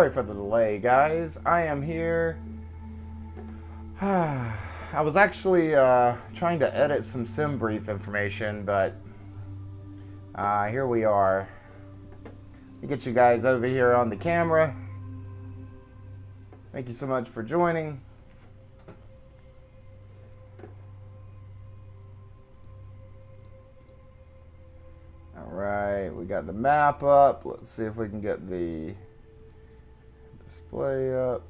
Sorry for the delay, guys. I am here. I was actually trying to edit some SimBrief information, but here we are. Let me get you guys over here on the camera. Thank you so much for joining. All right, we got the map up. Let's see if we can get the display up.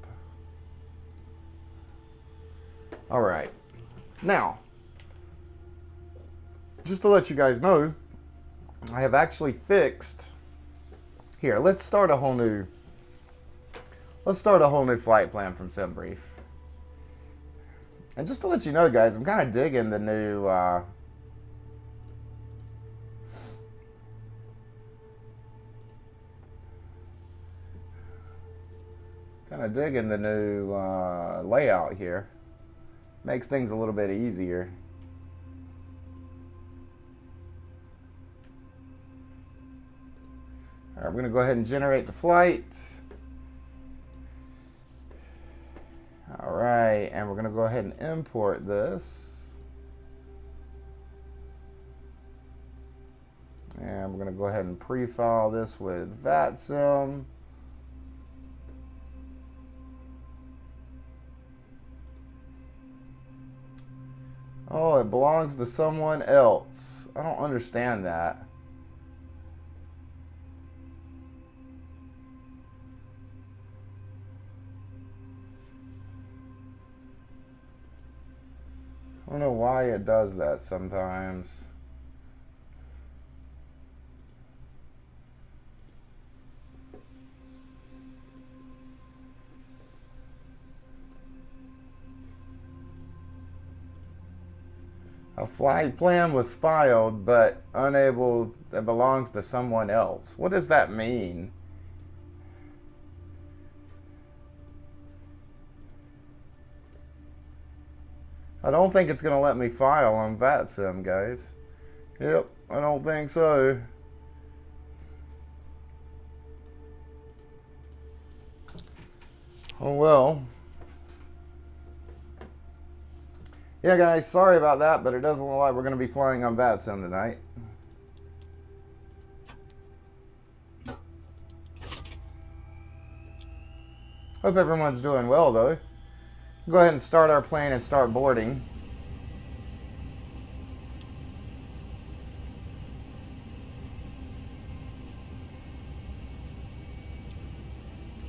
All right, now, just to let you guys know, I have actually fixed. Here, let's start a whole new flight plan from SimBrief. And just to let you know, guys, I'm kind of digging the new layout here. Makes things a little bit easier. All right, we're going to go ahead and generate the flight. All right, and we're going to go ahead and import this. And we're going to go ahead and pre-file this with VATSIM. Oh, it belongs to someone else. I don't understand that. I don't know why it does that sometimes. A flight plan was filed, but unable, that belongs to someone else. What does that mean? I don't think it's going to let me file on VATSIM, guys. Yep, I don't think so. Oh well. Yeah, guys, sorry about that, but it doesn't look like we're going to be flying on VATSIM tonight. Hope everyone's doing well, though. Go ahead and start our plane and start boarding.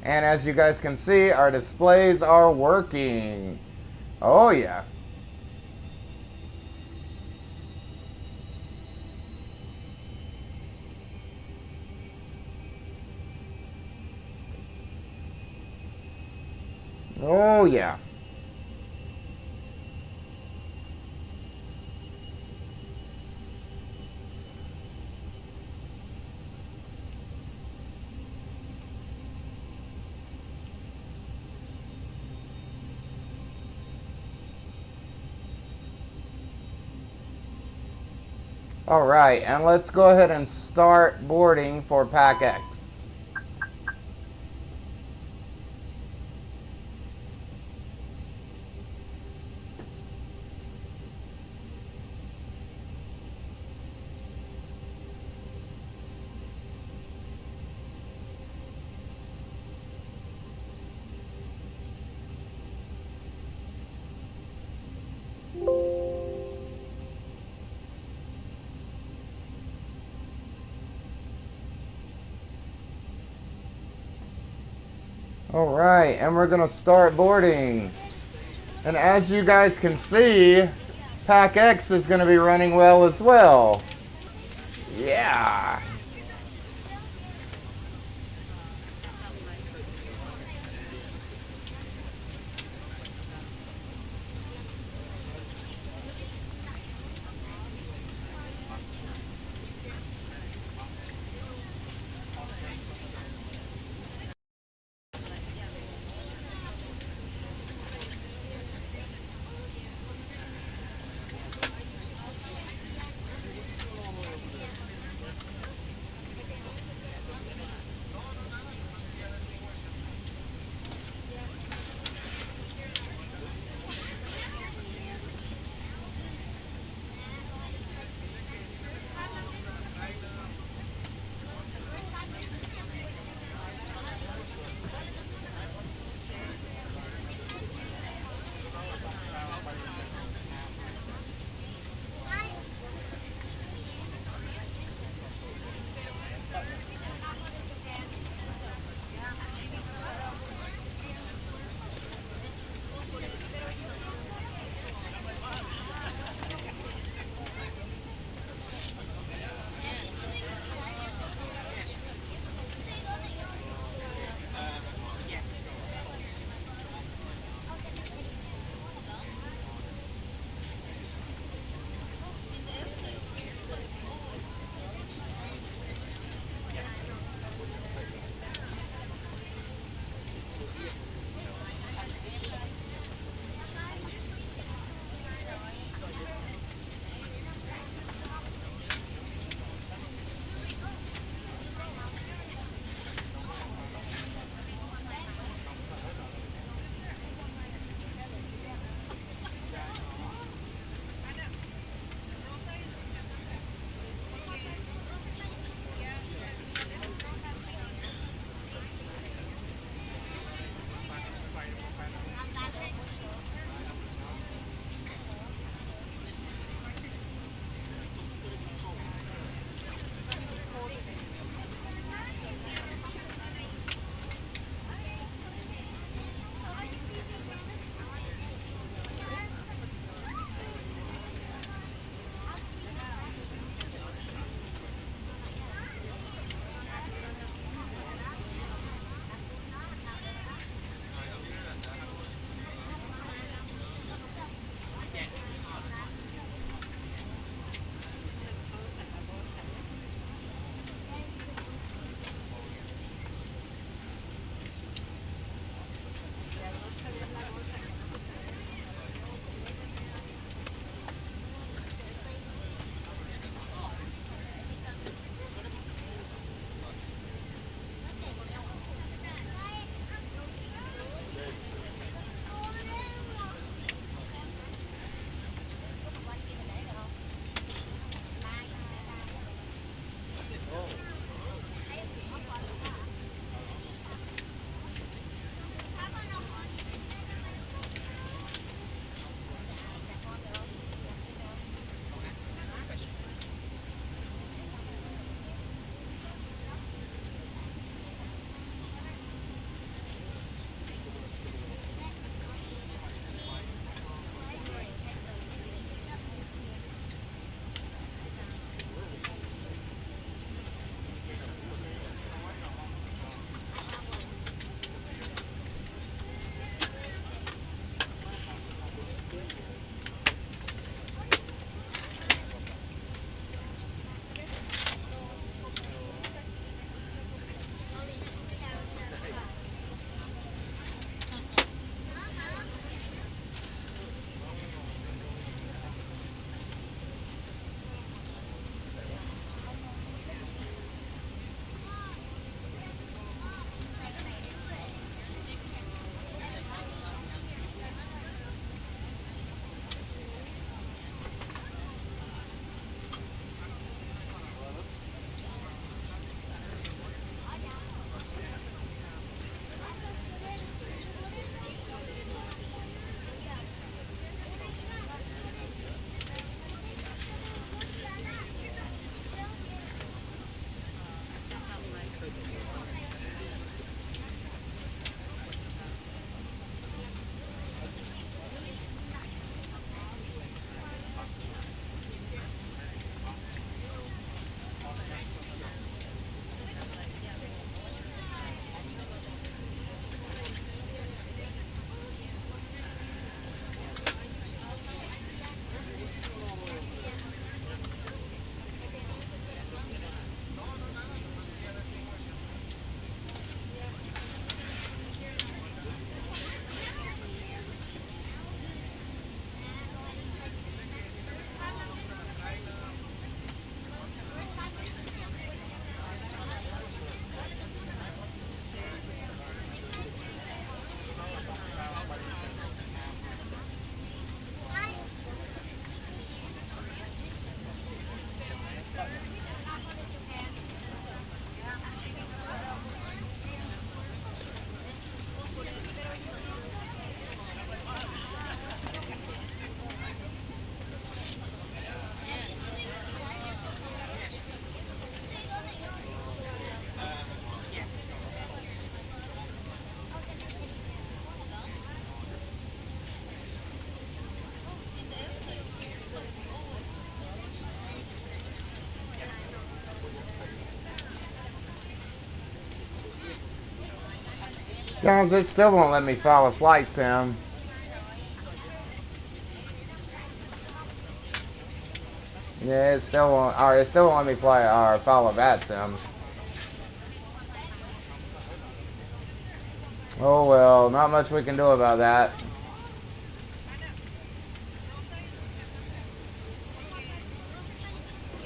And as you guys can see, our displays are working. Oh, yeah. Oh, yeah. All right, and let's go ahead and start boarding for PACX. All right, and we're gonna start boarding. And as you guys can see, PACX is gonna be running well as well. Yeah. Guys, it still won't let me file a flight sim. Yeah, it still won't. Or it still won't let me file a VATSIM. Oh well, not much we can do about that.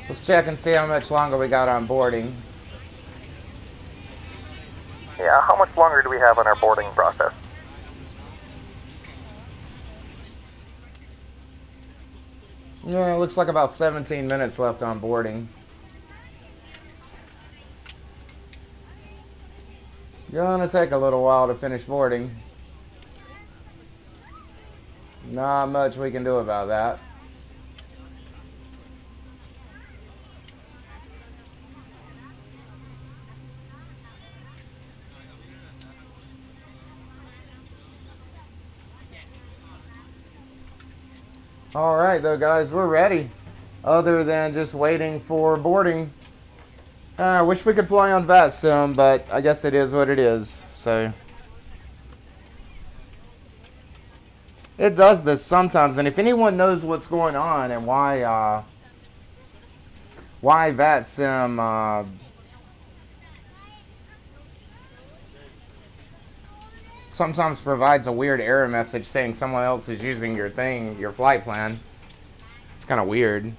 Let's check and see how much longer we got on boarding. Yeah, how much longer do we have on our boarding process? Yeah, it looks like about 17 minutes left on boarding. Gonna take a little while to finish boarding. Not much we can do about that. All right, though, guys, we're ready. Other than just waiting for boarding. I wish we could fly on VATSIM, but I guess it is what it is. So it does this sometimes, and if anyone knows what's going on and why VATSIM sometimes provides a weird error message saying someone else is using your thing, your flight plan. It's kind of weird.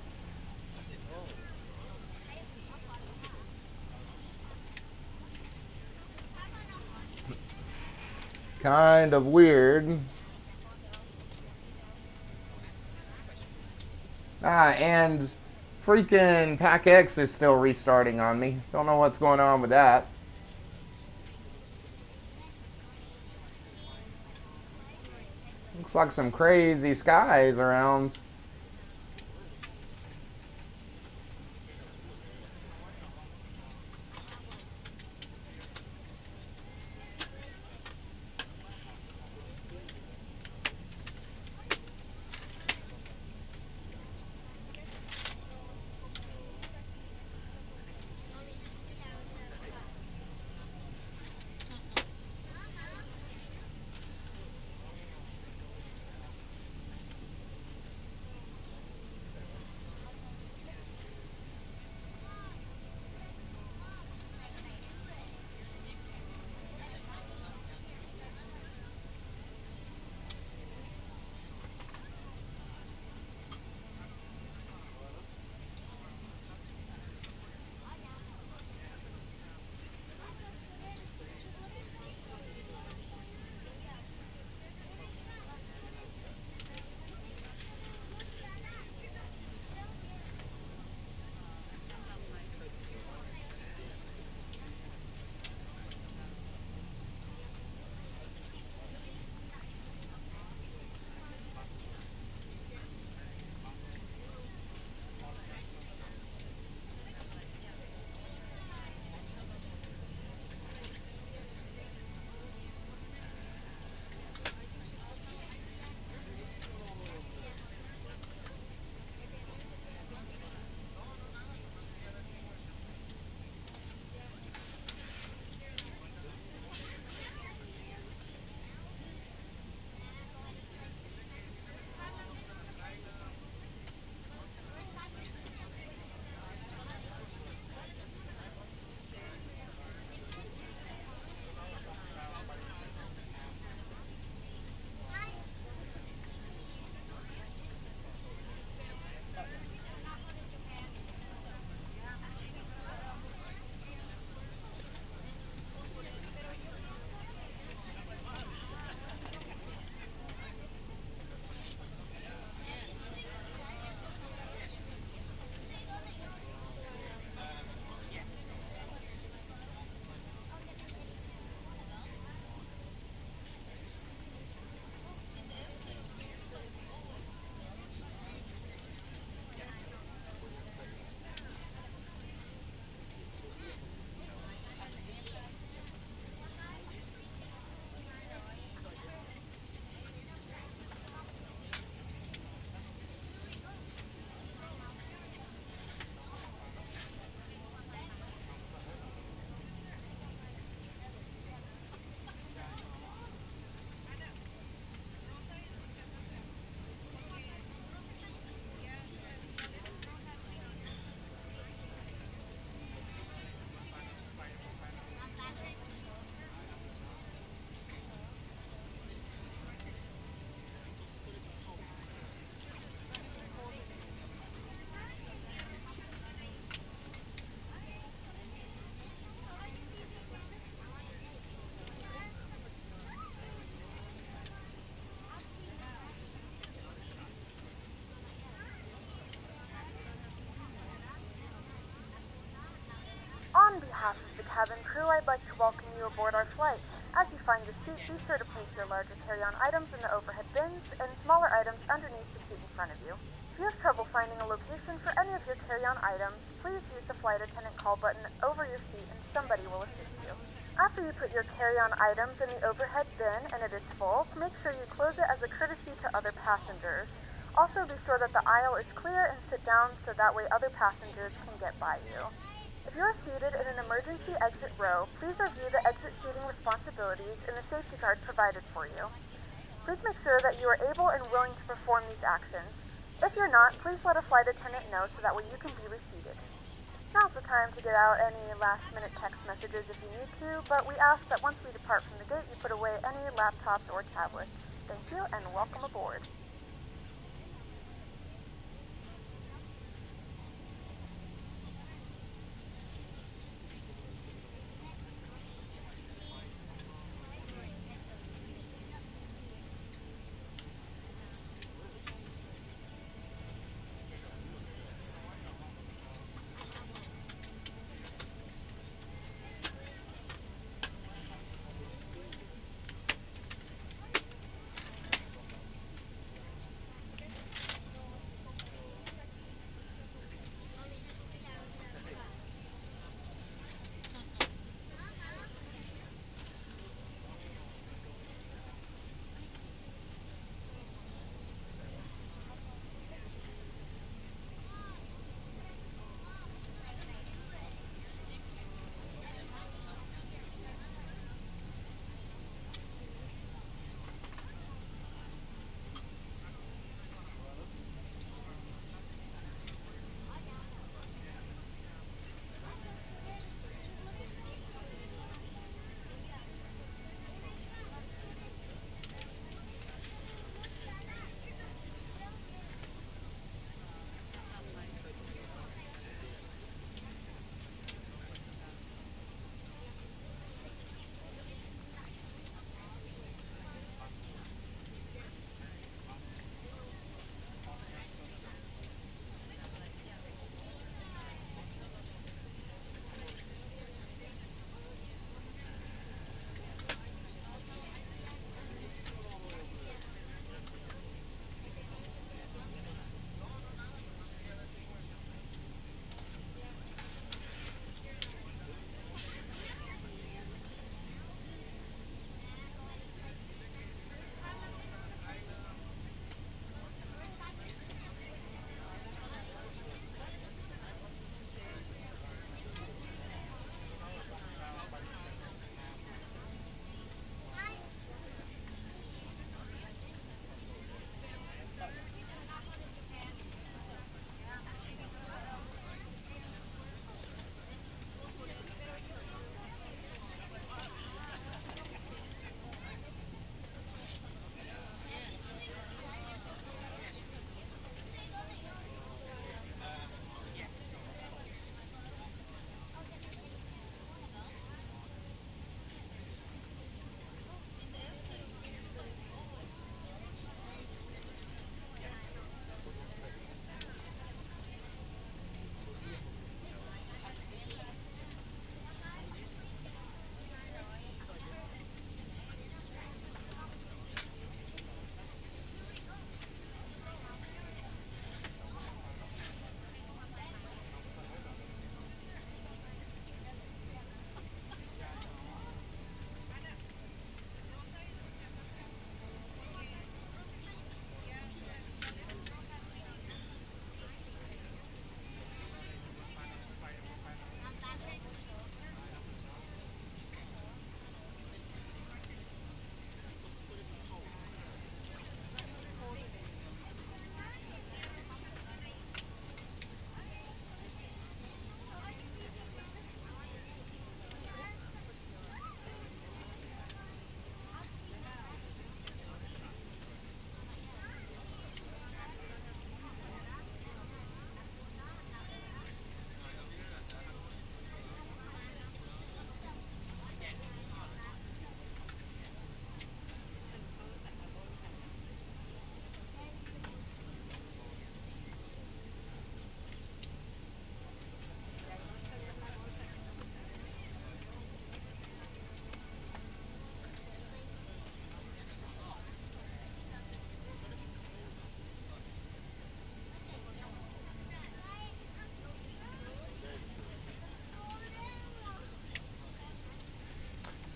Kind of weird. And freaking PACX is still restarting on me. Don't know what's going on with that. Looks like some crazy skies around. behalf of the cabin crew, I'd like to welcome you aboard our flight. As you find your seat, be sure to place your larger carry-on items in the overhead bins and smaller items underneath the seat in front of you. If you have trouble finding a location for any of your carry-on items, please use the flight attendant call button over your seat and somebody will assist you. After you put your carry-on items in the overhead bin and it is full, make sure you close it as a courtesy to other passengers. Also, be sure that the aisle is clear and sit down so that way other passengers can get by you. If you are seated in an emergency exit row, please review the exit seating responsibilities in the safety card provided for you. Please make sure that you are able and willing to perform these actions. If you're not, please let a flight attendant know so that way you can be reseated. Now's the time to get out any last-minute text messages if you need to, but we ask that once we depart from the gate, you put away any laptops or tablets. Thank you, and welcome aboard.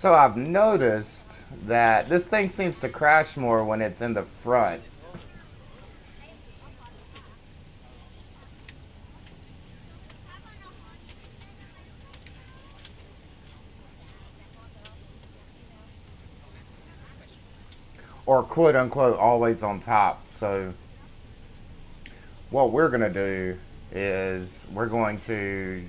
So I've noticed that this thing seems to crash more when it's in the front. Or quote unquote always on top. So what we're going to do is we're going to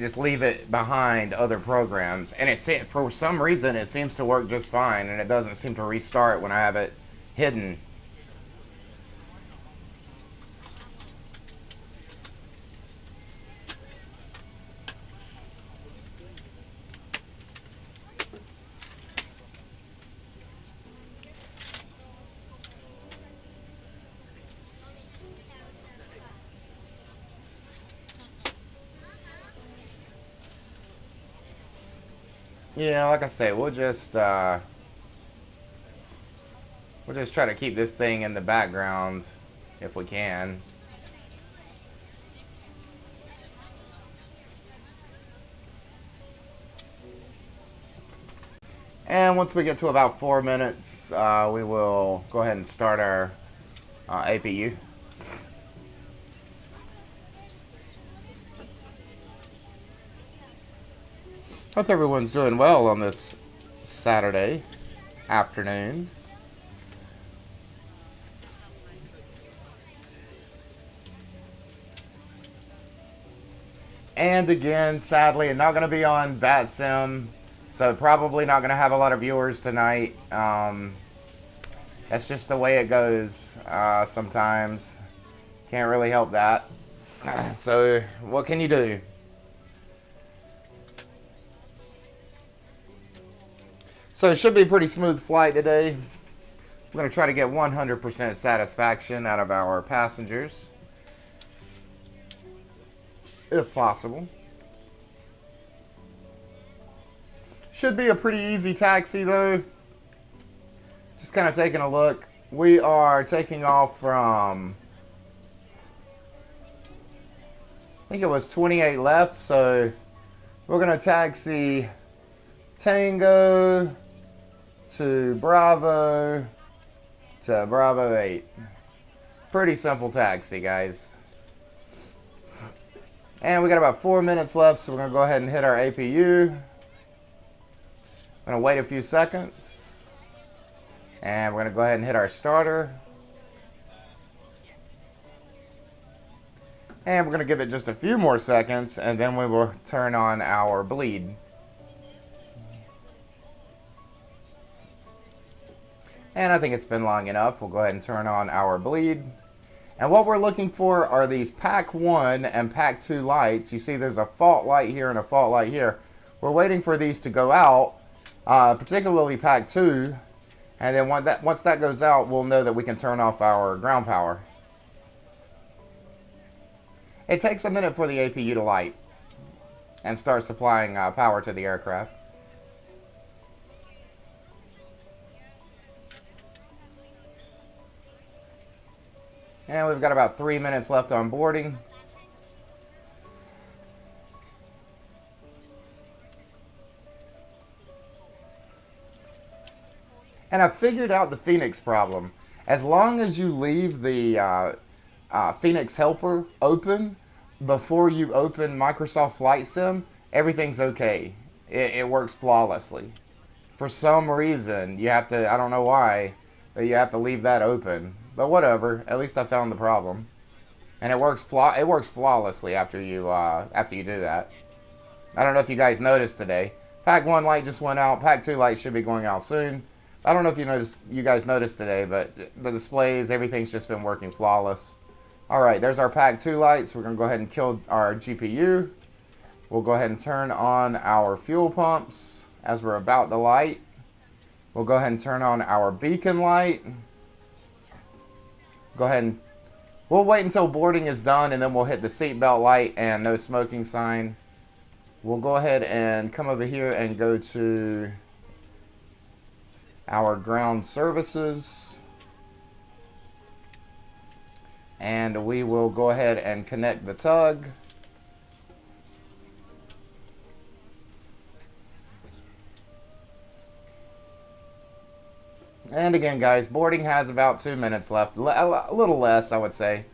just leave it behind other programs, and for some reason it seems to work just fine, and it doesn't seem to restart when I have it hidden. Yeah, like I say, we'll just try to keep this thing in the background if we can. And once we get to about 4 minutes, we will go ahead and start our APU. Hope everyone's doing well on this Saturday afternoon. And again, sadly, not going to be on VATSIM, so probably not going to have a lot of viewers tonight. That's just the way it goes sometimes. Can't really help that. So what can you do? So it should be a pretty smooth flight today. We're going to try to get 100% satisfaction out of our passengers, if possible. Should be a pretty easy taxi though. Just kind of taking a look. We are taking off from, I think it was 28 left, so we're going to taxi Tango to Bravo 8. Pretty simple taxi, guys. And we got about 4 minutes left, so we're going to go ahead and hit our APU. I'm going to wait a few seconds. And we're going to go ahead and hit our starter. And we're going to give it just a few more seconds, and then we will turn on our bleed. And I think it's been long enough. We'll go ahead and turn on our bleed. And what we're looking for are these PAC1 and PAC2 lights. You see there's a fault light here and a fault light here. We're waiting for these to go out, particularly PAC2. And then once that goes out, we'll know that we can turn off our ground power. It takes a minute for the APU to light and start supplying power to the aircraft. And we've got about 3 minutes left on boarding. And I figured out the FENIX problem. As long as you leave the FENIX helper open before you open Microsoft Flight Sim, everything's okay. It works flawlessly. For some reason, you have to, I don't know why, but you have to leave that open. But whatever, at least I found the problem. And it works flawlessly after you do that. I don't know if you guys noticed today. PAC1 light just went out. PAC2 light should be going out soon. I don't know if you guys noticed today, but the displays, everything's just been working flawless. Alright, there's our PAC2 lights. We're going to go ahead and kill our GPU. We'll go ahead and turn on our fuel pumps as we're about to light. We'll go ahead and turn on our beacon light. Go ahead and we'll wait until boarding is done, and then we'll hit the seatbelt light and no smoking sign. We'll go ahead and come over here and go to our ground services. And we will go ahead and connect the tug. And again, guys, boarding has about 2 minutes left. A little less, I would say.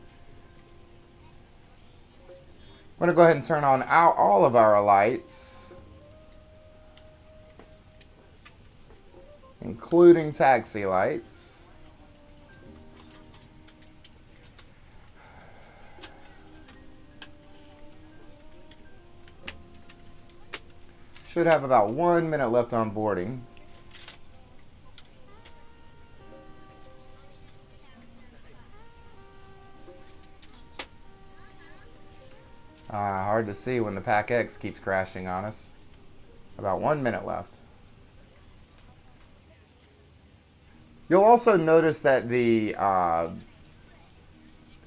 I'm going to go ahead and turn on all of our lights, including taxi lights. Should have about 1 minute left on boarding. Hard to see when the PACX keeps crashing on us. About 1 minute left. You'll also notice that the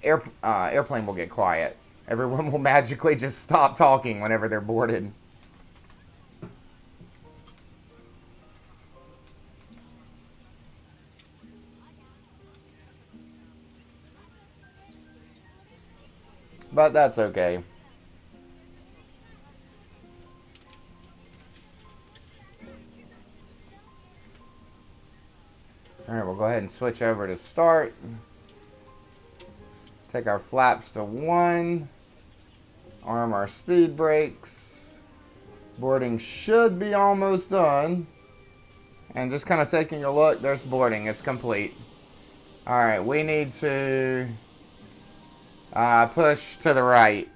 airplane will get quiet. Everyone will magically just stop talking whenever they're boarded. But that's okay. Alright, we'll go ahead and switch over to start. Take our flaps to 1. Arm our speed brakes. Boarding should be almost done. And just kind of taking a look, there's boarding. It's complete. Alright, we need to push to the right.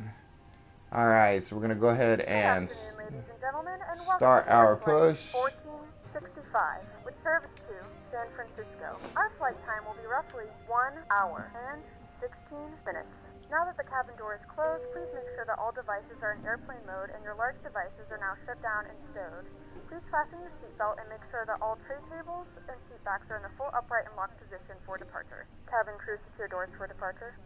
Alright, so we're going to go ahead and start our push. 1465, with service to San Francisco. Our flight time will be roughly 1 hour and 16 minutes. Now that the cabin door is closed, please make sure that all devices are in airplane mode and your large devices are now shut down and stowed. Please fasten your seatbelt and make sure that all tray tables and seat backs are in the full upright and locked position for departure. Cabin crew, secure doors for departure.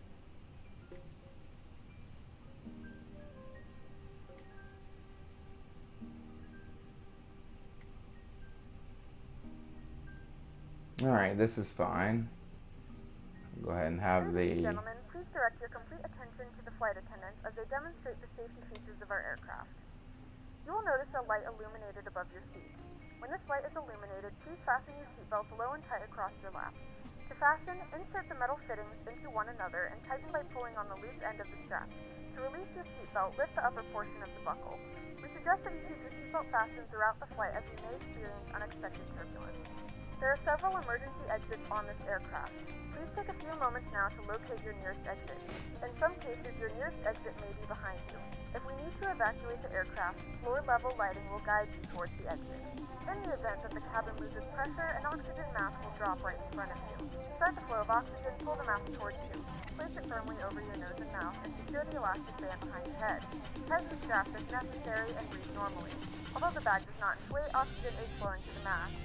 Alright, this is fine. Go ahead and have Ladies the... and gentlemen, please direct your complete attention to the flight attendants as they demonstrate the safety features of our aircraft. You will notice a light illuminated above your seat. When this light is illuminated, please fasten your seatbelt low and tight across your lap. To fasten, insert the metal fittings into one another and tighten by pulling on the loose end of the strap. To release your seatbelt, lift the upper portion of the buckle. We suggest that you keep your seatbelt fastened throughout the flight as you may experience unexpected turbulence. There are several emergency exits on this aircraft. Please take a few moments now to locate your nearest exit. In some cases, your nearest exit may be behind you. If we need to evacuate the aircraft, floor-level lighting will guide you towards the exit. In the event that the cabin loses pressure, an oxygen mask will drop right in front of you. To start the flow of oxygen, pull the mask towards you. Place it firmly over your nose and mouth and secure the elastic band behind your head. Tighten the strap if necessary and breathe normally. Although the bag does not inflate, oxygen is flowing to the mask.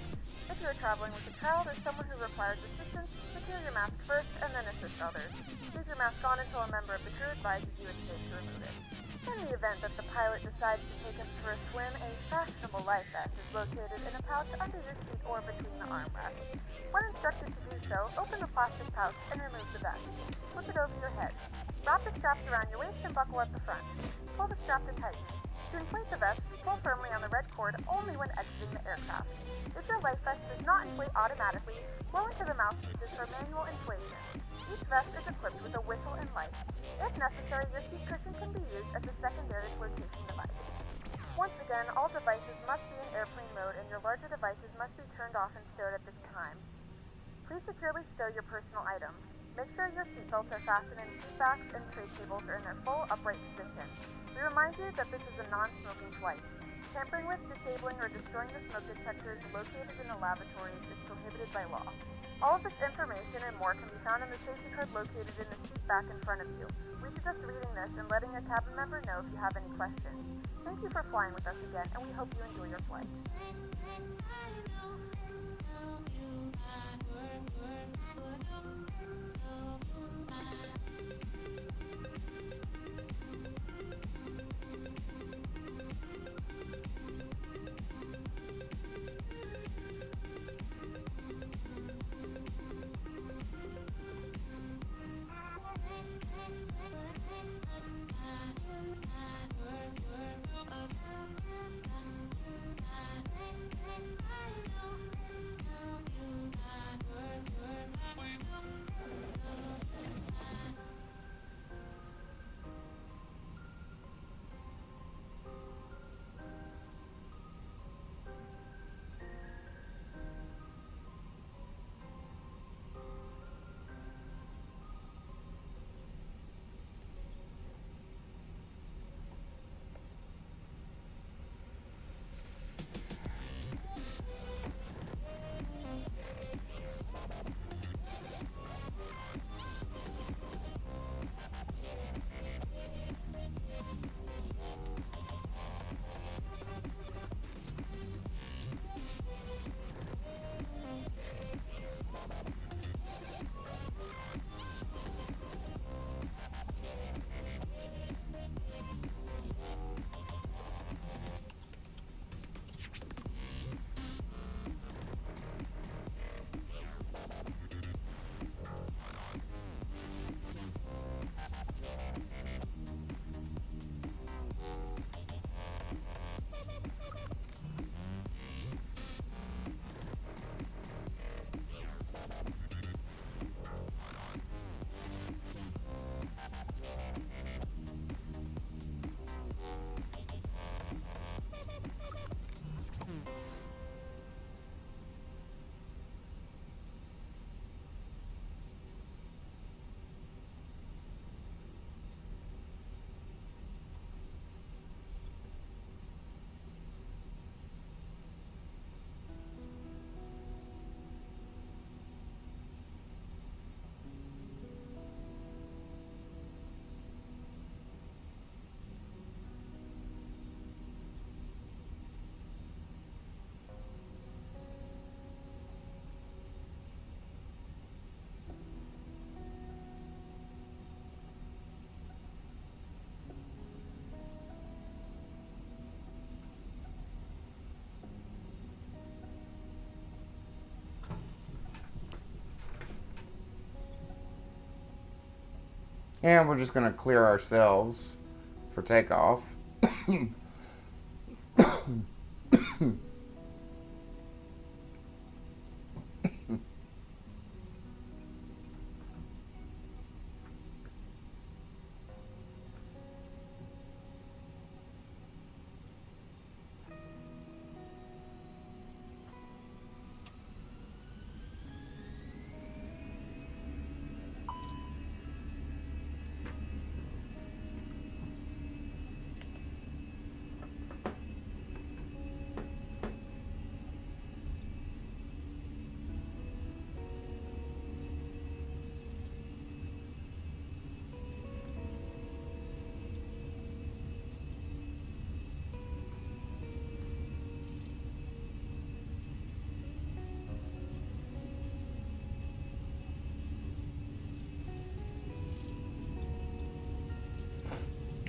If you are traveling with a child or someone who requires assistance, secure your mask first and then assist others. Leave your mask on until a member of the crew advises you it's safe to remove it. In the event that the pilot decides to take us for a swim, a fashionable life vest is located in a pouch under your seat or between the armrests. When instructed to do so, open the plastic pouch and remove the vest. Flip it over your head. Wrap the straps around your waist and buckle at the front. Pull the strap to tighten. To inflate the vest, pull firmly on the red cord only when exiting the aircraft. If your life vest does not inflate automatically, blow into the mouthpieces for manual inflation. Each vest is equipped with a whistle and light. If necessary, your seat cushion can be used as a secondary flotation device. Once again, all devices must be in airplane mode and your larger devices must be turned off and stowed at this time. Please securely stow your personal items. Make sure your seatbelts are fastened and seat backs and tray tables are in their full upright position. We remind you that this is a non-smoking flight. Tampering with, disabling, or destroying the smoke detectors located in the lavatories is prohibited by law. All of this information and more can be found in the safety card located in the seat back in front of you. We suggest reading this and letting a cabin member know if you have any questions. Thank you for flying with us again, and we hope you enjoy your flight. And we're just going to clear ourselves for takeoff.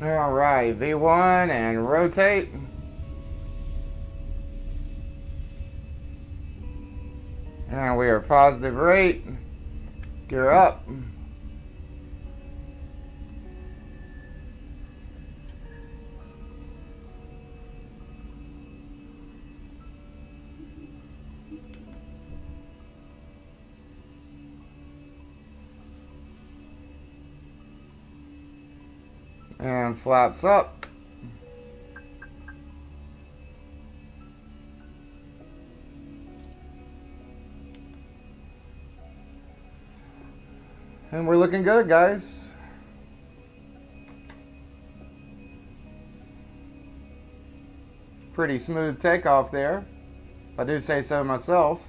All right, V1 and rotate. And we are positive rate. Gear up. And flaps up. And we're looking good, guys. Pretty smooth takeoff there, if I do say so myself.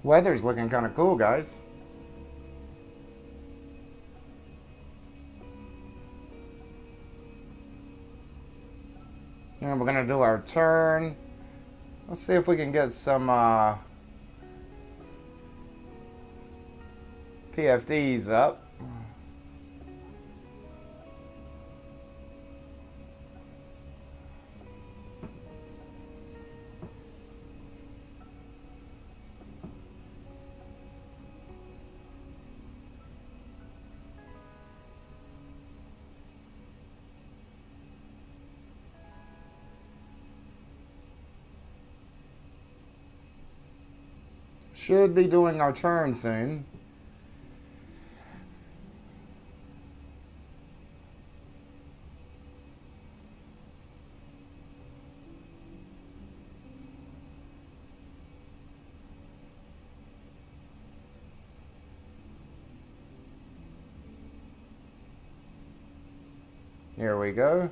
Weather's looking kind of cool, guys. And we're gonna do our turn. Let's see if we can get some PFDs up. Should be doing our turn soon. Here we go.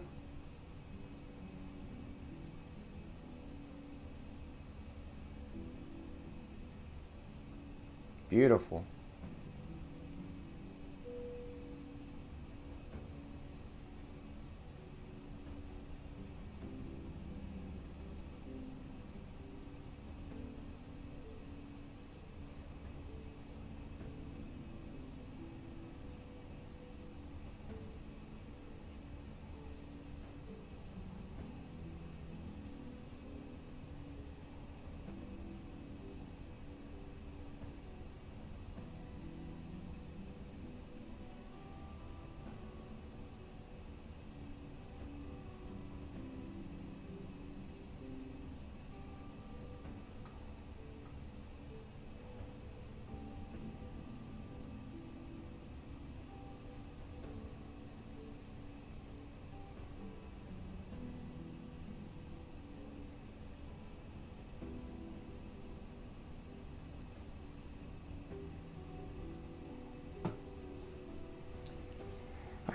Beautiful.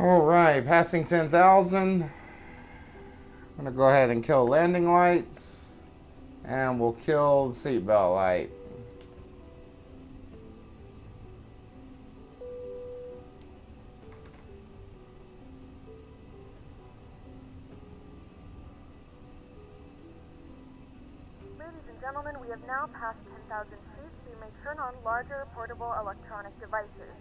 Alright, passing 10,000. I'm going to go ahead and kill landing lights. And we'll kill the seatbelt light. Ladies and gentlemen, we have now passed 10,000 feet, so you may turn on larger portable electronic devices.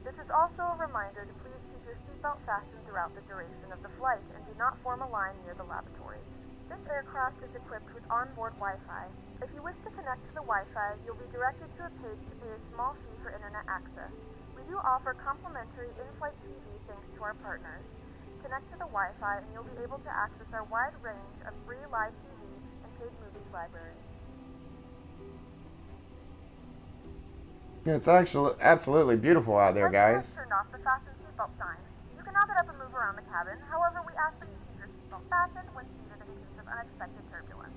This is also a reminder to please keep your seatbelt fastened throughout the duration of the flight and do not form a line near the lavatory. This aircraft is equipped with onboard Wi-Fi. If you wish to connect to the Wi-Fi, you'll be directed to a page to pay a small fee for internet access. We do offer complimentary in-flight TV thanks to our partners. Connect to the Wi-Fi and you'll be able to access our wide range of free live TV and paid movies library. It's actually absolutely beautiful out there, guys. Turned off the fasten seatbelt sign. You can now get up and move around the cabin. However, we ask that you keep your seatbelt fastened when seated in case of unexpected turbulence.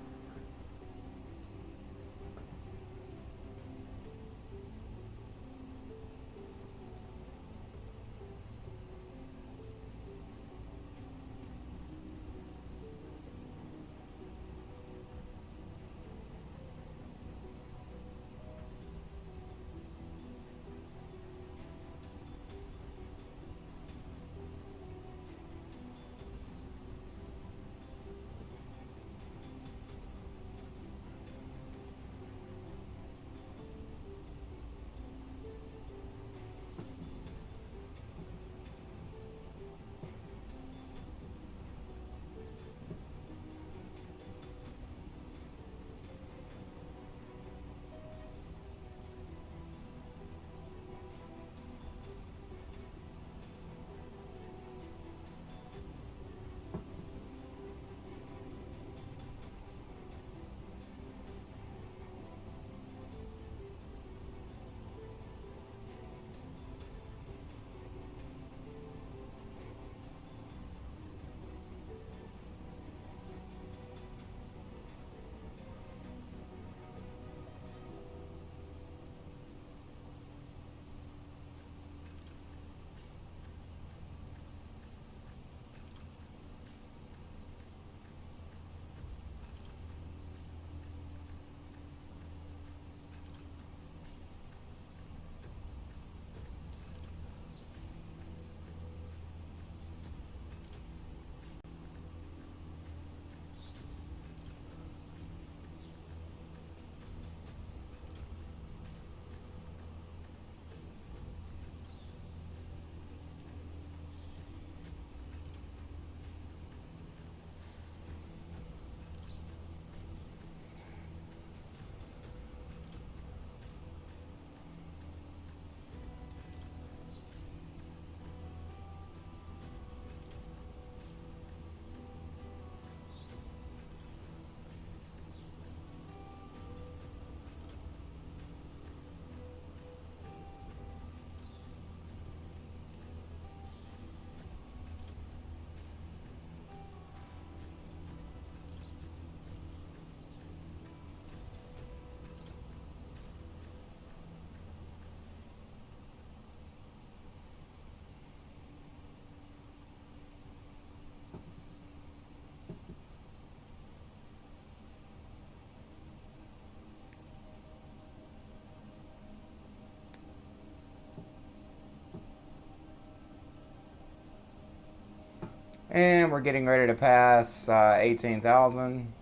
And we're getting ready to pass 18,000.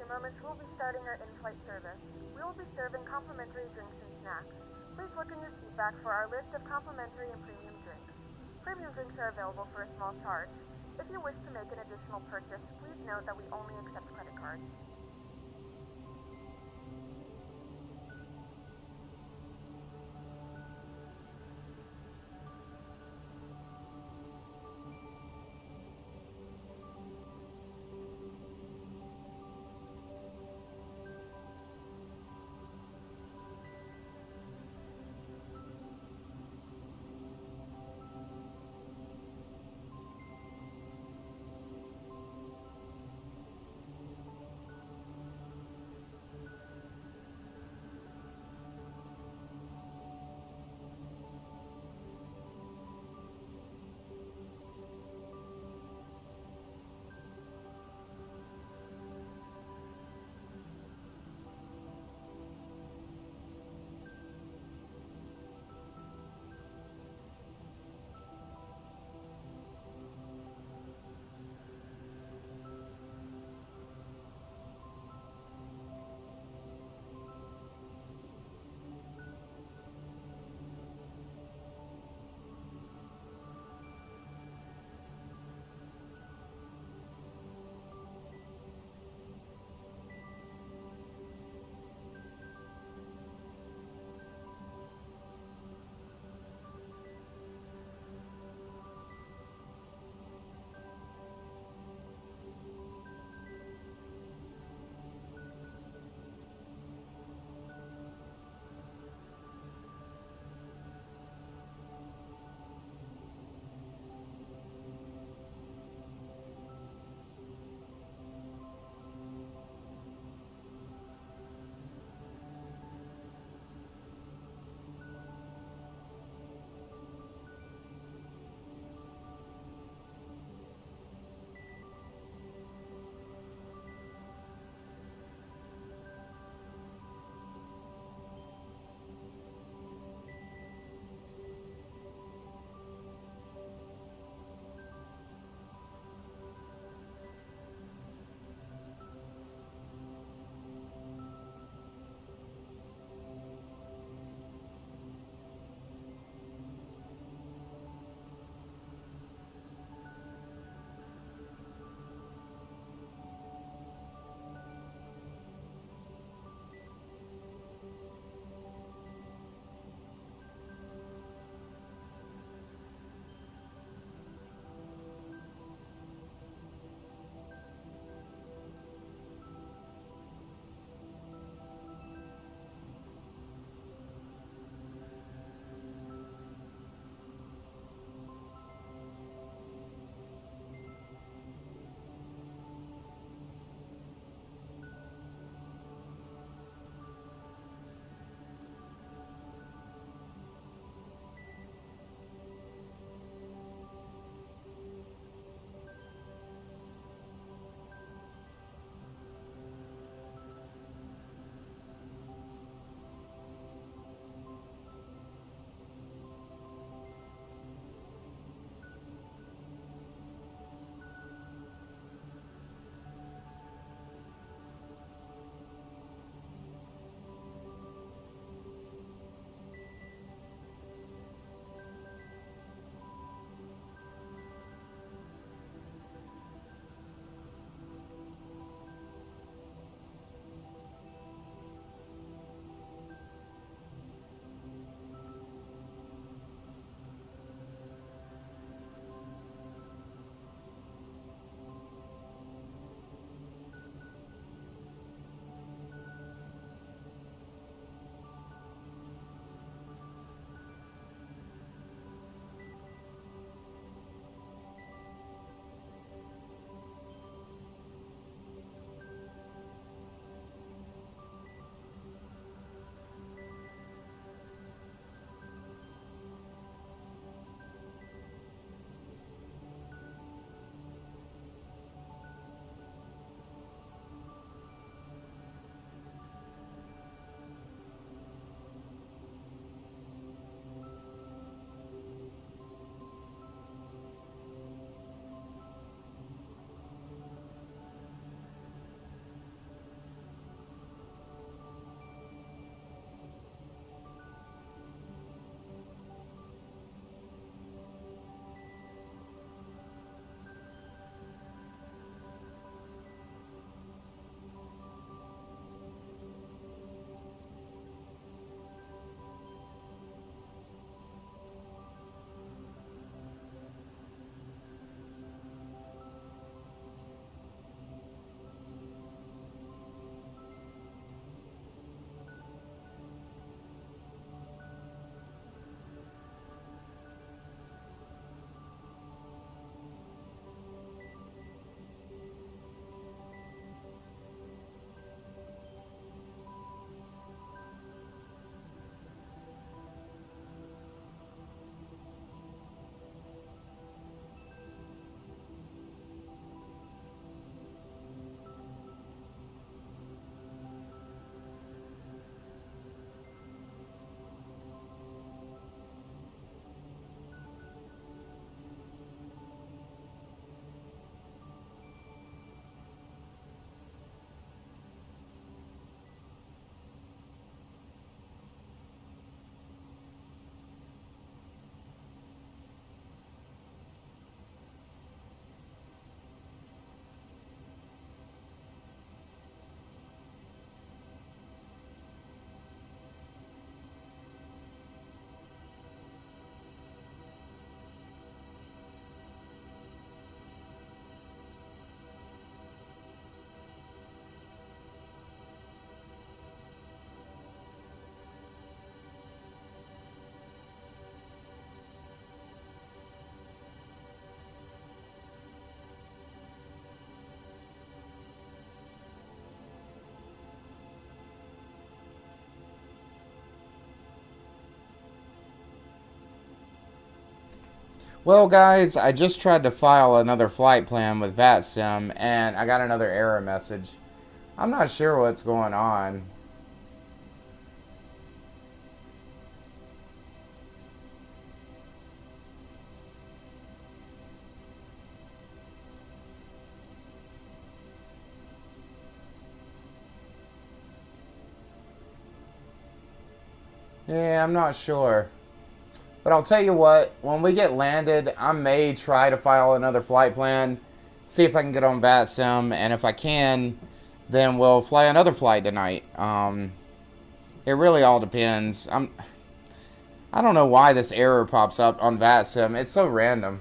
few moments, we'll be starting our in-flight service. We will be serving complimentary drinks and snacks. Please look in your seat back for our list of complimentary and premium drinks. Premium drinks are available for a small charge. If you wish to make an additional purchase, please note that we only accept credit cards. Well, guys, I just tried to file another flight plan with VATSIM, and I got another error message. I'm not sure what's going on. Yeah, I'm not sure. But I'll tell you what, when we get landed, I may try to file another flight plan, see if I can get on VATSIM, and if I can, then we'll fly another flight tonight. It really all depends. I don't know why this error pops up on VATSIM. It's so random.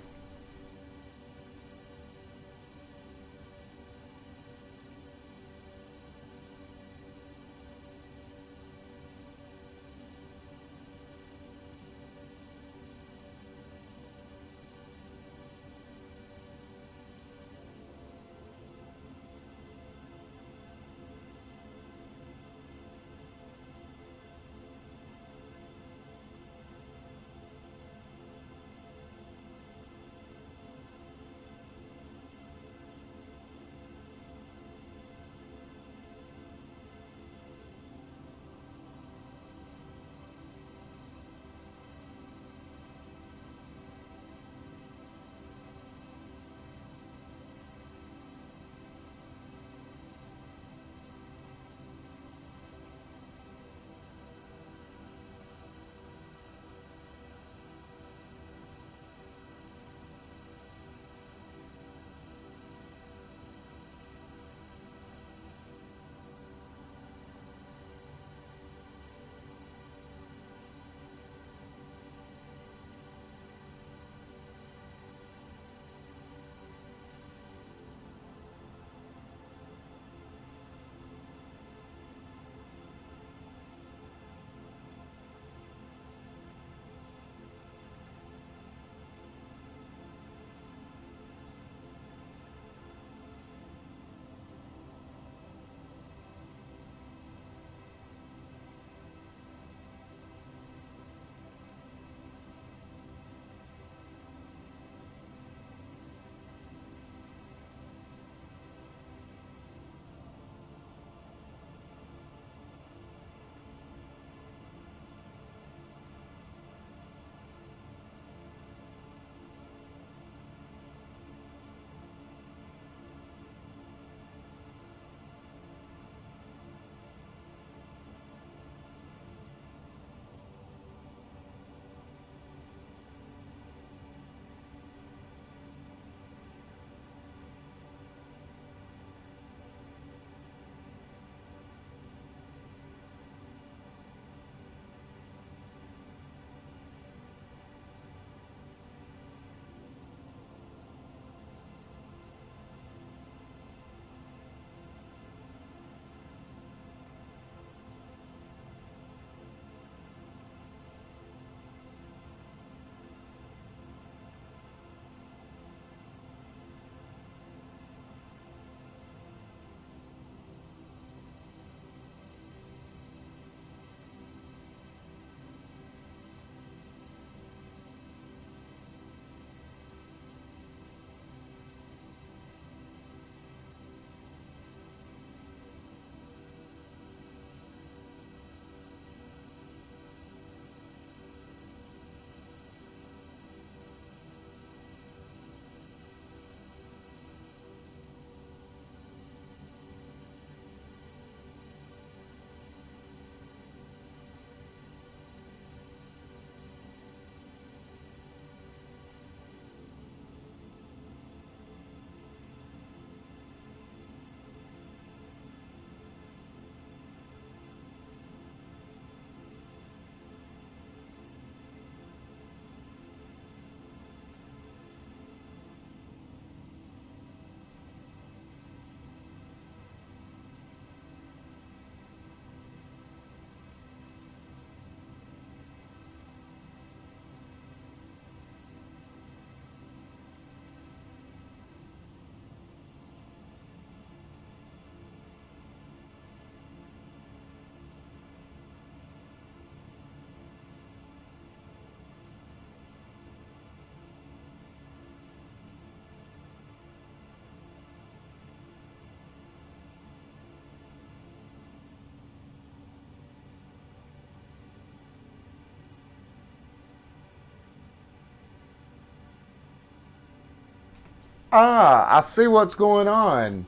Ah, I see what's going on.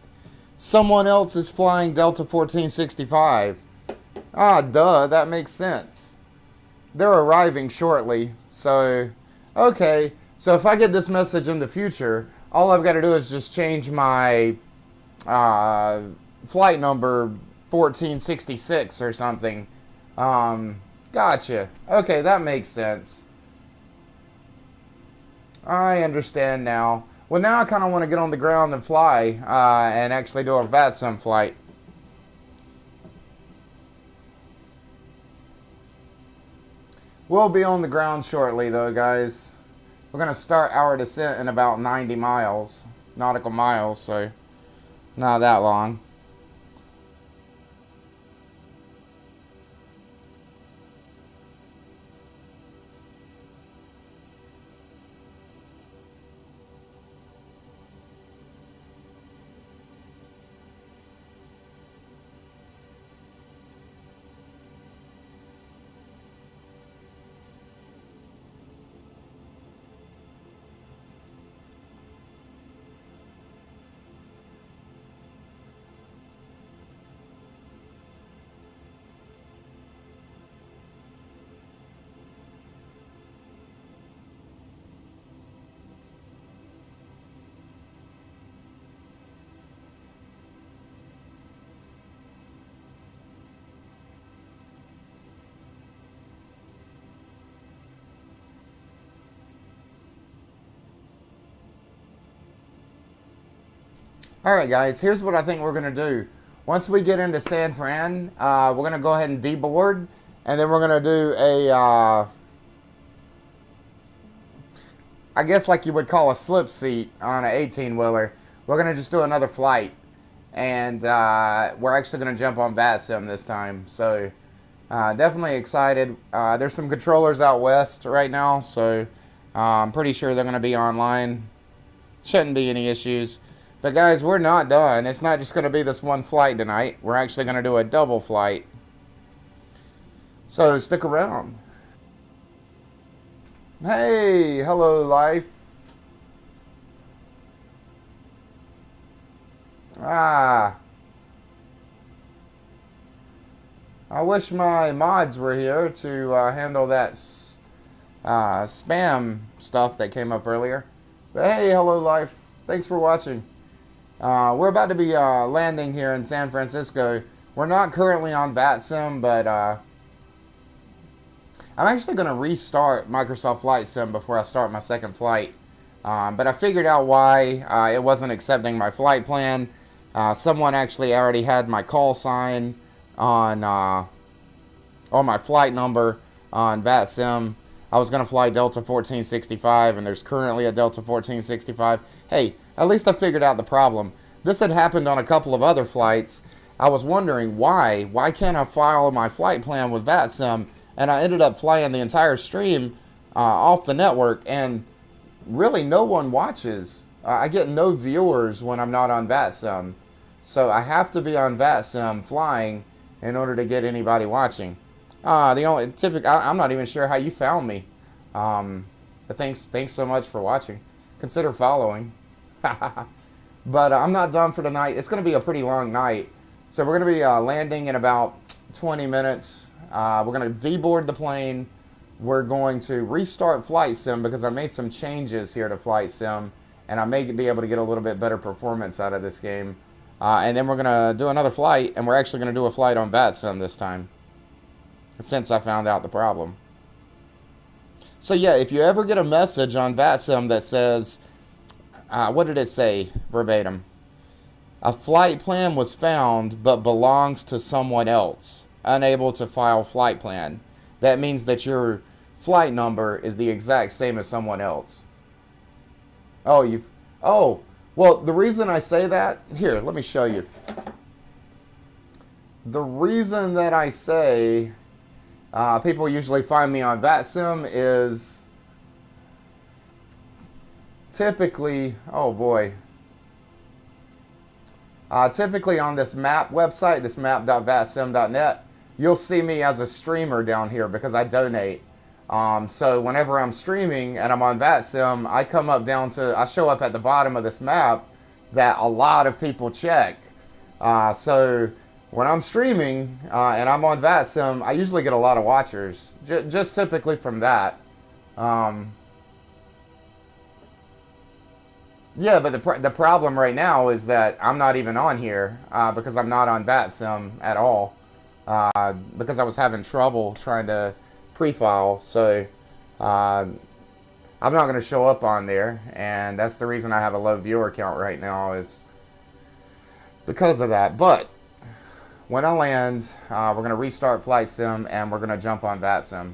Someone else is flying Delta 1465. Ah, duh, that makes sense. They're arriving shortly, so, okay. So if I get this message in the future, all I've got to do is just change my flight number 1466 or something. Gotcha. Okay, that makes sense. I understand now. Well, now I kind of want to get on the ground and fly and actually do a VATSIM flight. We'll be on the ground shortly, though, guys. We're going to start our descent in about 90 miles, nautical miles, so not that long. Alright guys, here's what I think we're going to do. Once we get into San Fran, we're going to go ahead and deboard, and then we're going to do a, I guess like you would call a slip seat on an 18-wheeler. We're going to just do another flight, and we're actually going to jump on VATSIM this time. So definitely excited. There's some controllers out west right now, so I'm pretty sure they're going to be online. Shouldn't be any issues. But guys, we're not done. It's not just going to be this one flight tonight. We're actually going to do a double flight. So stick around. Hey, hello life. Ah. I wish my mods were here to handle that spam stuff that came up earlier. But hey, hello life. Thanks for watching. We're about to be landing here in San Francisco. We're not currently on VATSIM, but I'm actually going to restart Microsoft Flight Sim before I start my second flight. But I figured out why it wasn't accepting my flight plan. Someone actually already had my call sign on my flight number on VATSIM. I was going to fly Delta 1465, and there's currently a Delta 1465. Hey, at least I figured out the problem. This had happened on a couple of other flights. I was wondering why. Why can't I follow my flight plan with VATSIM? And I ended up flying the entire stream off the network, and really no one watches. I get no viewers when I'm not on VATSIM. So I have to be on VATSIM flying in order to get anybody watching. I'm not even sure how you found me. But thanks so much for watching. Consider following. But I'm not done for tonight. It's going to be a pretty long night. So we're going to be landing in about 20 minutes. We're going to deboard the plane. We're going to restart Flight Sim because I made some changes here to Flight Sim, and I may be able to get a little bit better performance out of this game. And then we're going to do another flight, and we're actually going to do a flight on VATSIM this time, since I found out the problem. So yeah, if you ever get a message on VATSIM that says, what did it say verbatim? A flight plan was found but belongs to someone else. Unable to file flight plan. That means that your flight number is the exact same as someone else. Oh, well, the reason I say that, here, let me show you. The reason that I say people usually find me on VATSIM is typically, oh boy, typically on this map website, this map.vatsim.net, you'll see me as a streamer down here because I donate. So whenever I'm streaming and I'm on VATSIM, I show up at the bottom of this map that a lot of people check. So when I'm streaming and I'm on VATSIM, I usually get a lot of watchers, just typically from that. Yeah, but the problem right now is that I'm not even on here because I'm not on VATSIM at all because I was having trouble trying to pre-file. So I'm not going to show up on there, and that's the reason I have a low viewer count right now, is because of that. But when I land, we're going to restart Flight Sim and we're going to jump on VATSIM.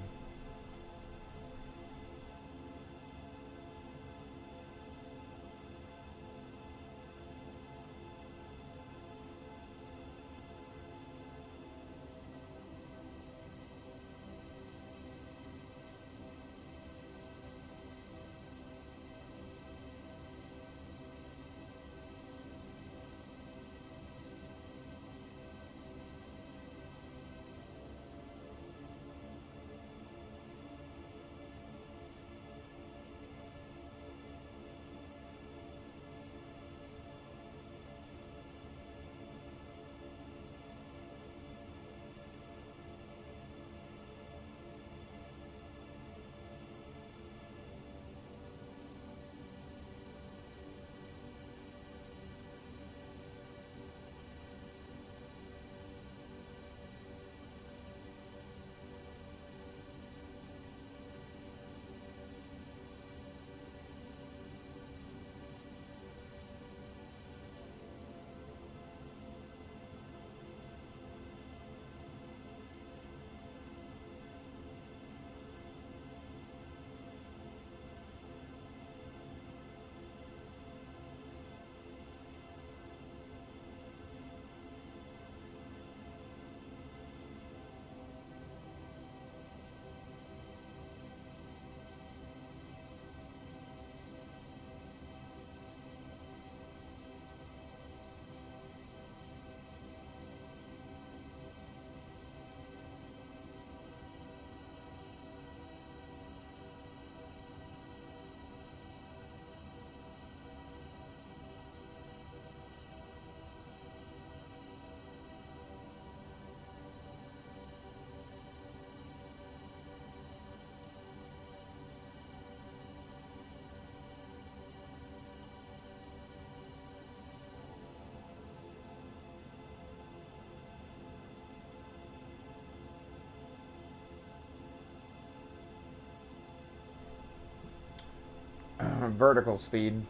Vertical speed.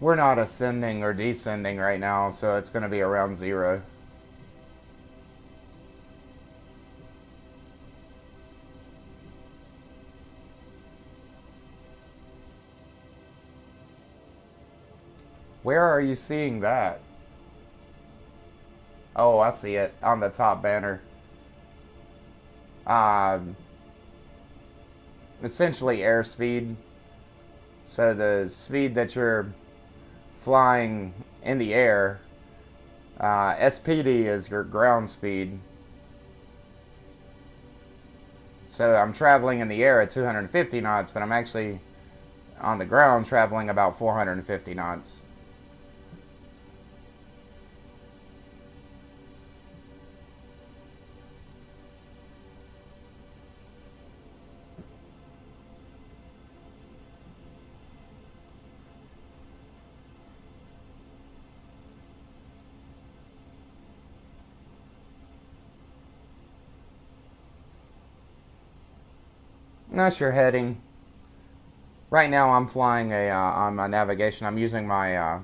We're not ascending or descending right now, so it's going to be around 0. Where are you seeing that? Oh, I see it on the top banner. Essentially airspeed. So the speed that you're flying in the air, SPD is your ground speed. So I'm traveling in the air at 250 knots, but I'm actually on the ground traveling about 450 knots. That's your heading. Right now I'm flying on my navigation. I'm using my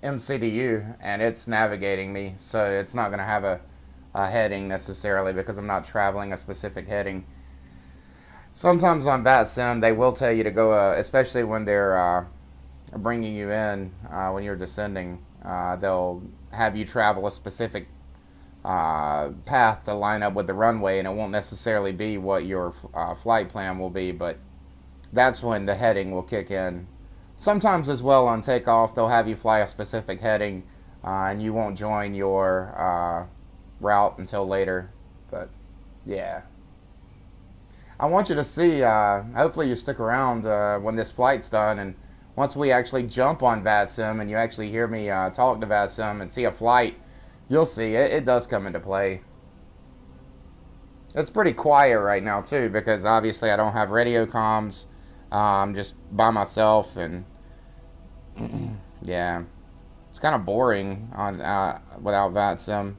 MCDU, and it's navigating me, so it's not going to have a heading necessarily because I'm not traveling a specific heading. Sometimes on VATSIM they will tell you to go, especially when they're bringing you in, when you're descending, they'll have you travel a specific path to line up with the runway, and it won't necessarily be what your flight plan will be, but that's when the heading will kick in. Sometimes as well on takeoff they'll have you fly a specific heading, and you won't join your route until later. But yeah, I want you to see, hopefully you stick around when this flight's done, and once we actually jump on VATSIM and you actually hear me talk to VATSIM and see a flight, you'll see it does come into play. It's pretty quiet right now too, because obviously I don't have radio comms. I'm just by myself, and yeah, it's kind of boring on without VATSIM.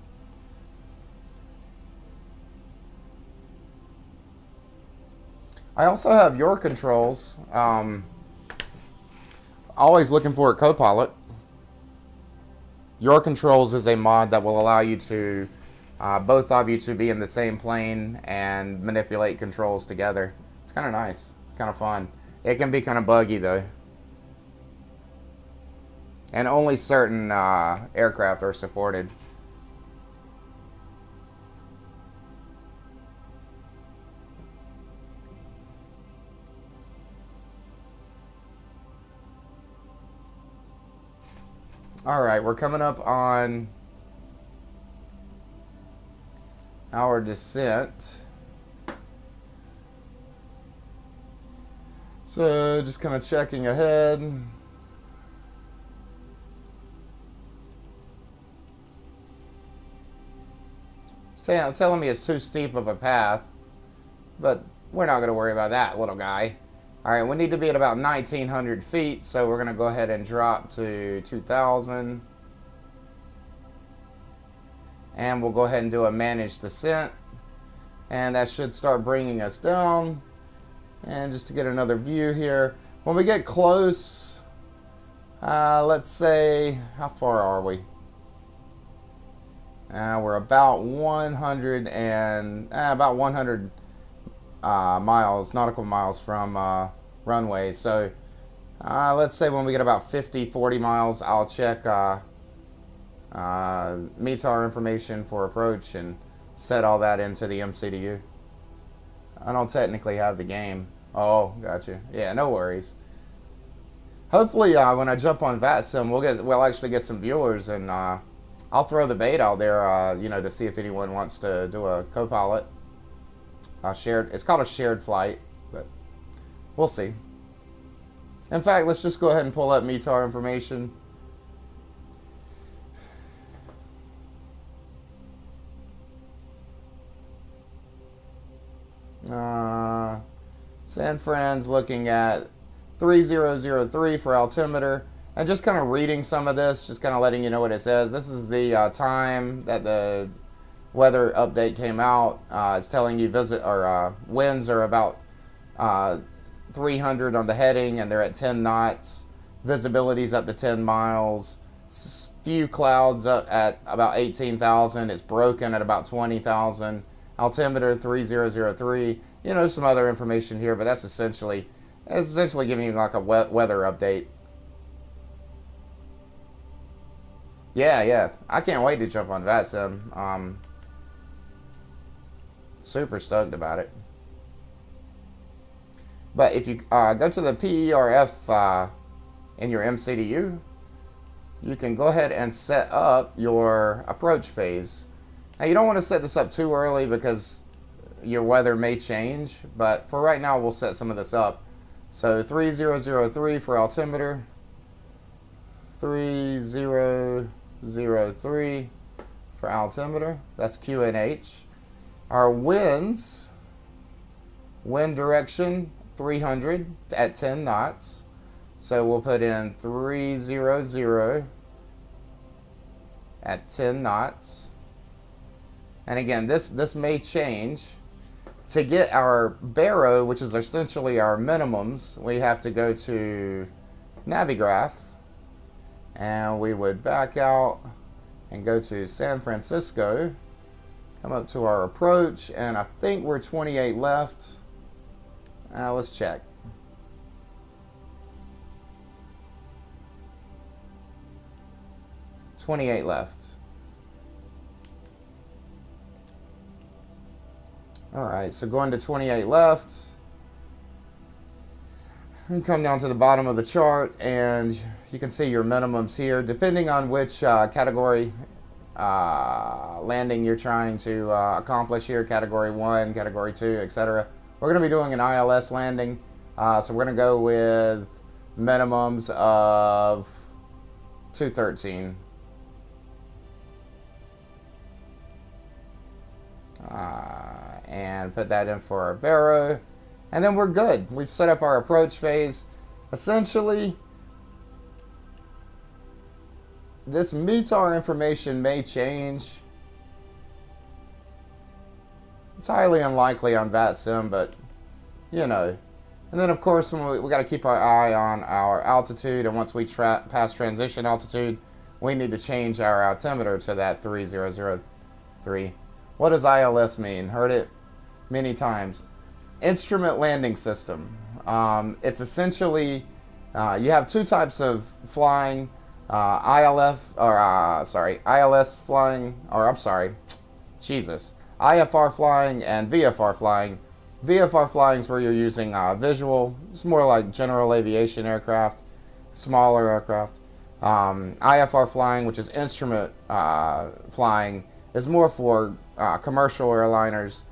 I also have your controls. Always looking for a co-pilot. Your controls is a mod that will allow you to both of you to be in the same plane and manipulate controls together. It's kind of nice, kind of fun. It can be kind of buggy though, and only certain aircraft are supported. All right, we're coming up on our descent. So just kind of checking ahead. It's telling me it's too steep of a path, but we're not going to worry about that, little guy. All right, we need to be at about 1,900 feet, so we're going to go ahead and drop to 2,000. And we'll go ahead and do a managed descent. And that should start bringing us down. And just to get another view here, when we get close, let's say, how far are we? We're about 100 miles, nautical miles from runway. So let's say when we get about 40 miles, I'll check METAR information for approach and set all that into the MCDU. I don't technically have the game. Oh, gotcha. Yeah, no worries. Hopefully when I jump on VATSIM, we'll actually get some viewers, and I'll throw the bait out there, you know, to see if anyone wants to do a co-pilot. It's called a shared flight, but we'll see. In fact, let's just go ahead and pull up METAR information. San Fran's looking at 3003 for altimeter, and just kind of reading some of this, just kind of letting you know what it says. This is the time that the weather update came out. It's telling you winds are about 300 on the heading, and they're at 10 knots. Visibility's up to 10 miles. Few clouds up at about 18,000. It's broken at about 20,000. Altimeter 3003. You know, some other information here, but that's essentially giving you like a weather update. Yeah. I can't wait to jump on VATSIM. Super stoked about it. But if you go to the PERF in your MCDU, you can go ahead and set up your approach phase. Now, you don't want to set this up too early because your weather may change, but for right now, we'll set some of this up. So 3003 for altimeter, 3003 for altimeter, that's QNH. Our winds, wind direction 300 at 10 knots. So we'll put in 300 at 10 knots. And again, this may change. To get our baro, which is essentially our minimums, we have to go to Navigraph, and we would back out and go to San Francisco, come up to our approach, and I think we're 28 left. Let's check. $28 left. All right, so going to 28 left, and come down to the bottom of the chart, and You can see your minimums here, depending on which category landing you're trying to accomplish here, category 1, category 2, etc. We're going to be doing an ILS landing, so we're going to go with minimums of 213. And put that in for our baro, and then we're good. We've set up our approach phase. Essentially, this METAR information may change. It's highly unlikely on VATSIM, but you know. And then of course, when we got to keep our eye on our altitude, and once we pass transition altitude, we need to change our altimeter to that 3003. What does ILS mean? Heard it many times. Instrument landing system. It's essentially, you have two types of flying, ILS flying, IFR flying and VFR flying. VFR flying is where you're using visual. It's more like general aviation aircraft, smaller aircraft. IFR flying, which is instrument flying, is more for commercial airliners,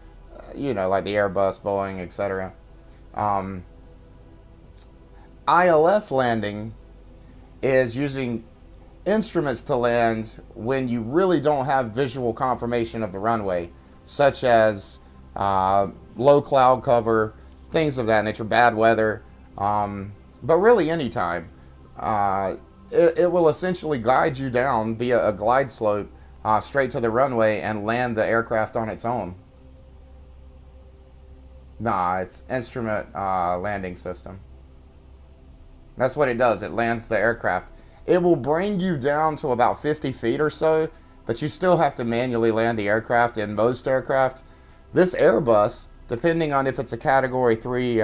you know, like the Airbus, Boeing, etc. ILS landing is using instruments to land when you really don't have visual confirmation of the runway, such as low cloud cover, things of that nature, bad weather, but really anytime. It will essentially guide you down via a glide slope straight to the runway and land the aircraft on its own. Nah, it's instrument landing system. That's what it does. It lands the aircraft. It will bring you down to about 50 feet or so, but you still have to manually land the aircraft in most aircraft. This Airbus, depending on if it's a Category 3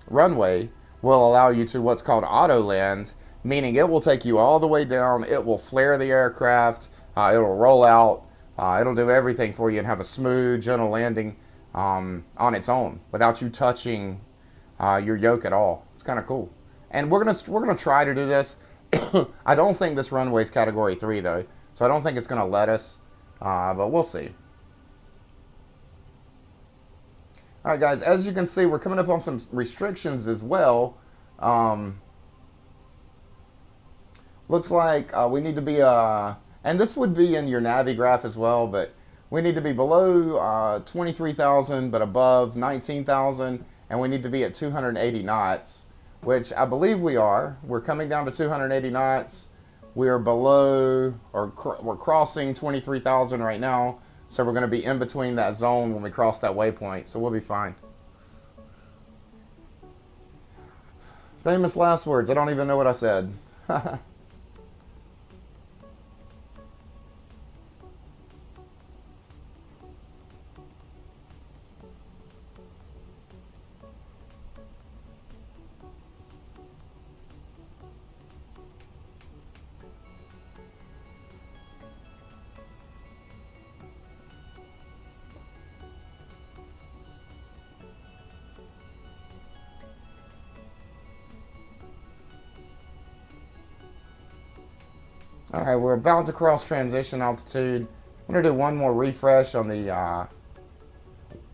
runway, will allow you to what's called auto land, meaning it will take you all the way down, it will flare the aircraft, it'll roll out, it'll do everything for you and have a smooth, gentle landing on its own without you touching your yoke at all. It's kind of cool. And we're gonna try to do this. I don't think this runway is Category 3 though, so I don't think it's gonna let us, but we'll see. All right, guys, as you can see, we're coming up on some restrictions as well. Looks like we need to be, and this would be in your Navi graph as well, but we need to be below 23,000 but above 19,000, and we need to be at 280 knots, which I believe we are. We're coming down to 280 knots. We are below, or we're crossing 23,000 right now, so we're going to be in between that zone when we cross that waypoint, so we'll be fine. Famous last words. I don't even know what I said. All right, we're about to cross transition altitude. I'm gonna do one more refresh on the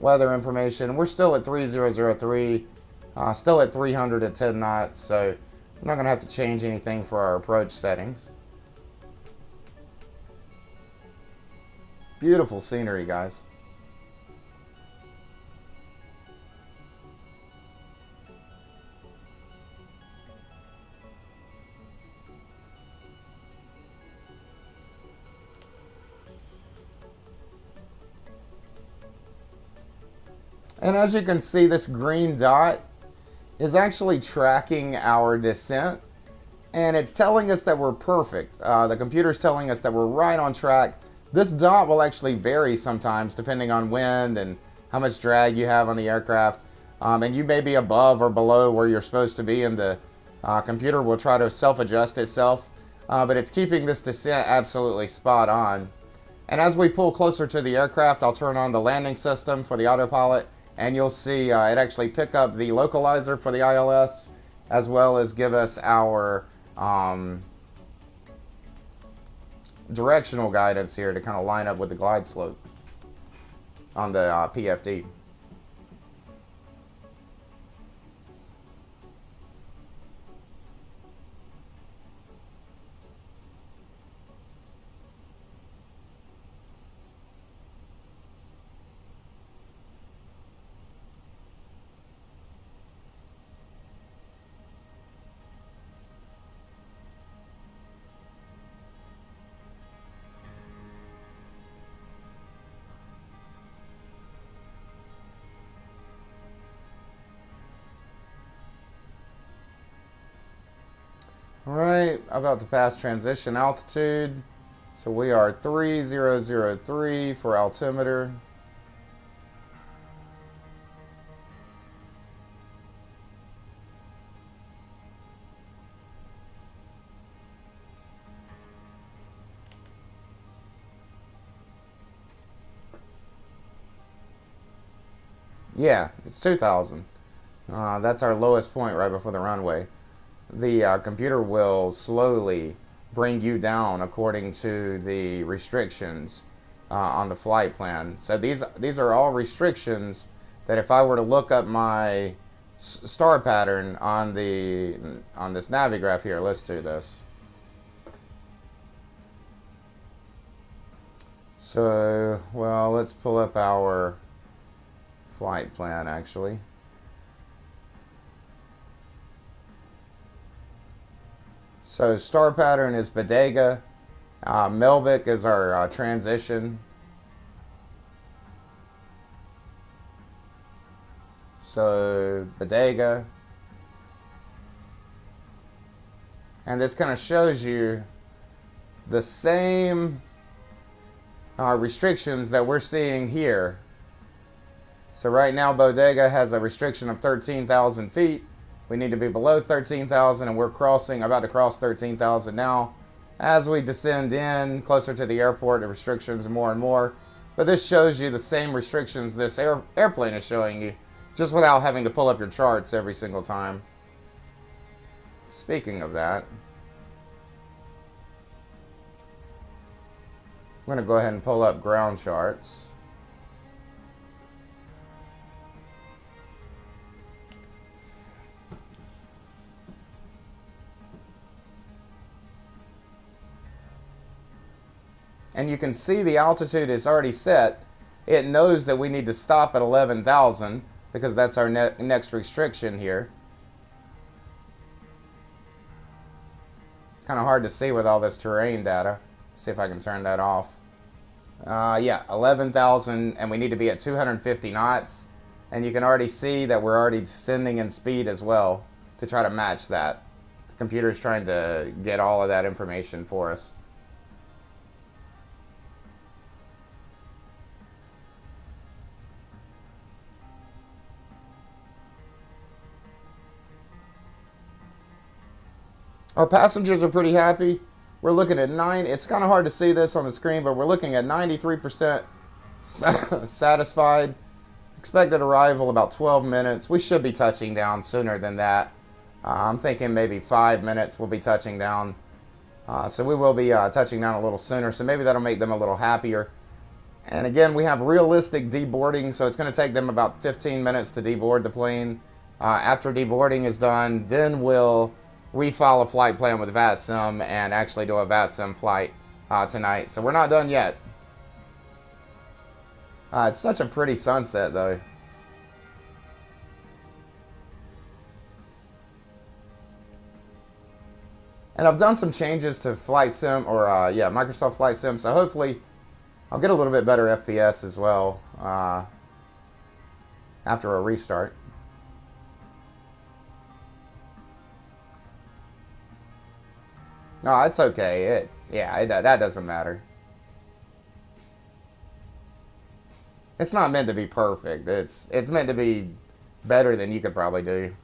weather information. We're still at 3003, still at 310 knots, so I'm not gonna have to change anything for our approach settings. Beautiful scenery, guys. And as you can see, this green dot is actually tracking our descent, and it's telling us that we're perfect. The computer's telling us that we're right on track. This dot will actually vary sometimes depending on wind and how much drag you have on the aircraft. And you may be above or below where you're supposed to be, and the computer will try to self-adjust itself. But it's keeping this descent absolutely spot on. And as we pull closer to the aircraft, I'll turn on the landing system for the autopilot, and you'll see it actually pick up the localizer for the ILS, as well as give us our directional guidance here to kind of line up with the glide slope on the PFD. All right, about to pass transition altitude. So we are 3003 for altimeter. Yeah, it's 2000. That's our lowest point right before the runway. The computer will slowly bring you down according to the restrictions on the flight plan. So these are all restrictions that if I were to look up my star pattern on this Navigraph here, let's do this. So, well, let's pull up our flight plan actually. So star pattern is Bodega. Melvick is our transition. So Bodega. And this kind of shows you the same restrictions that we're seeing here. So right now Bodega has a restriction of 13,000 feet. We need to be below 13,000 and we're about to cross 13,000 now. As we descend in closer to the airport, the restrictions are more and more. But this shows you the same restrictions this airplane is showing you, just without having to pull up your charts every single time. Speaking of that, I'm going to go ahead and pull up ground charts. And you can see the altitude is already set. It knows that we need to stop at 11,000 because that's our next restriction here. Kind of hard to see with all this terrain data. See if I can turn that off. Yeah, 11,000, and we need to be at 250 knots. And you can already see that we're already descending in speed as well to try to match that. The computer's trying to get all of that information for us. Our passengers are pretty happy. We're looking at it's kind of hard to see this on the screen, but we're looking at 93% satisfied. Expected arrival about 12 minutes. We should be touching down sooner than that. I'm thinking maybe 5 minutes we'll be touching down. So we will be touching down a little sooner, so maybe that'll make them a little happier. And again, we have realistic deboarding, so it's going to take them about 15 minutes to deboard the plane. After deboarding is done, then we'll refile a flight plan with VATSIM and actually do a VATSIM flight tonight. So we're not done yet. It's such a pretty sunset though. And I've done some changes to Flight Sim, or Microsoft Flight Sim, so hopefully I'll get a little bit better FPS as well after a restart. No, it's okay. That doesn't matter. It's not meant to be perfect. It's meant to be better than you could probably do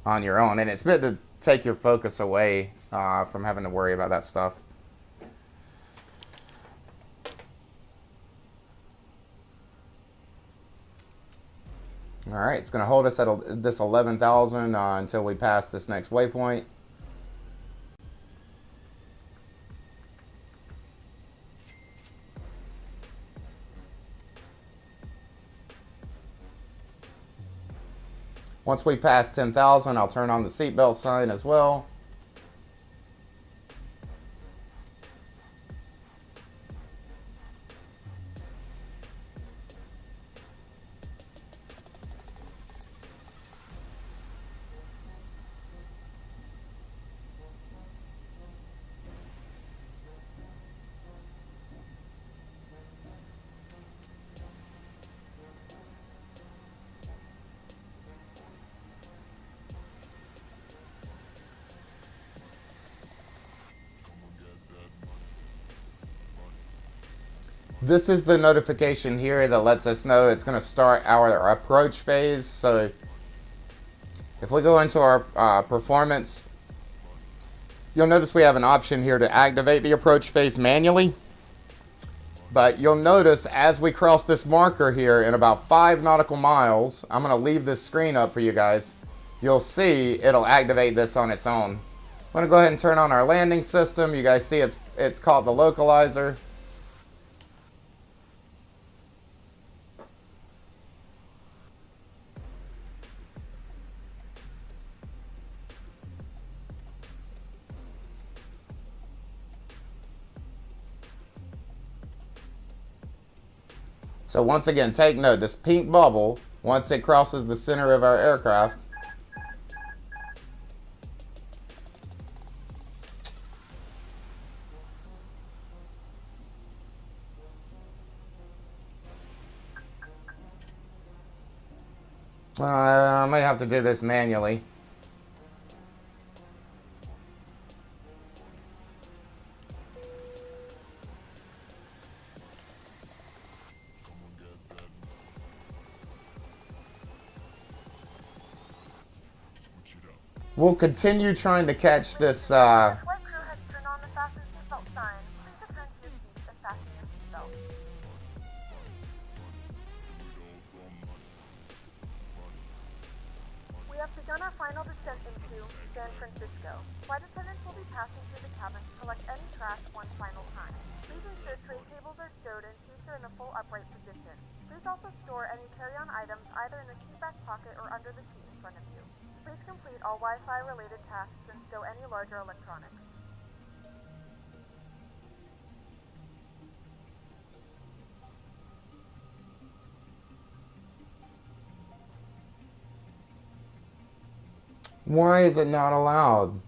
on your own, and it's meant to take your focus away from having to worry about that stuff. All right, it's going to hold us at this 11,000 until we pass this next waypoint. Once we pass 10,000, I'll turn on the seatbelt sign as well. This is the notification here that lets us know it's going to start our approach phase. So if we go into our performance, you'll notice we have an option here to activate the approach phase manually. But you'll notice as we cross this marker here in about 5 nautical miles, I'm going to leave this screen up for you guys. You'll see it'll activate this on its own. I'm going to go ahead and turn on our landing system. You guys see it's called the localizer. So once again, take note, this pink bubble, once it crosses the center of our aircraft, I might have to do this manually. We'll continue trying to catch this. Flight crew has turned on the fasten seatbelt sign. Please return to your seats and fasten your seatbelt. We have begun our final descent into San Francisco. Flight attendants will be passing through the cabin to collect any trash one final time. Please ensure tray tables are stowed and seats are in a full upright position. Please also store any carry-on items either in the seat back pocket or under the seat in front of you. Please complete all Wi-Fi related tasks and stow any larger electronics. Why is it not allowed?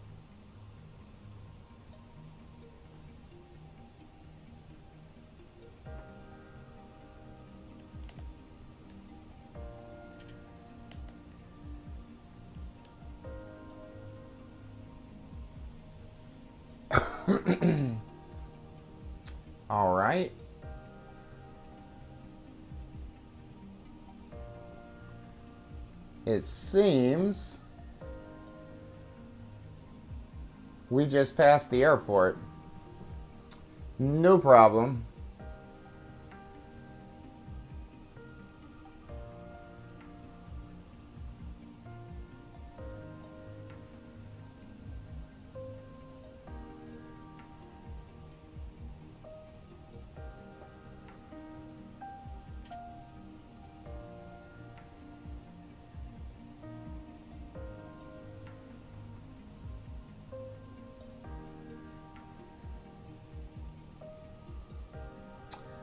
All right. It seems we just passed the airport. No problem.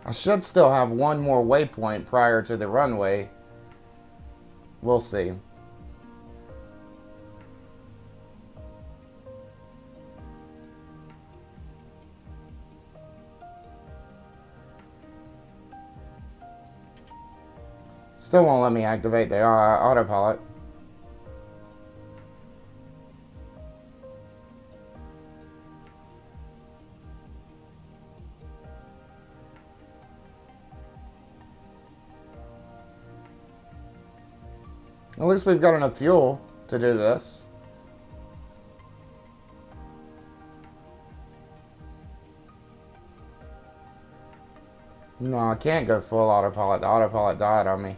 I should still have one more waypoint prior to the runway. We'll see. Still won't let me activate the autopilot. At least we've got enough fuel to do this. No, I can't go full autopilot. The autopilot died on me.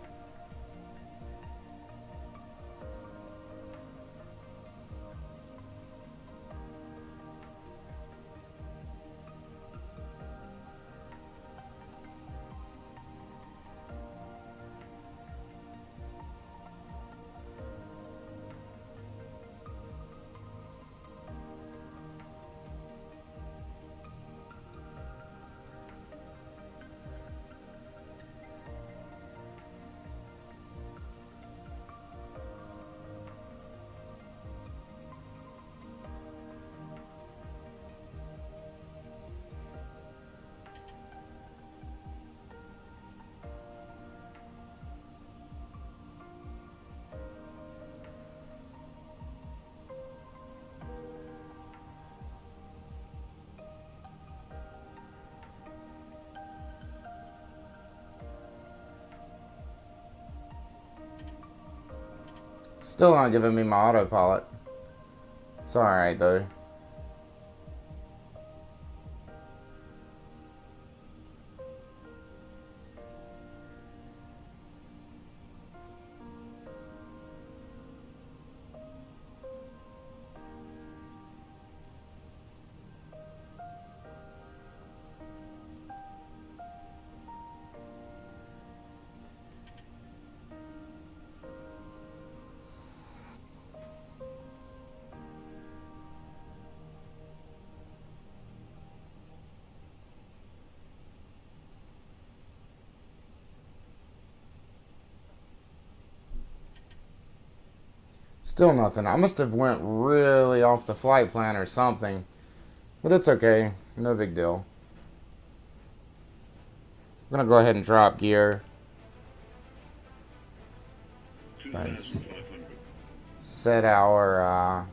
Still not giving me my autopilot. It's alright though. Still nothing. I must have went really off the flight plan or something. But it's okay. No big deal. I'm gonna go ahead and drop gear. Nice. Set our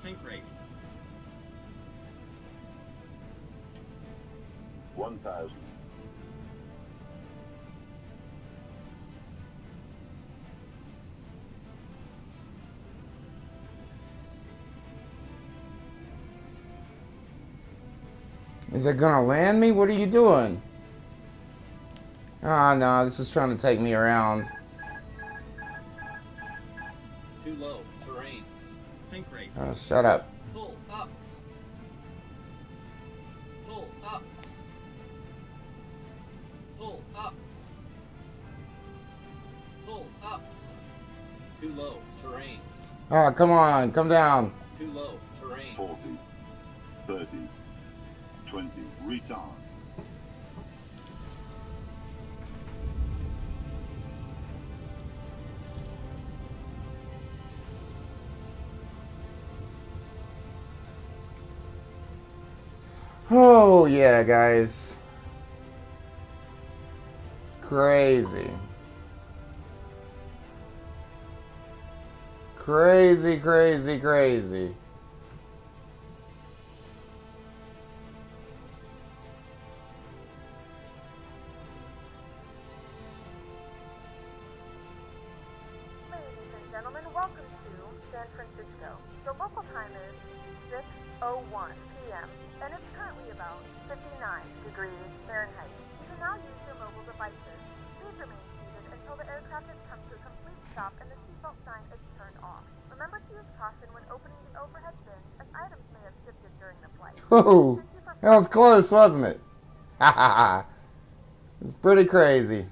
Tank rate. 1,000. Is it gonna land me? What are you doing? Ah, no, this is trying to take me around. Too low. Terrain. Tank rate. Oh, shut up. Pull up. Pull up. Pull up. Pull up. Too low. Terrain. Oh, come on, come down. Too low. Terrain. 40, 30, 20, retard. Oh, yeah, guys. Crazy. Crazy, crazy, crazy. Ladies and gentlemen, welcome to San Francisco. The local time is 6:01 p.m. and it's currently about 59 degrees Fahrenheit. You can now use your mobile devices. Please remain seated until the aircraft has come to a complete stop and the seatbelt sign is turned off. Remember to use caution when opening the overhead bins as items may have shifted during the flight. Oh, that was close, wasn't it? It's pretty crazy.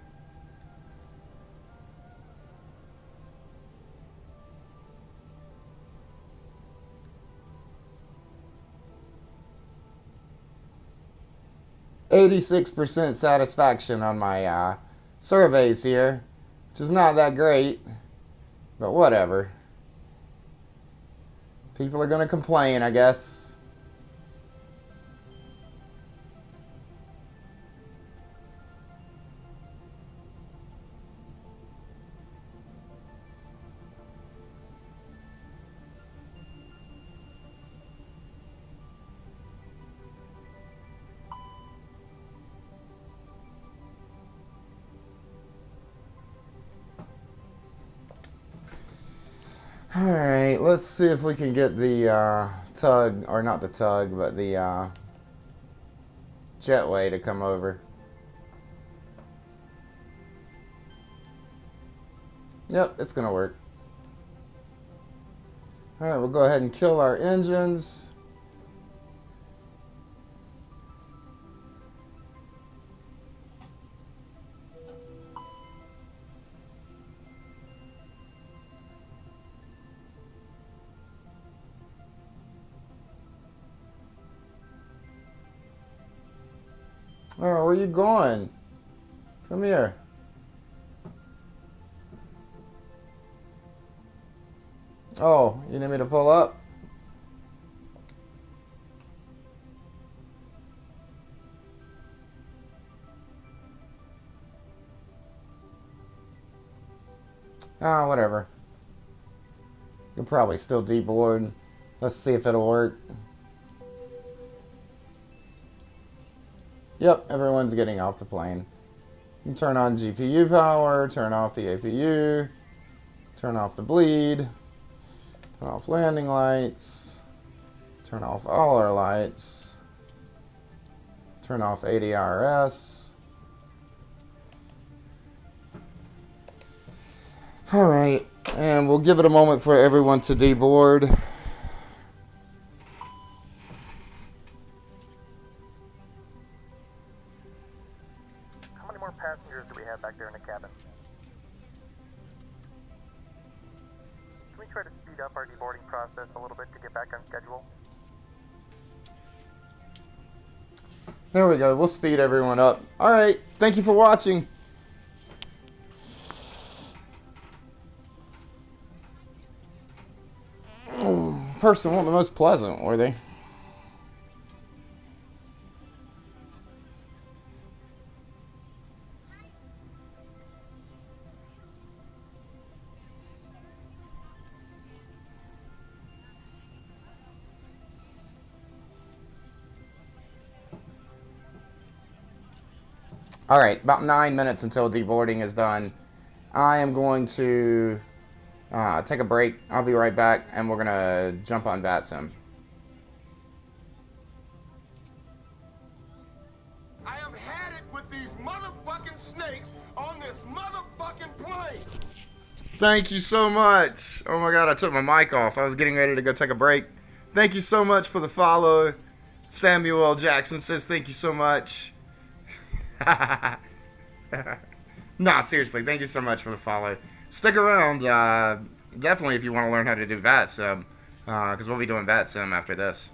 %86 satisfaction on my surveys here, which is not that great, but whatever. People are going to complain, I guess. Alright, let's see if we can get the tug, or not the tug, but the jetway to come over. Yep, it's gonna work. Alright, we'll go ahead and kill our engines. Oh, where you going? Come here. Oh, you need me to pull up? Ah, whatever. You'll probably still deboard. Let's see if it'll work. Yep, everyone's getting off the plane. You turn on GPU power, turn off the APU, turn off the bleed, turn off landing lights, turn off all our lights, turn off ADRS. Alright, and we'll give it a moment for everyone to deboard. How many more passengers do we have back there in the cabin? Can we try to speed up our deboarding process a little bit to get back on schedule? There we go. We'll speed everyone up. Alright, thank you for watching. Person weren't the most pleasant, were they? Alright, about 9 minutes until deboarding is done. I am going to take a break. I'll be right back, and we're going to jump on VATSIM. I have had it with these motherfucking snakes on this motherfucking plane. Thank you so much. Oh my god, I took my mic off. I was getting ready to go take a break. Thank you so much for the follow. Samuel Jackson says thank you so much. Nah, seriously, thank you so much for the follow. Stick around, definitely if you want to learn how to do VATSIM, because we'll be doing VATSIM after this.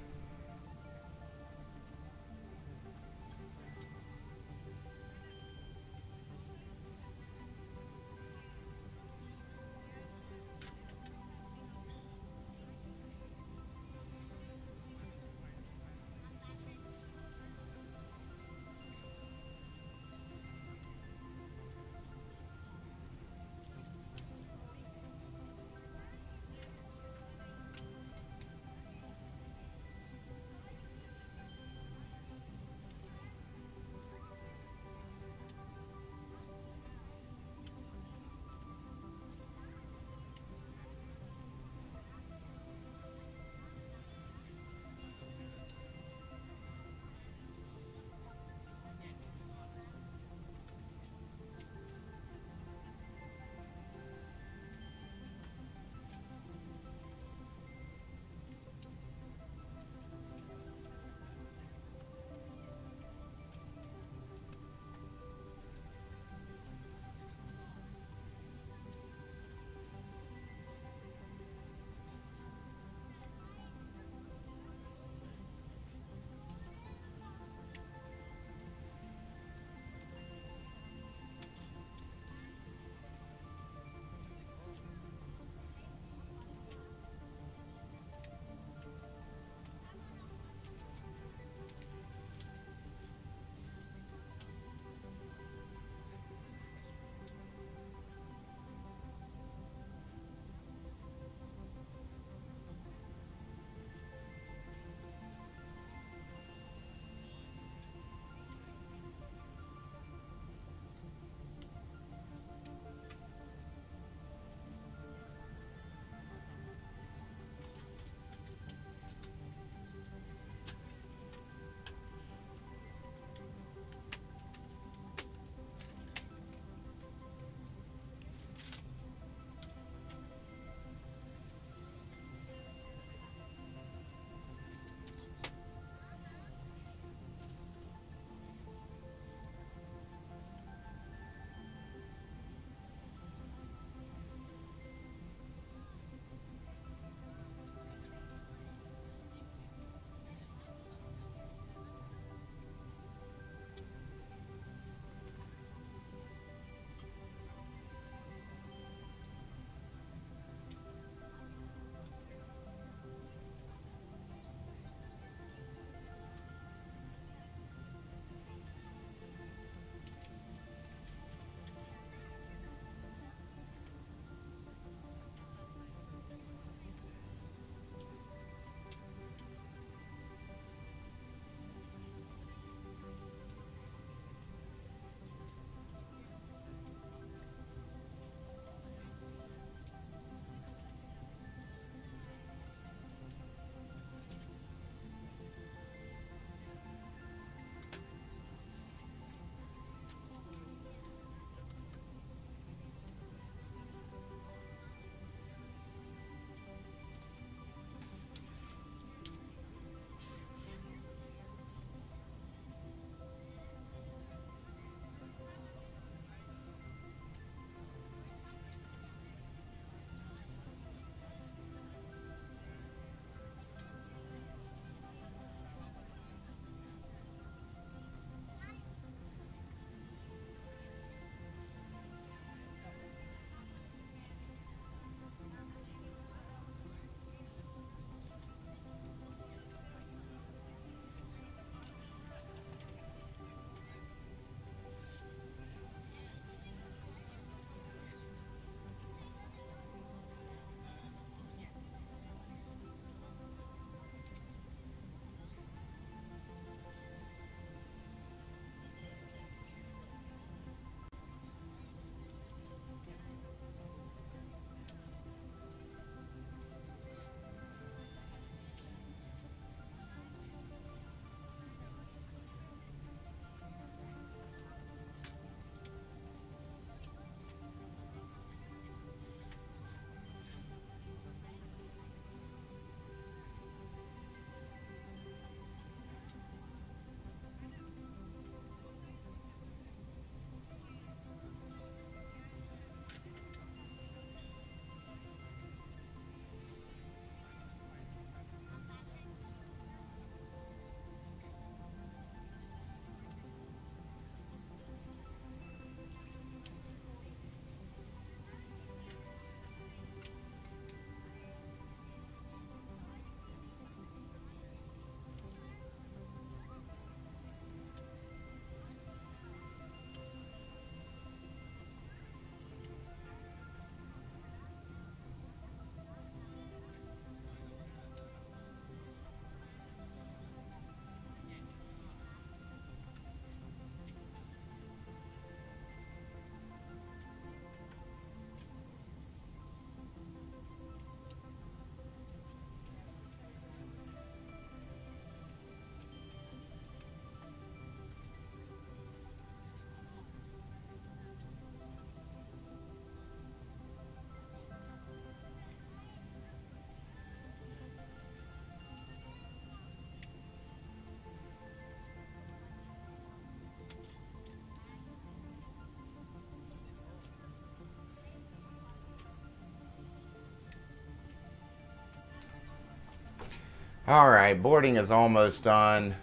All right, boarding is almost done.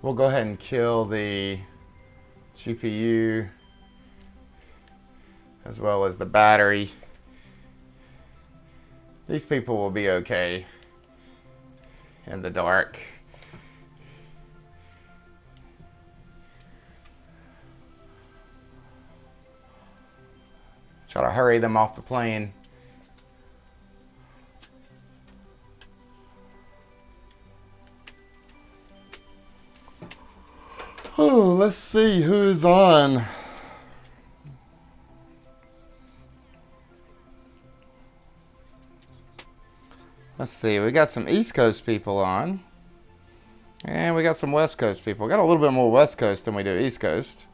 We'll go ahead and kill the GPU as well as the battery. These people will be okay in the dark. Try to hurry them off the plane. Oh, let's see who's on. Let's see, we got some East Coast people on. And we got some West Coast people. We got a little bit more West Coast than we do East Coast.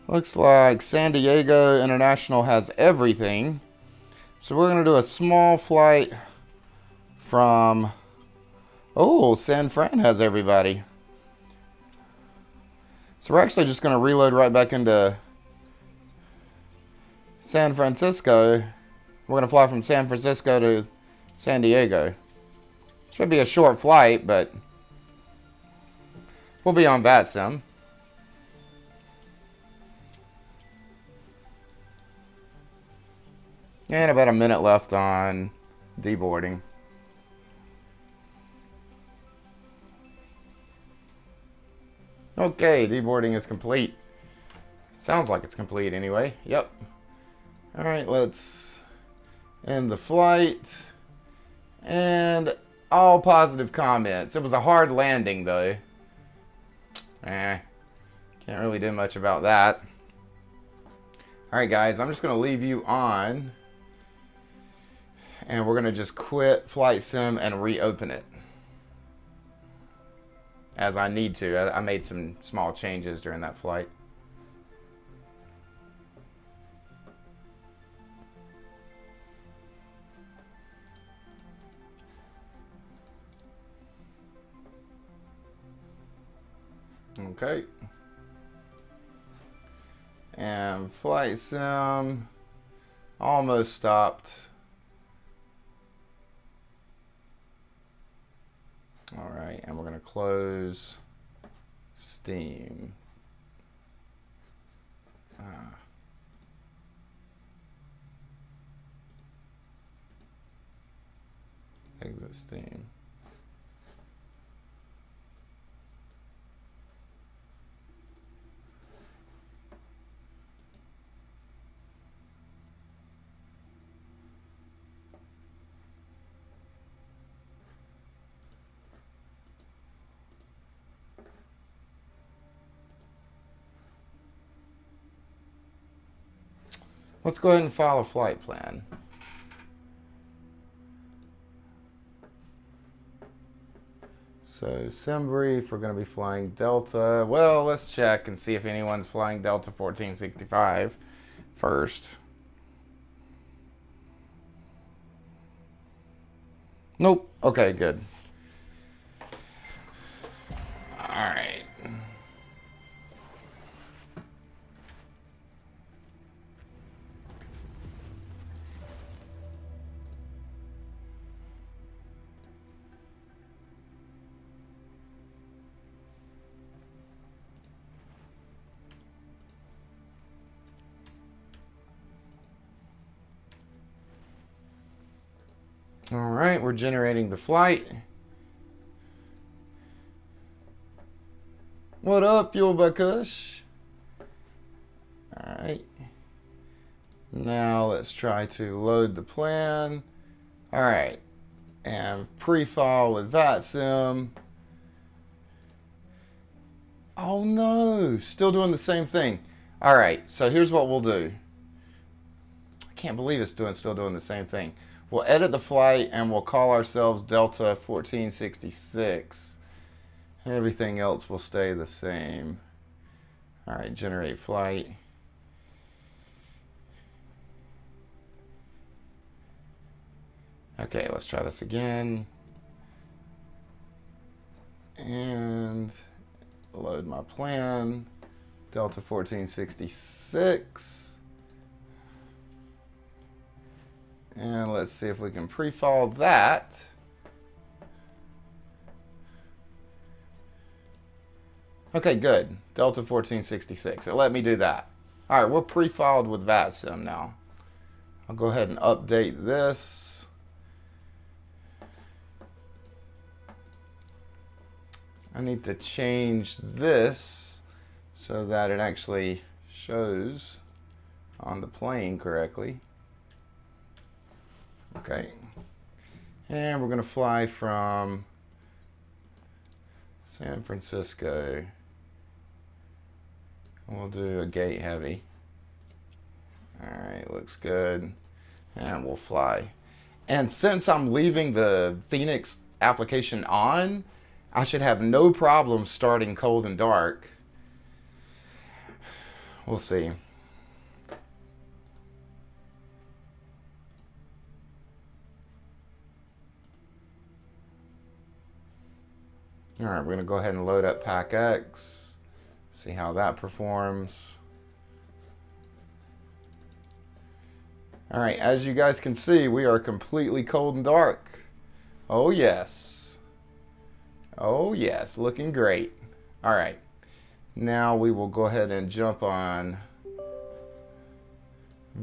Looks like San Diego International has everything. So we're going to do a small flight from... Oh, San Fran has everybody. So we're actually just going to reload right back into San Francisco. We're going to fly from San Francisco to San Diego. Should be a short flight, but we'll be on VATSIM. And about a minute left on deboarding. Okay, deboarding is complete. Sounds like it's complete anyway. Yep. Alright, let's end the flight. And all positive comments. It was a hard landing though. Can't really do much about that. Alright guys, I'm just going to leave you on. And we're going to just quit Flight Sim and reopen it. As I need to. I made some small changes during that flight. Okay. And Flight Sim almost stopped. All right, and we're going to close Steam. Exit Steam. Let's go ahead and file a flight plan. So SimBrief, we're going to be flying Delta. Well, let's check and see if anyone's flying Delta 1465 first. Nope. Okay, good. All right. All right, we're generating the flight. What up, Fuel by Kush? All right. Now let's try to load the plan. All right, and pre-file with VATSIM. Oh no, still doing the same thing. All right, so here's what we'll do. I can't believe it's still doing the same thing. We'll edit the flight and we'll call ourselves Delta 1466. Everything else will stay the same. All right, generate flight. Okay, let's try this again. And load my plan. Delta 1466. let's see if we can pre-fall that. Okay, good. Delta 1466. It let me do that. All right, we're pre-filed with VATSIM now. I'll go ahead and update this. I need to change this so that it actually shows on the plane correctly. Okay. And we're going to fly from San Francisco. We'll do a gate heavy. Alright, looks good. And we'll fly. And since I'm leaving the FENIX application on, I should have no problem starting cold and dark. We'll see. Alright, we're going to go ahead and load up PACX. See how that performs. Alright, as you guys can see, we are completely cold and dark. Oh yes. Oh yes, looking great. Alright, now we will go ahead and jump on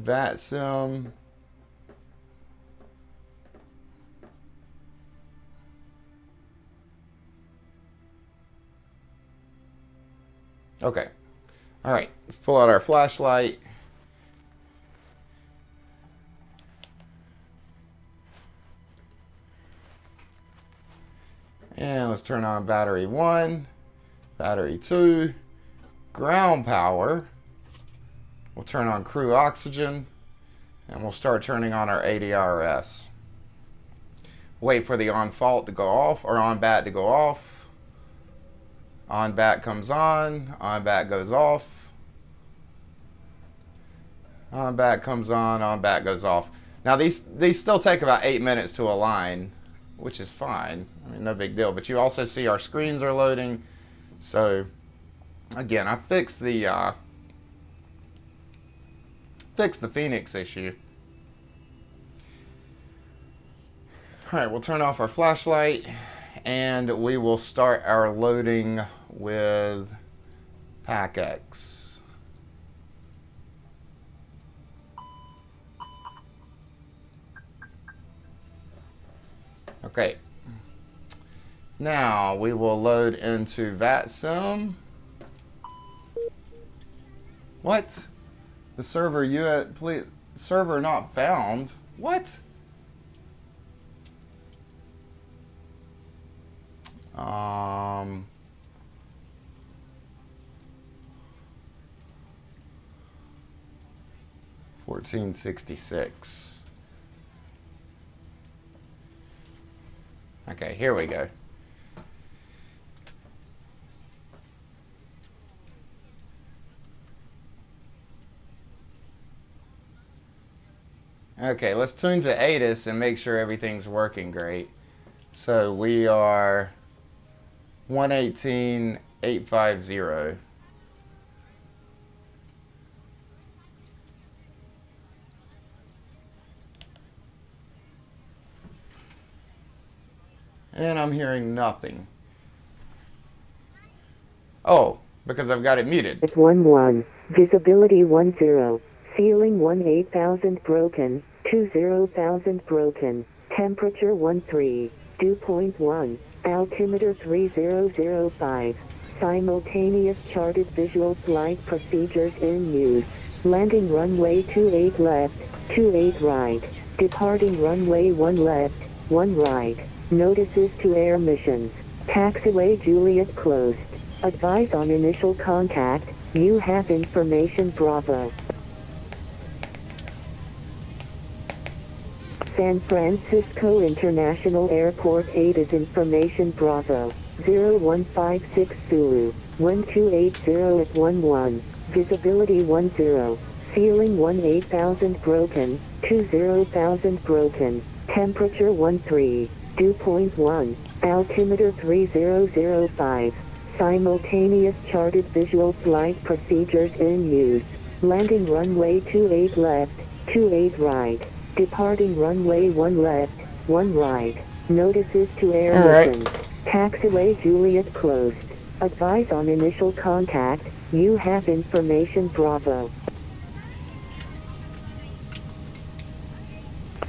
VATSIM. Okay. All right. Let's pull out our flashlight. And let's turn on battery 1, battery 2, ground power. We'll turn on crew oxygen, and we'll start turning on our ADRS. Wait for the on fault to go off, or on bat to go off. On bat comes on bat goes off. On bat comes on bat goes off. Now these still take about 8 minutes to align, which is fine. I mean, no big deal. But you also see our screens are loading. So again, I fixed the FENIX issue. All right, we'll turn off our flashlight and we will start our loading with PACX. Okay. Now we will load into VATSIM. What? The server not found? What? 1466. Okay, here we go. Okay, let's tune to ATIS and make sure everything's working great. So we are 118.850. And I'm hearing nothing. Oh, because I've got it muted. It's 1-1. Visibility 10. Ceiling 18,000 broken. 20,000 broken. Temperature 13. Dew point 1. Altimeter 3005. Simultaneous charted visual flight procedures in use. Landing runway 28 left, 28 right. Departing runway 1 left, 1 right. Notices to air missions. Taxiway Juliet closed. Advise on initial contact. You have information Bravo. San Francisco International Airport 8 is information Bravo. 0156 Zulu. 1280 at 11. Visibility 10. Ceiling 18,000 broken. 20,000 broken. Temperature 13. Dew point 1. Altimeter 3005. Simultaneous charted visual flight procedures in use. Landing runway 28 left, 28 right. Departing runway 1 left, 1 right. Notices to air All right. missions. Taxiway Juliet closed. Advise on initial contact. You have information Bravo.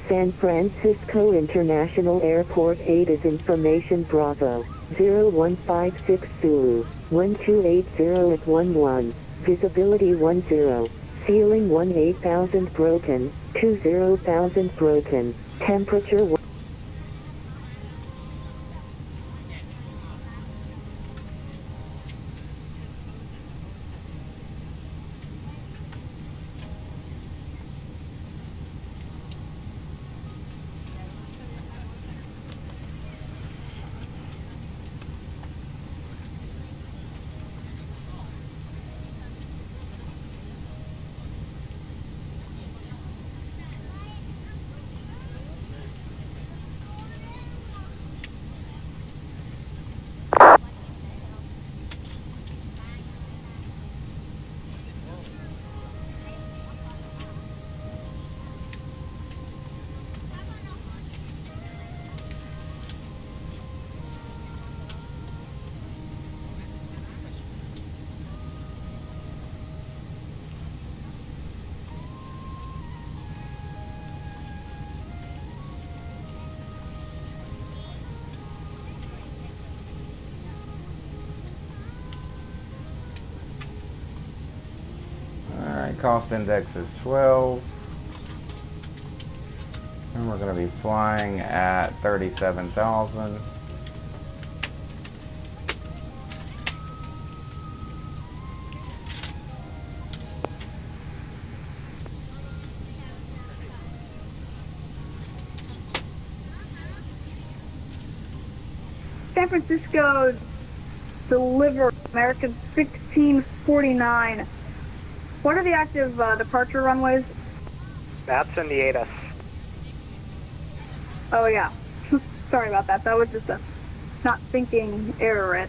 San Francisco International Airport 8 is information Bravo. 0156 Zulu. 1280 at 11. Visibility 10. Ceiling 18,000 broken. 20,000 broken. Temperature 1. Cost index is 12. And we're going to be flying at 37,000. San Francisco deliver American 1649. What are the active departure runways? That's in the ATIS. Oh yeah. Sorry about that. That was just a not thinking error right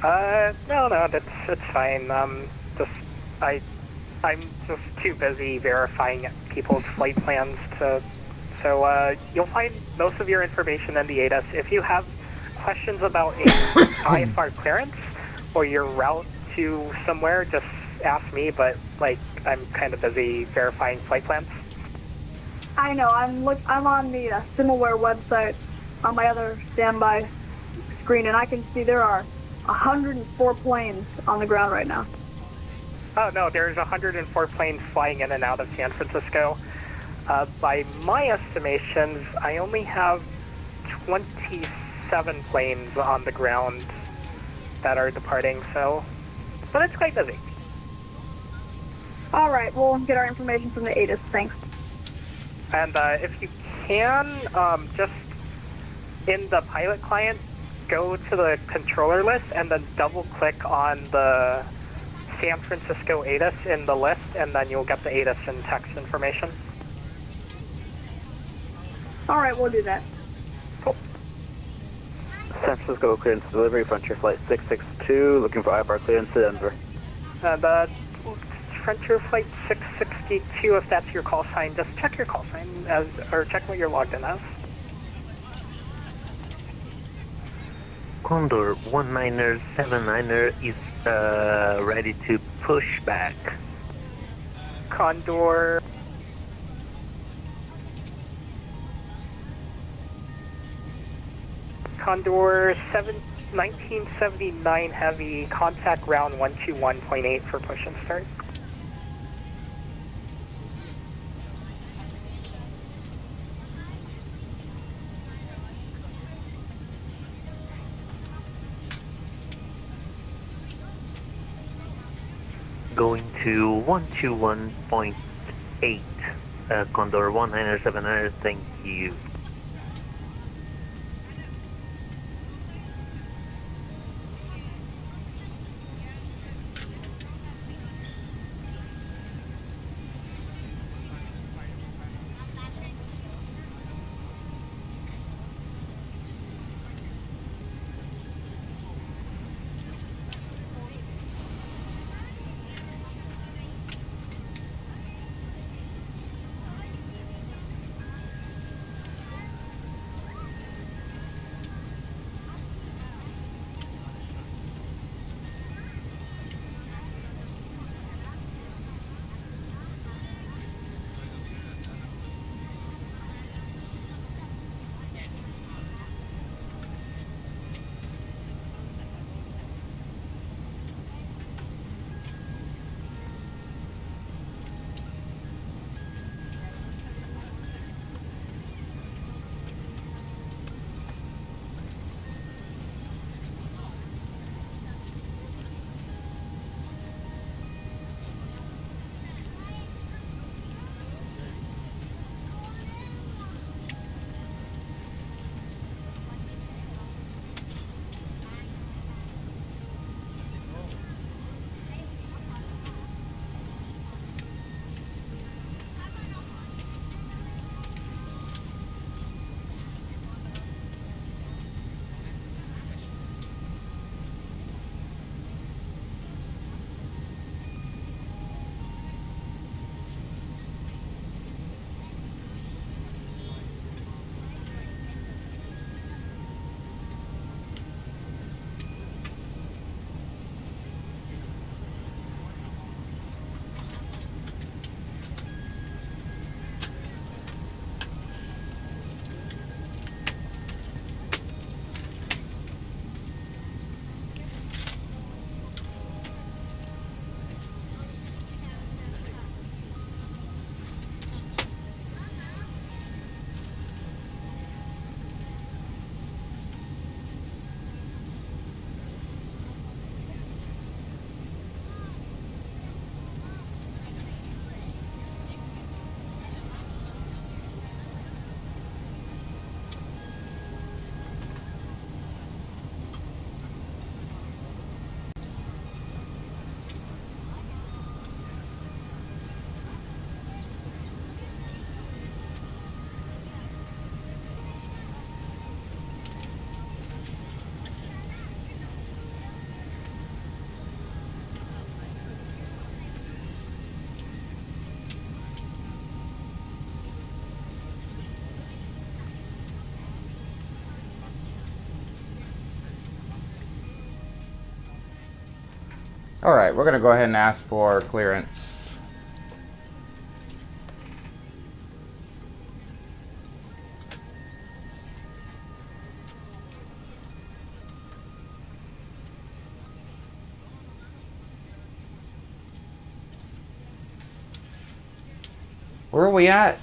there. No, it's fine. I'm just too busy verifying people's flight plans so you'll find most of your information in the ATIS. If you have questions about a IFR clearance or your route to somewhere, just ask me, but like I'm kind of busy verifying flight plans. I know. I'm on the SimAware website on my other standby screen, and I can see there are 104 planes on the ground right now. Oh no, there's 104 planes flying in and out of San Francisco. By my estimations, I only have 27 planes on the ground that are departing, but it's quite busy. All right, we'll get our information from the ATIS. Thanks. And if you can, just in the pilot client, go to the controller list and then double-click on the San Francisco ATIS in the list, and then you'll get the ATIS and text information. All right, we'll do that. Cool. San Francisco clearance delivery, Frontier Flight 662, looking for IFR clearance to Denver. And Frontier Flight 662, if that's your call sign, just check your call sign or check what you're logged in as. Condor 1979er is ready to push back. Condor 1979 Heavy, contact ground 121.8 for push and start. Going to 121.8, Condor 1979er, thank you. All right, we're gonna go ahead and ask for clearance. Where are we at?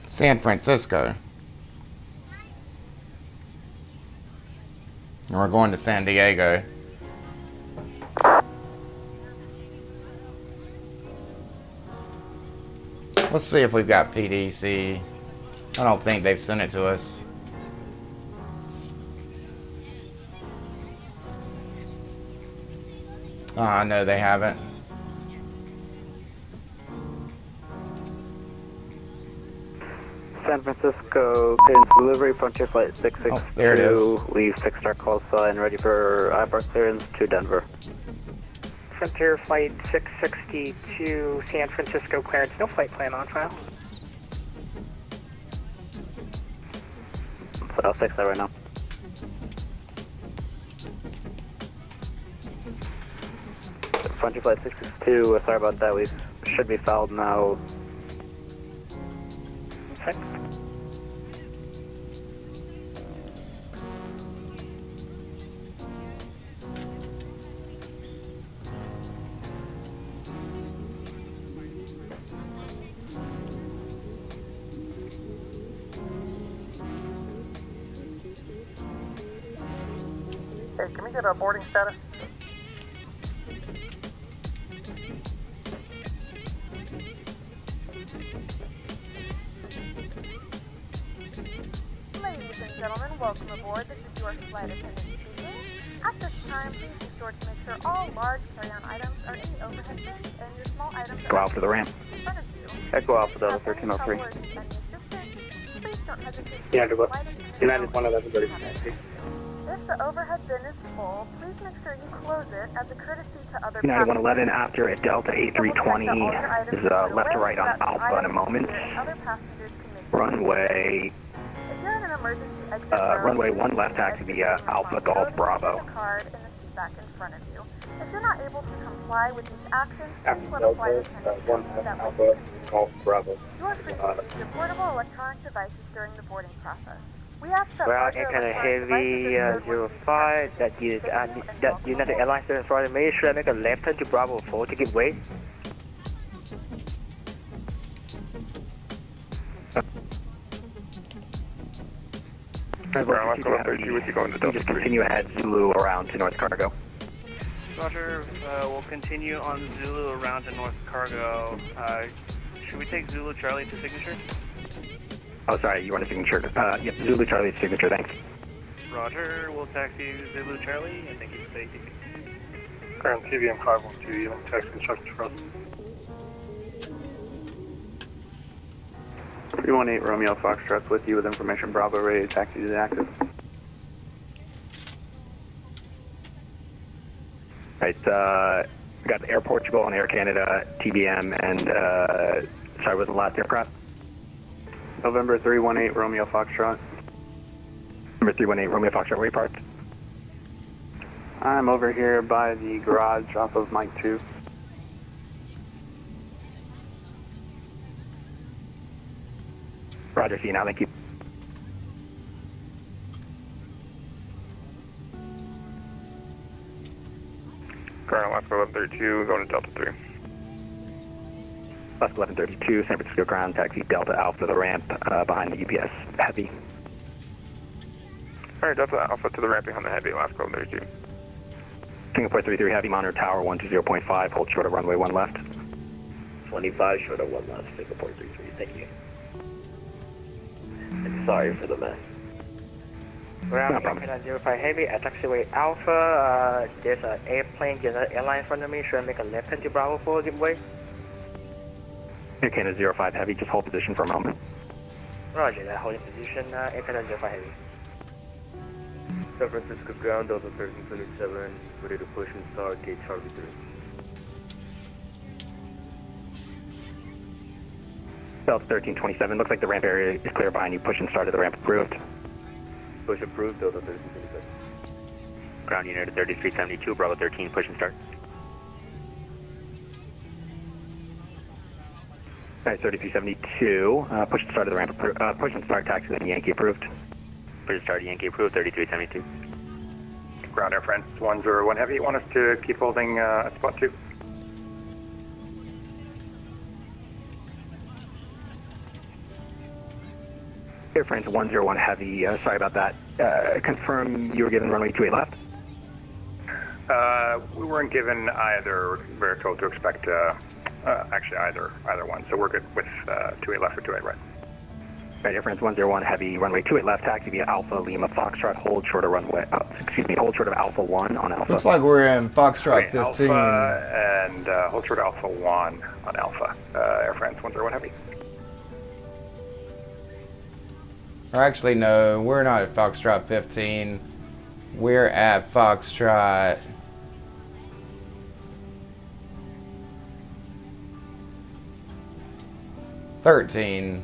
San Francisco. And we're going to San Diego. Let's see if we've got PDC. I don't think they've sent it to us. No, they haven't. San Francisco, clearance delivery, Frontier Flight 662. There it is. Leave 6-star call sign, ready for IFR clearance to Denver. Frontier Flight 662, San Francisco clearance, no flight plan on file. So I'll fix that right now. Frontier Flight 662, sorry about that, we should be fouled now. Okay. Hey, can we get a boarding status? Ladies and gentlemen, welcome aboard. This is your flight attendant speaking. At this time, please be sure to make sure all large carry-on items are in the overhead bins and your small items Go are out to the ramp. in front of you. Echo Alpha Delta Have any 1303. trouble or need any assistance, please don't hesitate to United call flight attendant United now. 111 If the overhead bin is full, please make sure you close it as a courtesy to other United passengers. 111 after at Delta 8320 is left to right on Alpha in a moment. Other passengers can make Runway If you're in an emergency exit runway 1 left taxi via Alpha Golf Bravo. The card in the seat back in front of you. If you're not able to comply with these actions, please let a flight attendant know that will be Golf Bravo. You are free to use your portable electronic devices during the boarding process. We ask that Well, larger in kind of electronic heavy devices 05 that United Airlines 740 make sure make a left turn to Bravo 4 to give way. Ground, let's go 32 with you going to Delta 3. Just continue ahead, Zulu around to North Cargo. Roger, we'll continue on Zulu around to North Cargo. Should we take Zulu Charlie to signature? Oh, sorry, you want a signature? Yep, Zulu Charlie signature, thanks. Roger, we'll taxi Zulu Charlie, and thank you for safety. Ground TVM 512, you want taxi instructions for us? 318 Romeo Foxtrot's with you with information Bravo ready to taxi to the active. Right, we got Air Portugal and Air Canada, TBM, and sorry, was the last aircraft? November 318 Romeo Foxtrot. Number 318 Romeo Foxtrot, where are you parked? I'm over here by the garage off of Mike 2. Roger, see you now, thank you. Colonel, Alaska 1132, going to Delta 3. Alaska 1132, San Francisco ground, taxi Delta Alpha to the ramp behind the UPS Heavy. Alright, Delta Alpha to the ramp behind the Heavy, Alaska 1132. Singapore 33 Heavy, monitor tower 120.5, hold short of runway 1 left. 25 short of 1 left, Singapore 33, thank you. And sorry for the mess. Ground No problem. 05 Heavy at taxiway Alpha, there's an airplane, United Airlines in front of me, should I make a left turn to Bravo 4, give way? Air Canada 05 Heavy, just hold position for a moment. Roger, that holding position, Air Canada 05 Heavy. San Francisco ground, Delta 1327, ready to push and start, gate Charlie 3. Delta 1327, looks like the ramp area is clear behind you. Push and start at the ramp approved. Push approved, Delta 1327. Ground unit at 3372, Bravo 13, push and start. All right, 3372, push and start at the ramp, push and start taxi then Yankee approved. Push and start Yankee approved, 3372. Ground Air France 101 Heavy. You want us to keep holding at spot 2? Air France 101 Heavy, sorry about that. Confirm you were given runway 28 left? We weren't given either. We were told to expect actually either one. So we're good with 28 left or 28 right. Right, Air France 101 Heavy, runway 28 left, taxi via Alpha Lima Foxtrot, hold short of runway, hold short of Alpha 1 on Alpha. Looks like we're in Foxtrot 15. Alpha and hold short of Alpha 1 on Alpha. Air France 101 Heavy. Or actually, no, we're not at Foxtrot 15. We're at Foxtrot 13.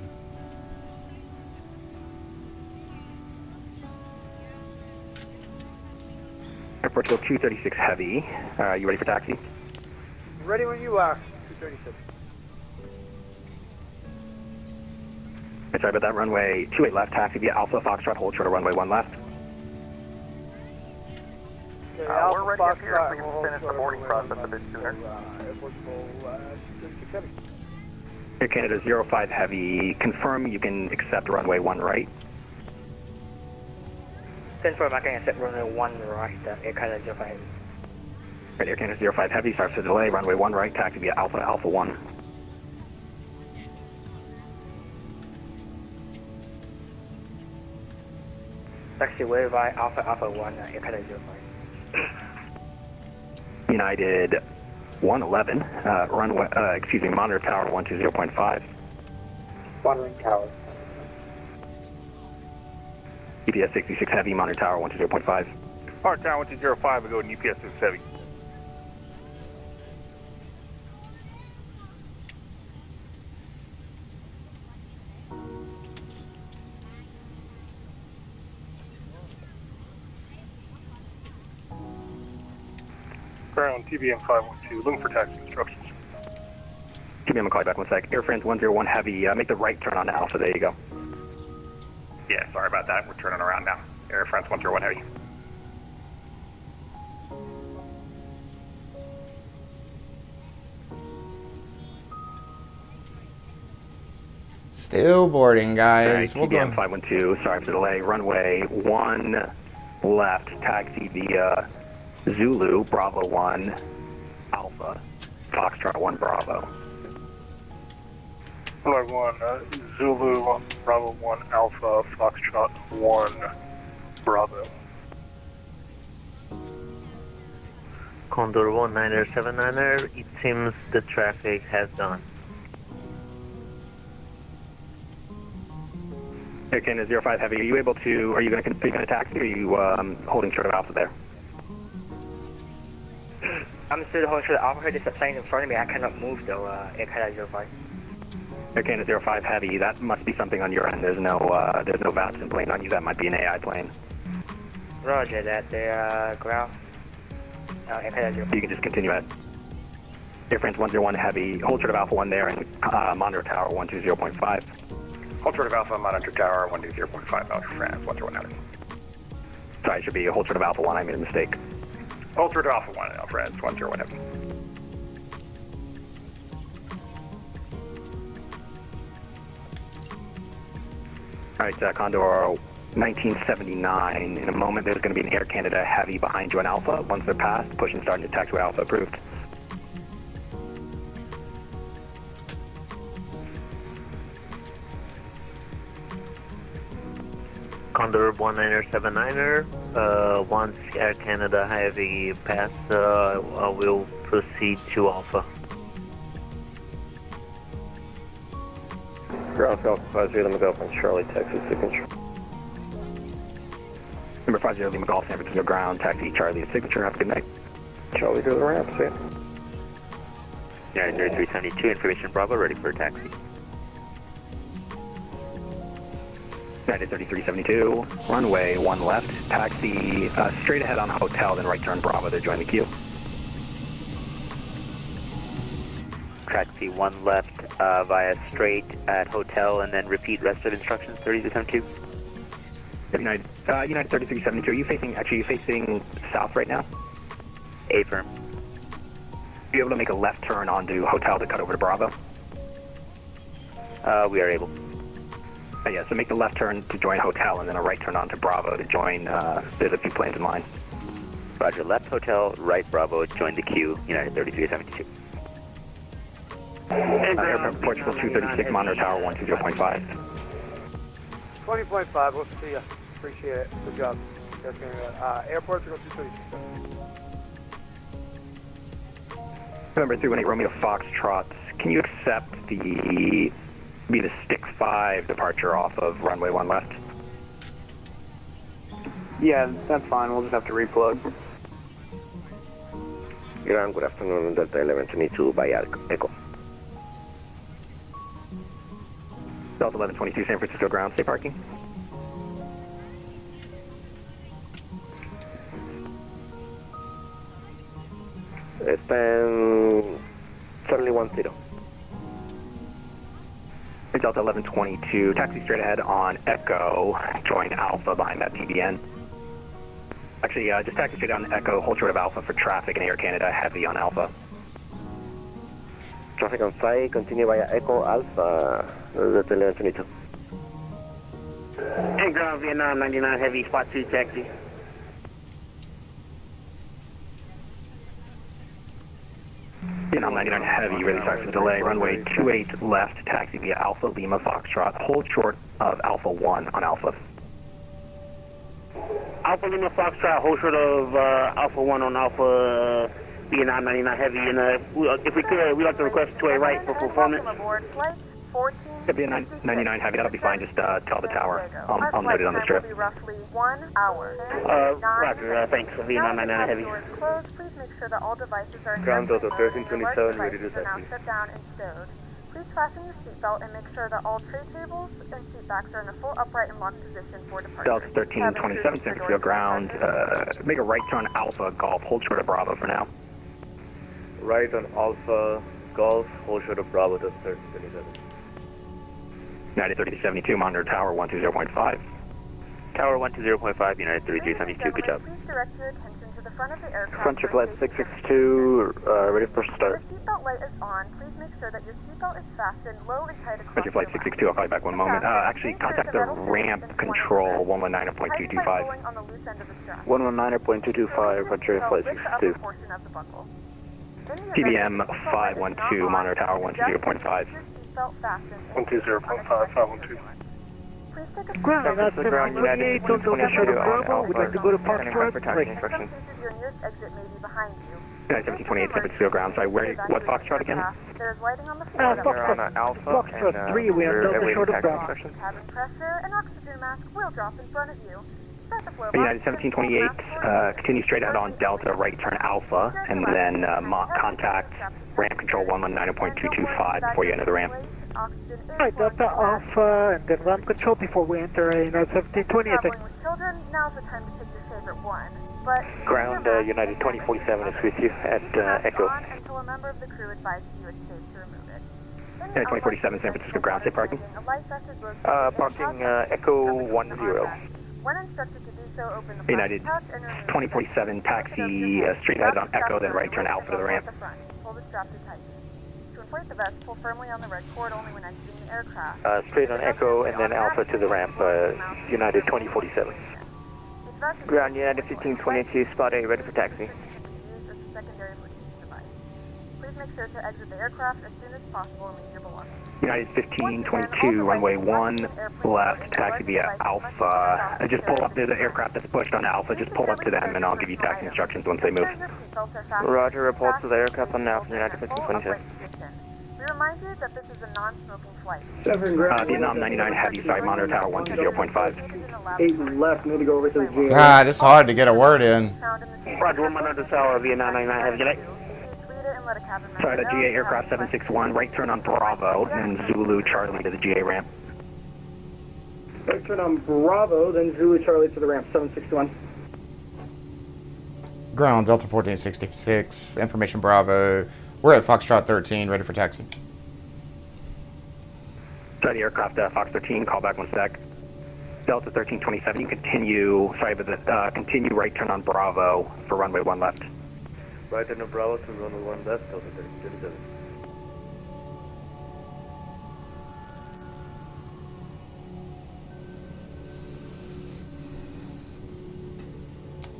Airport 236 Heavy, you ready for taxi? Ready when you are, 236. Sorry about that, runway 28 left, taxi via Alpha Foxtrot, hold short of runway 1 left. We're ready up here if we can finish the boarding process a bit sooner. Air Canada 05 Heavy, confirm you can accept runway 1 right. Confirm I can accept runway 1 right, Air Canada 05. Right, Air Canada 05 Heavy, starts to delay, runway 1 right, taxi via Alpha 1. Taxiway by Alpha 1, Air Canada 05. United 111, runway, monitor tower 120.5. Monitoring tower. UPS 66 Heavy, monitor tower 120.5. Monitor tower 120.5, we go to UPS 66 Heavy. Ground TBM 512, looking for taxi instructions. TBM, I'll call you back 1 sec. Air France 101 Heavy, make the right turn on Alpha, there you go. Yeah, sorry about that. We're turning around now. Air France 101 Heavy. Still boarding, guys. All right, TBM 512, sorry for the delay. Runway 1 left, taxi via Zulu, Bravo 1, Alpha, Foxtrot 1, Bravo. Runway 1, Zulu, Bravo 1, Alpha, Foxtrot 1, Bravo. Condor 1979er, it seems the traffic has gone. Air Canada 05 Heavy, are you able to, are you going to taxi, or are you holding short of Alpha there? I'm still holding short of Alpha, there's a plane in front of me, I cannot move though, Air Canada 05. Air Canada 05 Heavy, that must be something on your end. There's no VATSIM plane on you, that might be an AI plane. Roger that, the ground. Air Canada 05. You can just continue at Air France 101 Heavy, hold short of Alpha 1 there, and monitor tower 120.5. Hold short of Alpha, monitor tower 120.5, Alpha France 101 Heavy. Sorry, it should be hold short of Alpha 1, I made a mistake. Hold short of Alpha 1, Alpha France 101 Heavy. All right, Condor 1979. In a moment, there's going to be an Air Canada Heavy behind you on Alpha. Once they're passed, push and start your taxiway Alpha approved. Condor 1979er, once Air Canada Heavy pass, I will proceed to Alpha. Ground Falcon 50 Lima Golf from Charlie, Texas, signature. Number 50 Lima Golf, San Francisco ground, taxi Charlie at signature. Have a good night. Charlie to the ramp, see ya. United 3372, information Bravo, ready for taxi. United 3372, runway 1 left, taxi straight ahead on hotel, then right turn Bravo to join the queue. Taxi 1 left via straight at hotel, and then repeat rest of instructions, 3372. United 3372, are you facing south right now? Affirm. Are you able to make a left turn onto hotel to cut over to Bravo? We are able. Yeah, so make the left turn to join hotel and then a right turn onto Bravo to join, there's a few planes in line. Roger, left hotel, right Bravo, join the queue, United 3372. Airport Portugal 236, monitor tower 120.5. 20.5, we'll see ya. Appreciate it. Good job. Airport Portugal 236. November 318 Romeo Foxtrot, can you accept the stick 5 departure off of runway 1 left? Yeah, that's fine. We'll just have to replug. Ground, good afternoon, Delta 1122 by Echo. Delta 1122 San Francisco ground, stay parking. Está en Charlie 10. Delta 1122, taxi straight ahead on Echo, join Alpha behind that TBN. Actually, just taxi straight on Echo, hold short of Alpha for traffic, and Air Canada heavy on Alpha. Traffic on site, continue via Echo Alpha, Delta 1122. Hey, ground Vietnam 99 heavy, spot 2 taxi. Vietnam 99 heavy, really sorry for the delay. Runway 28 left, taxi via Alpha Lima Foxtrot. Hold short of Alpha 1 on Alpha. Alpha Lima Foxtrot, hold short of Alpha 1 on Alpha Vietnam 99 heavy. And if we could, we'd like to request to a right for performance. Vietnam 99 heavy, that'll be fine. Just tell the tower. I'll note it on the strip. Roughly 1 hour. Roger, thanks for Vietnam 99 heavy. Please make sure that all devices are Ground Delta 1327, ready to now taxi. set down and stowed. Please fasten your seatbelt and make sure that all tray tables and seat backs are in a full upright and locked position for departure. Delta 1327 San Francisco ground. Make a right turn Alpha Golf. Hold short of Bravo for now. Right on Alpha Golf, hold short of Bravo to 1327. United 3372, monitor tower 120.5. Tower 120.5, United 3372, good job. Please direct your attention to the front of the aircraft. Frontier Flight 662, ready for start. If the seatbelt light is on, please make sure that your seatbelt is fastened low and tight across Frontier Flight 662, I'll call you back one moment. Actually, contact the ramp control 119.225. 119.225, Frontier Flight 662. TBM 512, monitor tower 120.5. 120.5, 512. Ground, that's ground United 2022 on Alpha. We'd like to go to Foxtrot. Your nearest exit may be behind you. United 1728 San Francisco ground. Sorry, what Foxtrot again? There's lighting on the floor. Foxtrot 3, we have Delta short of Bravo. Cabin pressure and oxygen mask will drop in front of you. United 1728, continue straight out on Delta, right turn Alpha, and then contact ramp control 119.225 before you enter the ramp. Alright, Delta Alpha, and then ramp control before we enter United 1720. Traveling with children, now's the time to pick your favorite one. But Ground United 2047 is with you at Echo. Until a member of the crew advises you it's safe to remove it. United 2047 San Francisco ground, say parking. Parking Echo 10. When instructed to do so, open the United 2047 taxi straight ahead on Echo, then right turn Alpha to the ramp. Pull the strap to tighten. To inflate the vest, pull firmly on the red cord only when exiting the aircraft. Straight on Echo and then Alpha to the ramp, United 2047. Ground United 1522, spot A, ready for taxi. Please make sure to exit the aircraft as soon as possible and leave your belongings. United 1522, runway 1 left, taxi via Alpha. Just pull up, there's an aircraft that's pushed on Alpha, just pull up to them and I'll give you taxi instructions once they move. Roger, report to the aircraft on Alpha, United 1522. We remind you that this is a non-smoking flight. Vietnam 99 heavy, side monitor tower 120.5. 8 left, need to go over to the GA. God, it's hard to get a word in. Roger, 1 monitor tower, Vietnam 99 heavy, good night. Sorry, the GA aircraft 761, right turn on Bravo, and Zulu Charlie to the GA ramp. Right turn on Bravo, then Zulu Charlie to the ramp, 761. Ground, Delta 1466, information Bravo. We're at Foxtrot 13, ready for taxi. Study aircraft, Fox 13, call back 1 sec. Delta 1327, you continue, continue right turn on Bravo for runway 1 left. Right turn on Bravo to runway 1 left, Delta 1327.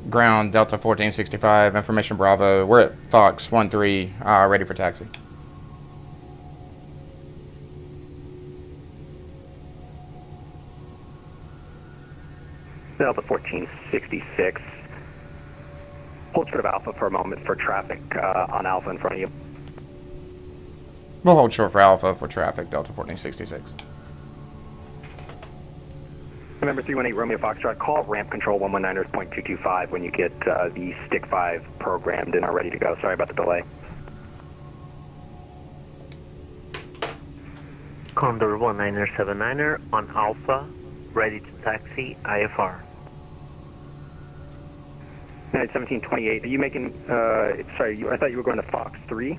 Ground, Delta 1465, information Bravo. We're at Fox 13, ready for taxi. Delta 1466. Hold short of Alpha for a moment for traffic on Alpha in front of you. We'll hold short for Alpha for traffic, Delta 1466. Remember 318 Romeo Foxtrot, call ramp control 119.225 when you get the Stick 5 programmed and are ready to go. Sorry about the delay. Condor 1979er on Alpha, ready to taxi, IFR. 1728, are you making, sorry, I thought you were going to Fox 3?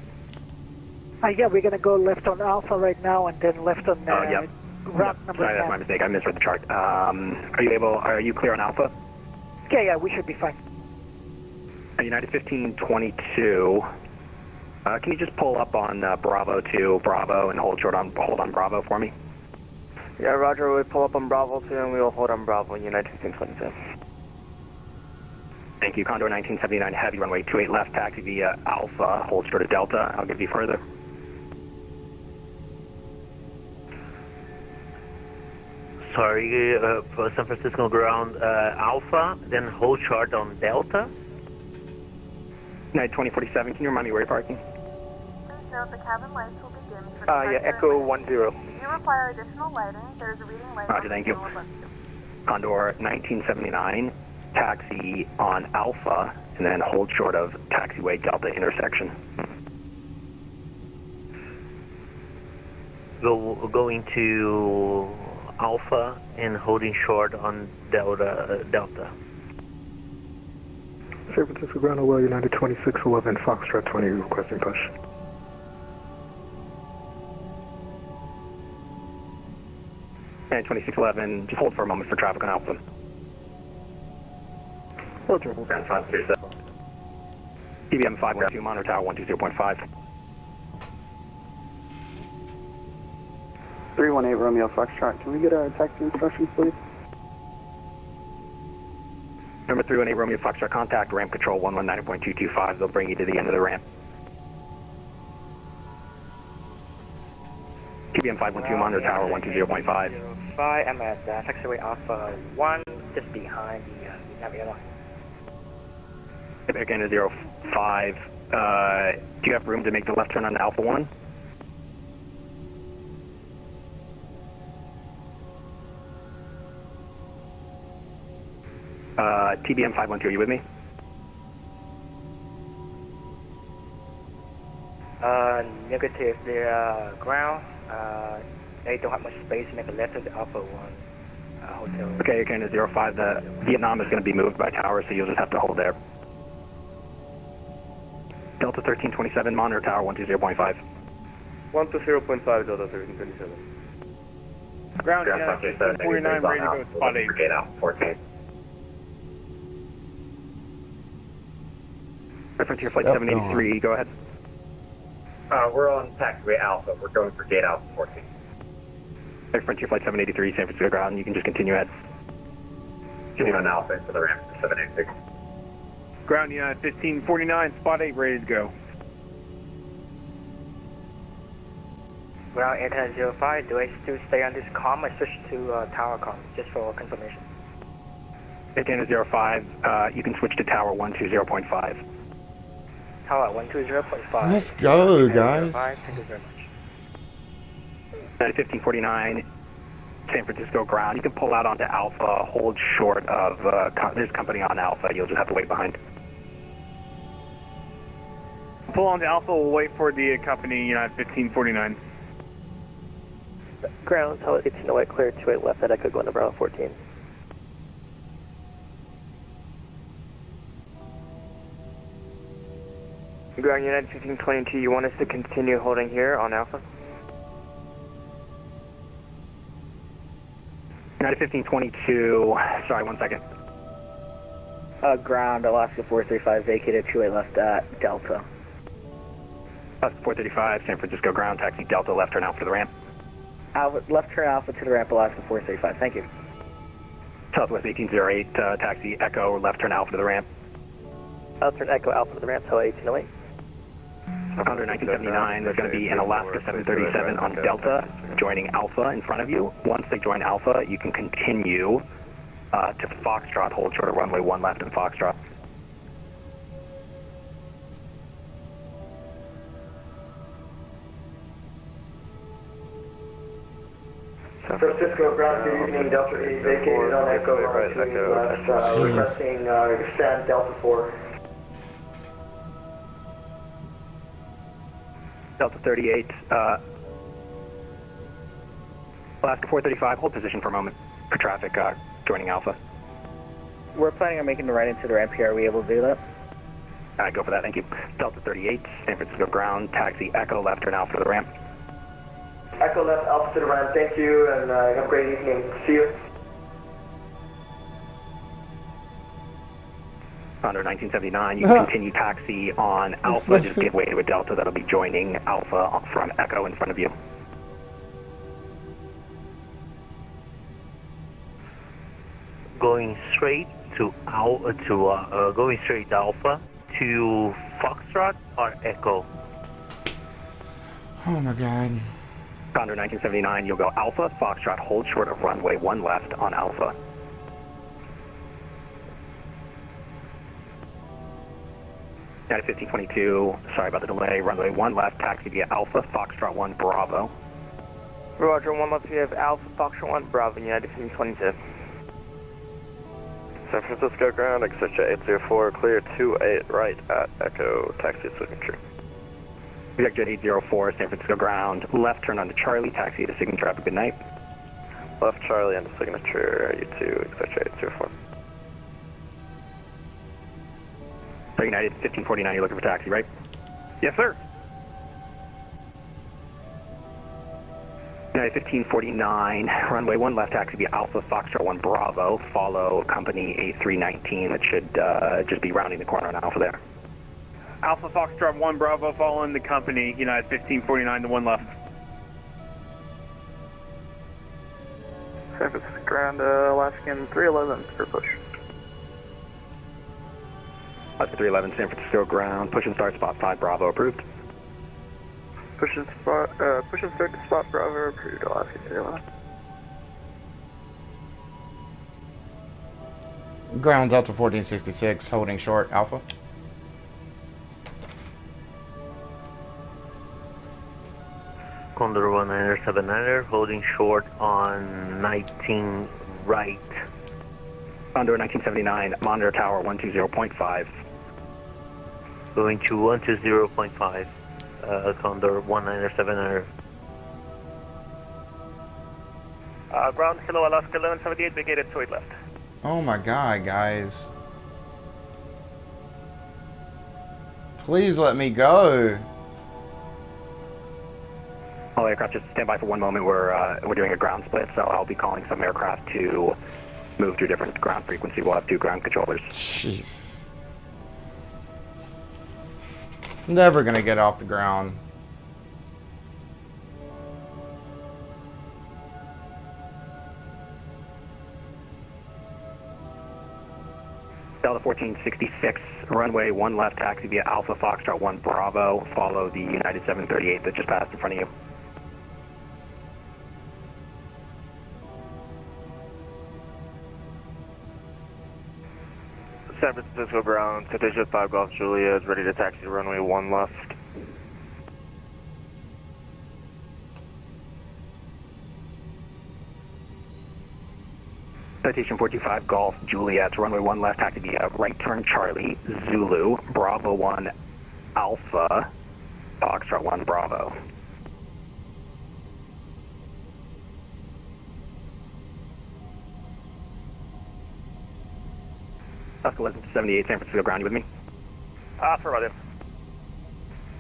Yeah, we're going to go left on Alpha right now and then left on yep. route number Sorry, that's my mistake. I misread the chart. Are you clear on Alpha? Yeah, we should be fine. United 1522. Can you just pull up on Bravo to Bravo and hold on Bravo for me? Yeah, Roger, we'll pull up on Bravo 2 and we will hold on Bravo, United 1522. Thank you. Condor 1979 heavy, runway 28 left, taxi via Alpha, hold short of Delta. I'll give you further. Sorry, San Francisco ground Alpha, then hold short on Delta. United 2047, can you remind me where you're parking? Please note the cabin lights will be dimmed for yeah, Echo 10. If you require additional lighting, there's a reading light. Roger, thank you. Condor 1979, taxi on Alpha, and then hold short of taxiway Delta intersection. Going to Alpha and holding short on Delta. San Francisco ground, well, United 2611, Foxtrot 20, requesting push. And 2611, just hold for a moment for traffic on Alpha. Roger. TBM 512, monitor tower 120.5. 318 Romeo Foxtrot, can we get our taxi instructions, please? Number 318 Romeo Foxtrot, contact ramp control 119.225. They'll bring you to the end of the ramp. TBM 512, monitor tower 120.5. 5, I'm at taxiway Alpha 1, just behind the navigator line. Again to 05. Do you have room to make the left turn on Alpha 1? TBM 512, are you with me? Negative, they're ground. They don't have much space to make a left to the Alpha 1 hotel. Okay, again to 05. The Vietnam is going to be moved by tower, so you'll just have to hold there. Delta 1327, monitor tower 120.5. 120.5, Delta 1327. Ground, 49, ready to go, spot 8. Gate out, 14. Frontier Flight 783, go ahead. We're on taxiway Alpha. We're going for gate Alpha 14. Frontier Flight 783, San Francisco ground. You can just continue ahead. Continue on Alpha into the ramp 786. Ground, United 1549, spot 8, ready to go. Ground 805, do I still stay on this comm or switch to tower comm, just for confirmation? Again to 05, you can switch to tower 120.5. Tower 120.5. Let's go, guys. Thank you very much. 1549, San Francisco ground. You can pull out onto Alpha, hold short of this company on Alpha. You'll just have to wait behind. Pull on to Alpha, we'll wait for the company, United 1549. Ground, Tower 1808, clear 28 left at Echo, going to Bravo 14. Ground United 1522, you want us to continue holding here on Alpha? United 1522, sorry, 1 second. Ground, Alaska 435, vacated 28 left at Delta. Alaska 435, San Francisco ground, taxi Delta, left turn Alpha to the ramp. Alpha, left turn Alpha to the ramp, Alaska 435, thank you. Southwest 1808, taxi Echo, left turn Alpha to the ramp. Left turn Echo Alpha to the ramp, Tower 1808. Under 1979, there's going to be an Alaska 737 on Delta joining Alpha in front of you. Once they join Alpha, you can continue to Foxtrot, hold short of runway 1 left in Foxtrot. San Francisco ground, good evening, Delta 8 vacated on Echo, left, requesting extend Delta 4. Delta 38, Alaska 435, hold position for a moment for traffic joining Alpha. We're planning on making the right into the ramp here. Are we able to do that? Go for that, thank you. Delta 38, San Francisco ground, taxi Echo, left turn Alpha to the ramp. Echo left Alpha to the ramp, thank you, and have a great evening. See you. Under 1979, you can continue taxi on Alpha, just give way to a Delta that'll be joining Alpha from Echo in front of you. Going straight to Alpha to Foxtrot or Echo? Oh my God. Under 1979, you'll go Alpha, Foxtrot, hold short of runway 1 left on Alpha. United 1522, sorry about the delay, runway 1 left, taxi via Alpha, Foxtrot 1, Bravo. Roger, 1 left, we have Alpha, Foxtrot 1, Bravo, United 1522. San Francisco ground, exit 804, clear 28 right at Echo, taxi signature. Exit 804, San Francisco ground, left turn onto Charlie, taxi to signature, have a good night. Left Charlie into signature, U2, exit 804. United 1549, you're looking for taxi, right? Yes, sir. United 1549, runway 1 left, taxi via Alpha, Foxtrot 1, Bravo, follow company A319, that should just be rounding the corner on Alpha there. Alpha, Foxtrot 1, Bravo, following the company, United 1549 to 1 left. San Francisco ground, Alaskan 311 for push. Alaska 311, San Francisco ground, push and start spot 5, Bravo, approved. Push and start to spot Bravo, approved, Alaska 311. Ground Delta 1466, holding short, Alpha. Condor 1979er, holding short on 19 right. Under 1979, monitor tower 120.5. Going to 120.5, Condor 1979er. Ground Kilo Alaska 1178, vacated 28 left. Oh my God, guys. Please let me go. All aircraft, just stand by for 1 moment. We're doing a ground split, so I'll be calling some aircraft to move to a different ground frequency. We'll have 2 ground controllers. Jesus. Never gonna get off the ground. Delta 1466, runway 1 left, taxi via Alpha, Foxtrot 1, Bravo, follow the United 738 that just passed in front of you. San Francisco ground, Citation 5 Golf Julia is ready to taxi to runway 1 left. Citation 425 Golf Juliet, runway 1 left, taxi via right turn Charlie, Zulu, Bravo 1 Alpha, Foxtrot 1 Bravo. Oscar 1178, San Francisco ground, you with me? Affirmative.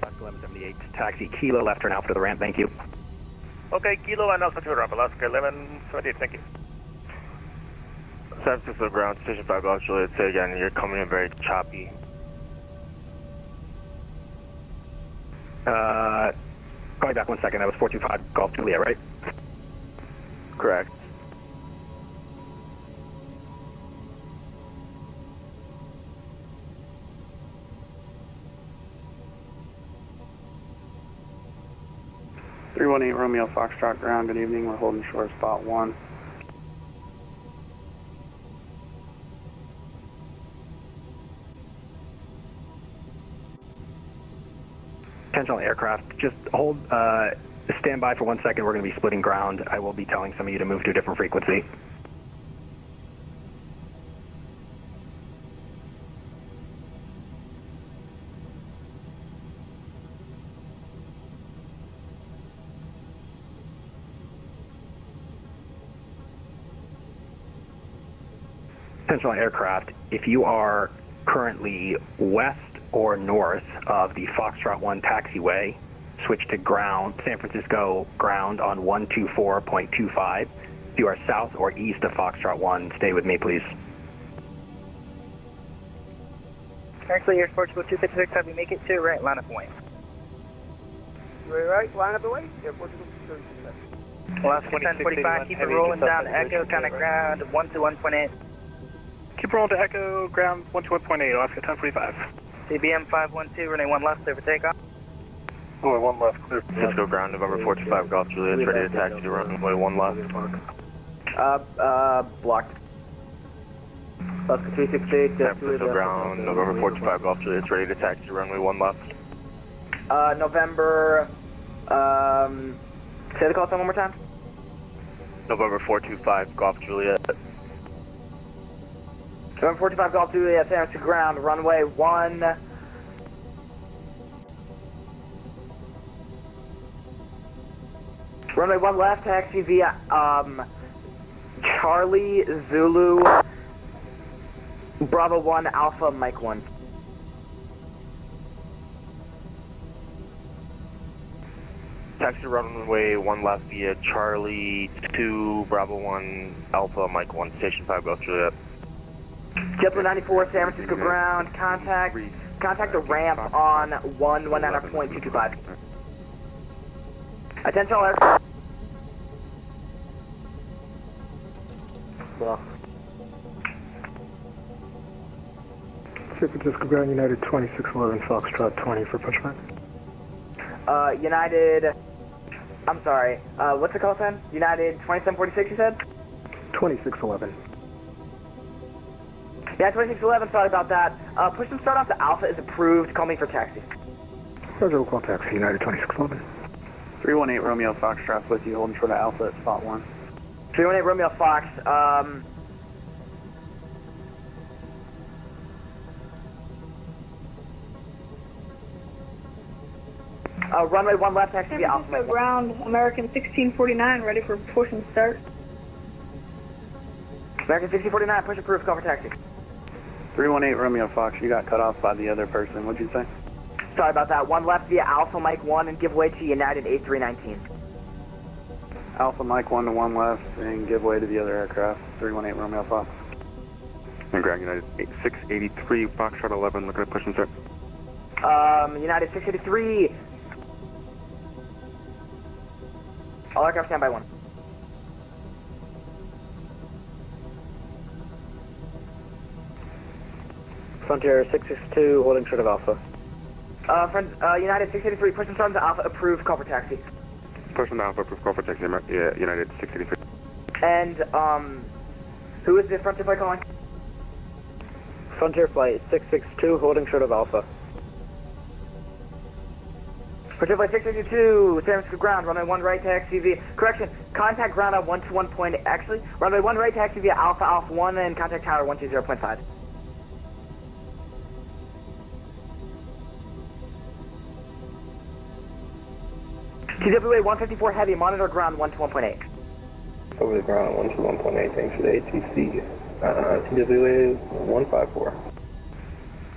Oscar 1178, taxi Kilo, left turn Alpha to the ramp, thank you. Okay, Kilo and Alpha to the ramp, Alaska 1178, thank you. San Francisco ground, station 5 Golf Juliet, say again, you're coming in very choppy. Call me back 1 second, that was 425 Golf Juliet, right? Correct. Romeo Foxtrot ground, good evening, we're holding short spot 1. Attention all aircraft, just hold, stand by for 1 second, we're going to be splitting ground. I will be telling some of you to move to a different frequency. Attention all aircraft, if you are currently west or north of the Foxtrot 1 taxiway, switch to ground, San Francisco ground on 124.25. If you are south or east of Foxtrot 1, stay with me, please. Actually, Air Portugal 256, have you make it to right, line up away. Right, line up away, Air Portugal 256. Alaska 1045, keep it rolling down, Echo, contact ground 121.8. Keep rolling to Echo, ground 121.8, Alaska 1045. CBM 512, runway 1 left, clear for takeoff. Runway 1 left, clear. Cisco ground, November 425 Golf Juliet, ready to taxi to runway 1 left. Blocked. Alaska 368, San Francisco ground, November 425 Golf Juliet, ready to taxi to runway 1 left. November, say the call sign one more time. November 425 Golf Juliet. November 45 Golf Juliet, San Francisco ground, runway 1. Runway 1 left, taxi via Charlie Zulu Bravo 1 Alpha Mike 1. Taxi to runway 1 left via Charlie 2 Bravo 1 Alpha Mike 1, Station 5 Golf Juliet. JetBlue 94, San Francisco ground, contact the ramp on 119.225. Attention all aircraft. San Francisco ground, United 2611 Foxtrot 20 for pushback. United, I'm sorry, what's the call sign? United 2746 you said? 2611. Yeah, 2611, sorry about that. Push and start off to Alpha is approved, call me for taxi. Roger, we'll call taxi, United 2611. 318 Romeo Foxtrot with you, holding short of Alpha at spot 1. 318 Romeo Fox, runway 1 left, taxi via Alpha. Ground, American 1649, ready for push and start. American 1649, push approved, call for taxi. 318 Romeo Fox, you got cut off by the other person, what'd you say? Sorry about that, 1 left via Alpha Mike 1 and give way to United 8319. Alpha Mike 1 to 1 left and give way to the other aircraft, 318 Romeo Fox. And ground United 683 Foxtrot 11, looking at push and start. United 683. All aircraft stand by 1. Frontier 662, holding short of Alpha. United 683, push and start to Alpha, approved, call for taxi. Push and Alpha, approved, call for taxi, United 683. And, who is the Frontier flight calling? Frontier Flight 662, holding short of Alpha. Frontier Flight 662, San Francisco ground, runway 1 right taxi via, correction, contact ground on 121. Actually, runway 1 right taxi via Alpha 1 and contact tower 120.5. TWA 154 heavy, monitor ground 121.8. Over the ground 121.8, thanks for the ATC. TWA 154.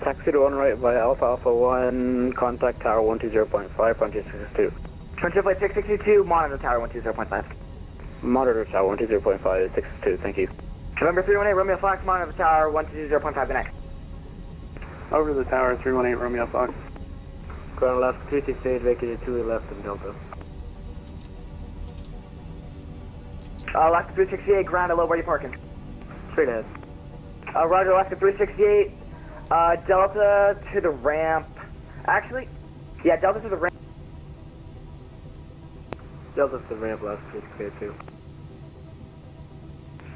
Taxi to 1 right via Alpha Alpha 1, contact tower 120.5, frontier 662. Frontier flight 662, monitor tower 120.5. Monitor tower 120.5, 662, thank you. November 318, Romeo Fox, monitor tower 120.5, good night. Over to the tower 318, Romeo Fox. Ground Alaska 368, vacated 2 left and Delta. Alaska 368, ground hello, where are you parking? Straight ahead. Roger, Alaska 368, Delta to the ramp. Actually, yeah, Delta to the ramp. Delta to the ramp, Alaska 368 2.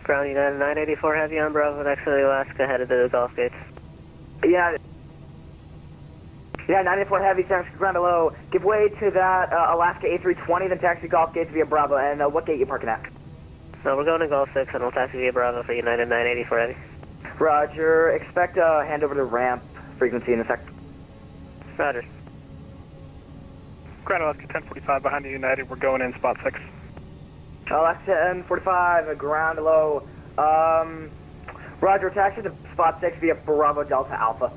Ground United 984 Heavy on Bravo, actually Alaska headed to the Gulf Gates. Yeah, 94 Heavy, San Francisco ground below. Give way to that Alaska A320, then taxi Gulf Gates via Bravo. And what gate you parking at? No, we're going to Gulf 6 and we'll taxi via Bravo for United 984 Heavy. Roger, expect a handover to ramp frequency in a sec. Roger. Ground Alaska 1045 behind the United, we're going in spot 6. Alaska 1045, ground low. Roger, taxi to spot 6 via Bravo Delta Alpha.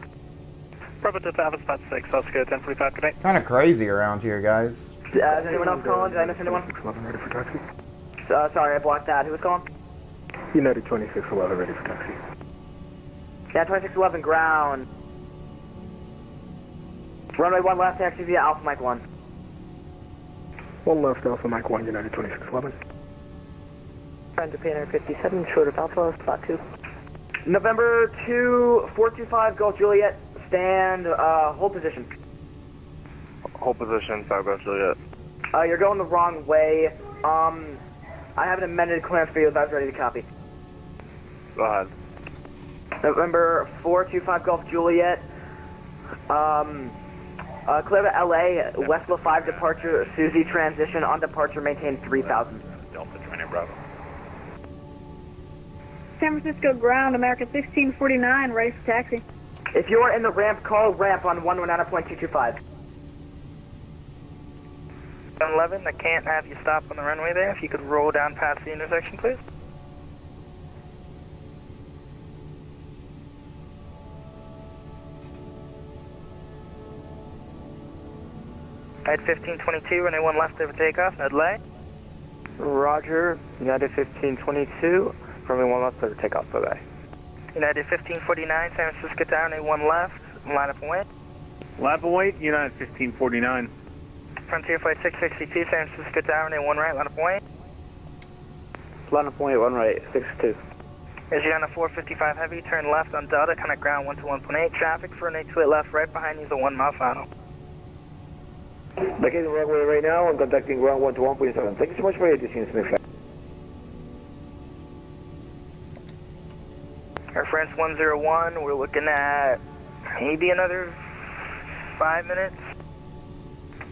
Bravo Delta Alpha spot 6, Alaska 1045, good night. Kind of crazy around here, guys. Is anyone else calling? Did I miss anyone? 2611 ready for taxi. Sorry, I blocked that. Who was calling? United 2611 ready for taxi. Yeah, 2611 ground. Runway 1 left, taxi via Alpha Mike 1. 1 left, Alpha Mike 1, United 2611. Trying to Japan 57, short of Alpha, spot 2. November 2, 425, Golf Juliet, stand, hold position. Hold position, South Gulf Juliet. You're going the wrong way. I have an amended clearance for you if I was ready to copy. Go ahead. November 425, Golf Juliet, clear to LA, Westlaw 5 departure, Susie transition, on departure, maintain 3000. Delta joining Bravo. San Francisco ground, America 1649, ready for taxi. If you are in the ramp, call ramp on 119.225. 11, I can't have you stop on the runway there. If you could roll down past the intersection, please. At 1522, runway 1 left over takeoff, no delay. Roger, United 1522, runway 1 left over takeoff, bye-bye. United 1549, San Francisco tower, runway 1 left, line up and wait. Lap await, United 1549. Frontier flight 662, San Francisco tower, runway 1 right, line up and wait. Line up 1 right, 62. As you're on a 455 heavy, turn left on Delta, connect ground 1 to 1.8, traffic for an 828 left, right behind you is a 1 mile final. Vacating the runway right now and contacting ground 1 to 1.7. Thank you so much for your attention, SimBrief. Air France 101, we're looking at maybe another 5 minutes.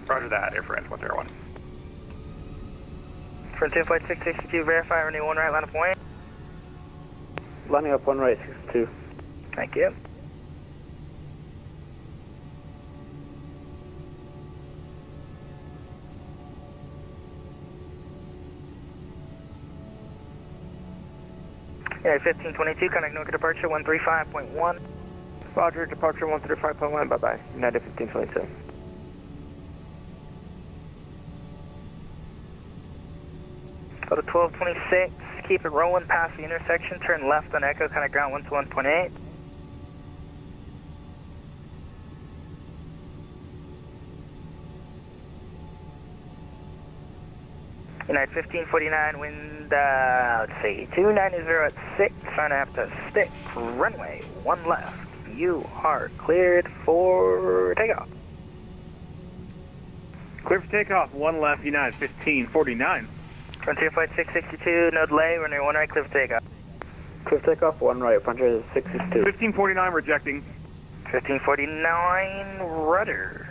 Roger that, Air France 101. Frontier flight 662, verify runway 1 right, line up point. Lining up 1 right, 62. Thank you. Yeah, 1522, connect Newark departure 135.1. Roger, departure 135.1, bye-bye. United 1522. Go to 1226, keep it rolling past the intersection, turn left on Echo, connect ground 1 to 1.8. United 1549, wind, let's see, 290 at 6, trying to have to stick, runway 1 left. You are cleared for takeoff. Clear for takeoff, 1 left, United 1549. Frontier flight 662, no delay, runway 1 right, clear for takeoff. Clear for takeoff, 1 right, Frontier 662. 1549 rejecting. 1549, rudder.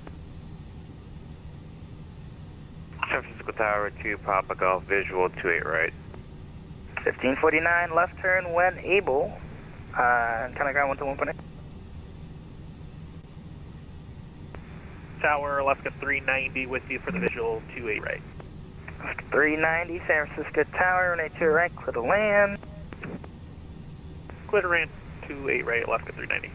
San Francisco Tower 2, Papa Golf, visual 28 right. 1549, left turn when able. Kind of ground 1 to 1.8. Tower, Alaska 390 with you for the visual 28 right. 390, San Francisco Tower, runway 2 right, clear to land. Squid ran 28 right, Alaska 390.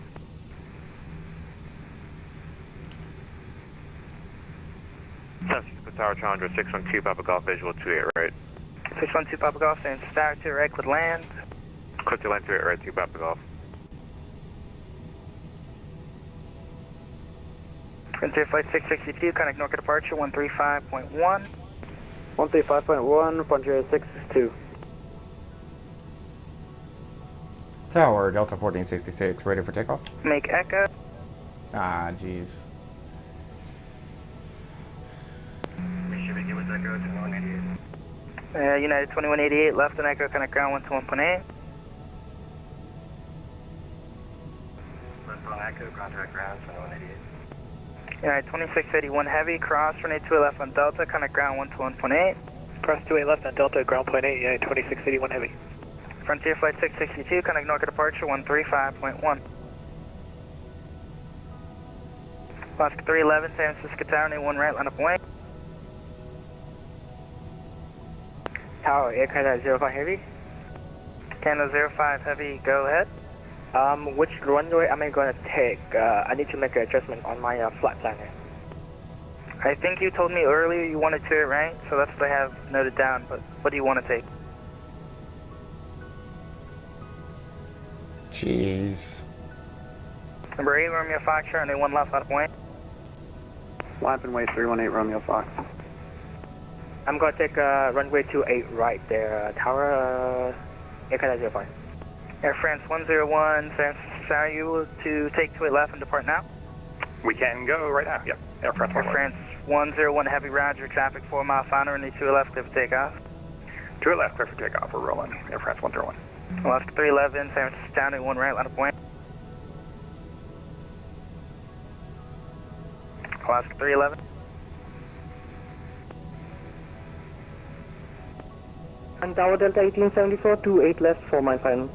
San Francisco Tower Challenger 612 Papa Golf visual 28 right. 612 Papa Golf, San Star 2 right, clear land. Clear to land 28 right, 2 Papa Golf. Frontier Flight 662, connect Norca departure 135.1. 135.1, Frontier 662. Tower, Delta 1466, ready for takeoff. Make Echo. Ah, jeez. United 2188, left and Echo, connect ground 121.8. Left on Echo, contact ground 2188. United 2681 heavy, cross, runway 28 left on Delta, connect ground 121.8. Cross 28 left on Delta, ground point 8, United 2681 heavy. Frontier Flight 662, connect Norca departure 135.1. Alaska 311, San Francisco Tower, 1 right, line up wing. Tower, Air Canada 05 heavy. Canada 05 heavy, go ahead. Which runway am I going to take? I need to make an adjustment on my flight planner. I think you told me earlier you wanted to, right? So that's what I have noted down, but what do you want to take? Jeez. Number 8, Romeo Foxtrot, runway 1 left, line up wing. Line runway 318, Romeo Fox. I'm going to take runway 28 right there. Tower, Air Canada 05. Air France 101, San Francisco, are you able to take 28 left and depart now? We can go right now. Yep. Air France 101. Air France 101 heavy, roger, traffic 4 mile final, runway 28 left, clear for takeoff. 28 left, clear for takeoff. We're rolling. Air France 101. Alaska 311, San Francisco Town, 1 right, line up wing. Alaska 311. And Tower Delta 1874, 28 left, 4 mile final.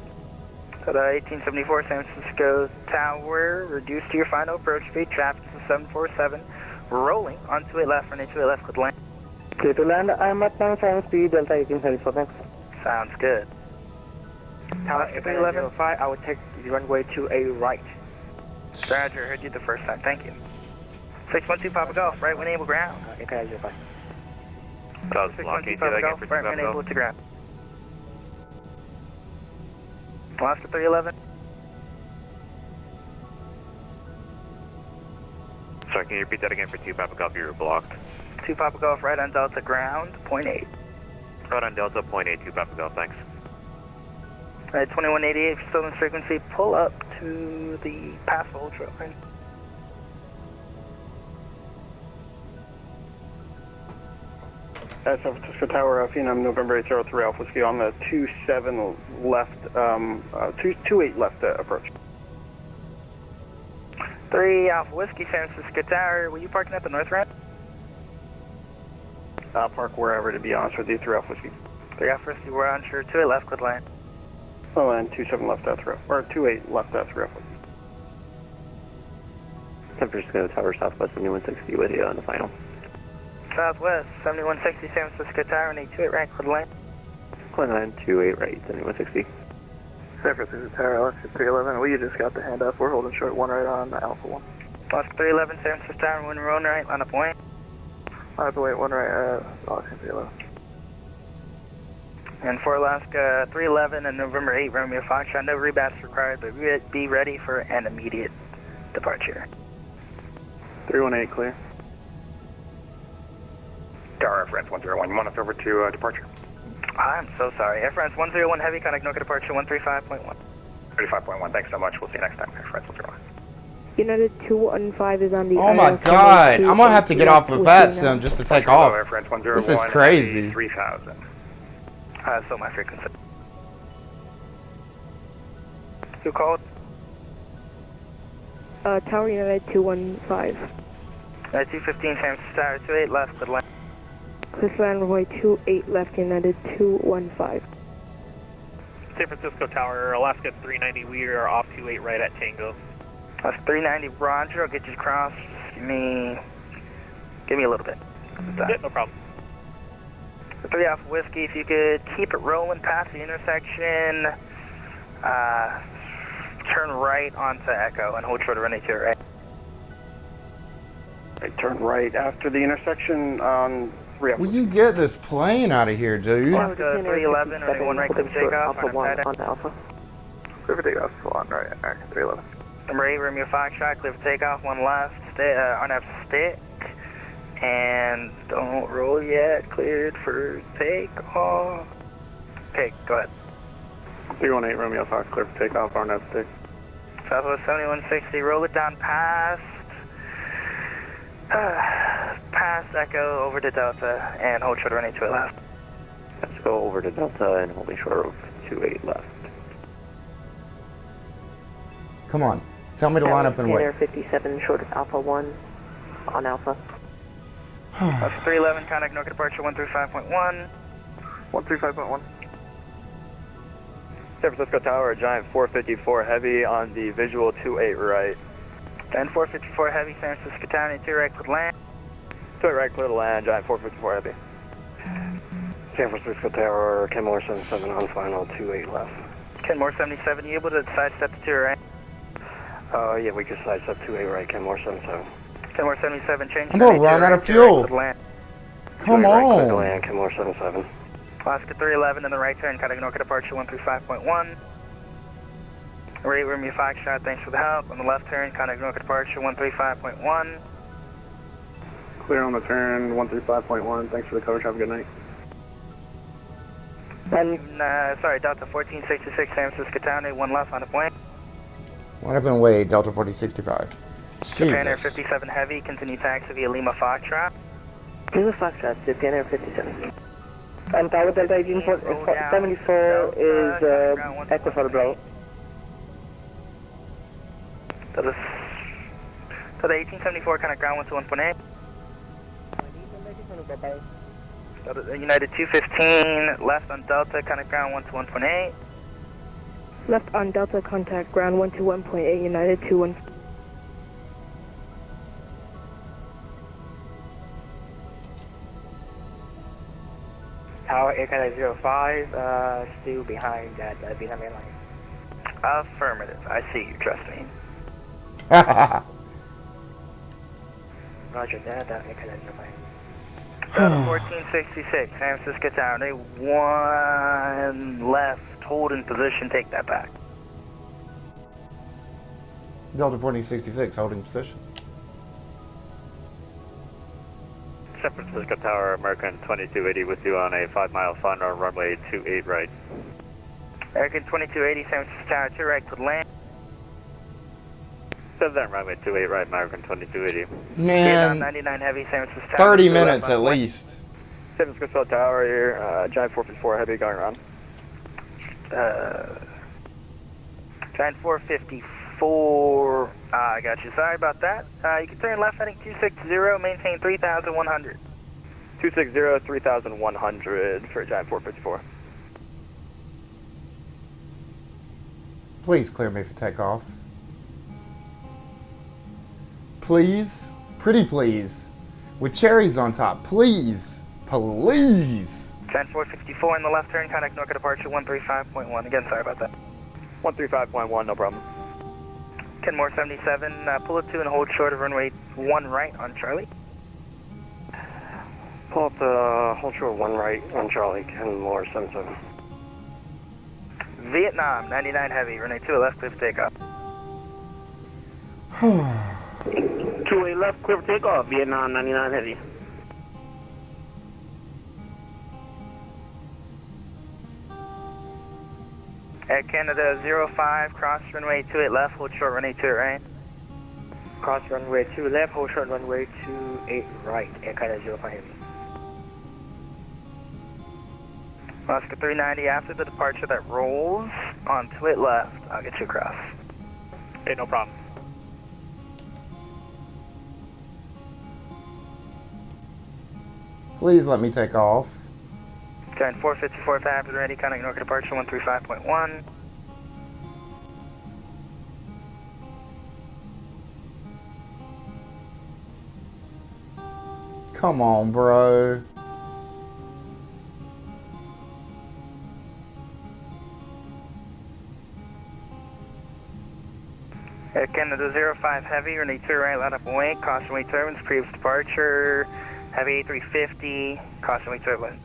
So the 1874 San Francisco Tower, reduce to your final approach speed, traffic to 747, rolling on 28 left, runway 28 left, with land. Clear to land, I'm at 9 speed, Delta 1874, thanks. Sounds good. Tower 311, I will take the runway 28 right. Roger, heard you the first time, thank you. 612 Papa Golf, right when able ground. Okay, 05. Does blockade do that again for 2 Papa Golf? To ground. Alaska 311. Sorry, can you repeat that again for 2 Papa Golf? You were blocked. 2 Papa Golf, right on Delta ground, .8. Right on Delta, .8, 2 Papa Golf, thanks. Alright, 2188, if you're still in frequency, pull up to the pass hold trail. Right? San Francisco Tower, Phenom, November 803 Alpha Whiskey on the 27 left, 28 left approach. 3 Alpha Whiskey, San Francisco Tower, were you parking at the north ramp? Park wherever, to be honest with you, 3 Alpha Whiskey. 3 Alpha Whiskey, we're on sure, 28 left, clear land. Oh, and 27 left, 3, or 28 left, 3 Alpha Whiskey. San Francisco Tower, Southwest 7160 with you on the final. Southwest, 7160 San Francisco Tower, and 28 right, clear land. Clear land, 28 right, 7160. San Francisco Tower, Alaska 311, we just got the handoff. We're holding short 1 right on Alpha 1. Alaska 311, San Francisco Tower, 1 right, line up point. Line up wait, 1 right, Alaska 311. And for Alaska 311 and November 8, Romeo Foxtrot, no rebats required, but be ready for an immediate departure. 318 clear. Tower, Air France 101. You want us over to departure? I'm so sorry. Air France 101 heavy, connect Norca departure 135.1. 35.1. Thanks so much. We'll see you next time. Air France 101. United 215 is on the... Oh my god, I'm gonna have to get off of VATSIM just to take off. Air France 101. This is crazy. 3000. So my frequency. Who called? Tower United 215. 215 San Francisco Tower, 28 left, good land. Clear land runway 28 left, United 215. San Francisco Tower, Alaska 390, we are off 28 right at Tango. That's 390, Roger, I'll get you across. Give me a little bit. Yeah, no problem. 3 Alpha Whiskey, if you could keep it rolling past the intersection Turn right onto Echo and hold short of runway 28 right. Right, turn right after the intersection on 3 Alpha. Will you get this plane out of here, dude? Alaska 311, runway 1 right, clear for takeoff. Alpha 1 on Alpha. Clear for takeoff, on right, American 311. Number 8, Romeo Foxtrot, clear for takeoff, 1 left, on F stick. And don't roll yet, cleared for takeoff. Okay, go ahead. 318 Romeo Fox, clear for takeoff, RNF stick. Southwest 7160, roll it down past Echo over to Delta and hold short of runway 28 left. Let's go over to Delta and holding short of 28 left. Come on. Tell me to line up and wait. Air 57 short of Alpha 1 on Alpha. That's 311, contact NORCA departure 135.1. 135.1. San Francisco Tower, Giant 454 heavy on the visual 28 right. Giant 454 heavy, San Francisco Tower, 2 right, clear to land. 28 right, clear to land, Giant 454 heavy. San Francisco Tower, Kenmore 77 on final, 28 left. Kenmore 77, you able to sidestep to 2 right? Yeah, we can sidestep 28 right, Kenmore 77. Kenmore 77, change. I'm gonna run out of fuel. Come on. Clear to land, Kenmore 77. Alaska 311 in the right turn, contact NORCA departure 135.1. Rate Romeo Foxtrot, thanks for the help. On the left turn, contact NORCA departure 135.1. Clear on the turn, 135.1. Thanks for the coverage. Have a good night. And, sorry, Delta 1466, San Francisco Town, 1 left on the point. Line up and wait, Delta 4065. Japan Air Jesus. 57 heavy, continue taxi via Lima Foxtrot. Lima Foxtrot, Japan Air 57. And Tower Delta 1874 is Echo for the Bravo. Delta 1874, contact ground 121.8. United 215, left on Delta, contact ground 121.8. Left on Delta, contact ground 121.8, United 21. Tower Air 05, still behind that Vietnam Airlines. Affirmative, I see you, trust me. Roger that, Air 05. Delta 1466, San Francisco Tower, 1 left, hold in position, take that back. Delta 4066, holding position. San Francisco Tower, American 2280 with you on a 5-mile final runway 28 right. American 2280, San Francisco Tower, 2 right to land. 7 runway 28 right, American 2280. Man, 99 heavy, San Francisco Tower. 30 minutes at least. San Francisco Tower here, Giant 454 heavy going around. Giant 454, I got you, sorry about that. You can turn left heading 260, maintain 3,100. 260, 3,100 for Giant 454. Please clear me for takeoff. Please. Pretty please. With cherries on top. Please. Please. Giant 454 in the left turn, contact NORCA departure 135.1. Again, sorry about that. 135.1, no problem. Kenmore 77, pull up 2 and hold short of runway 1 right on Charlie. Pull up hold short 1 right on Charlie, Kenmore 77. Vietnam 99 heavy, runway 2 left, clear for takeoff. 28 left, clear for takeoff, Vietnam 99 heavy. Air Canada 05, cross runway 28 left, hold short runway 28 right. Cross runway 2 left, hold short runway 28 right, Air Canada 05 heavy. Alaska 390, after the departure that rolls on 28 left, I'll get you across. Hey, no problem. Please let me take off. Giant 454 fab ready, contact NORCA departure 135.1. Come on, bro. Air Canada 05 Heavy, runway 2 right, line up and wait, caution wait turbulence, previous departure, Heavy 350, caution wait turbulence.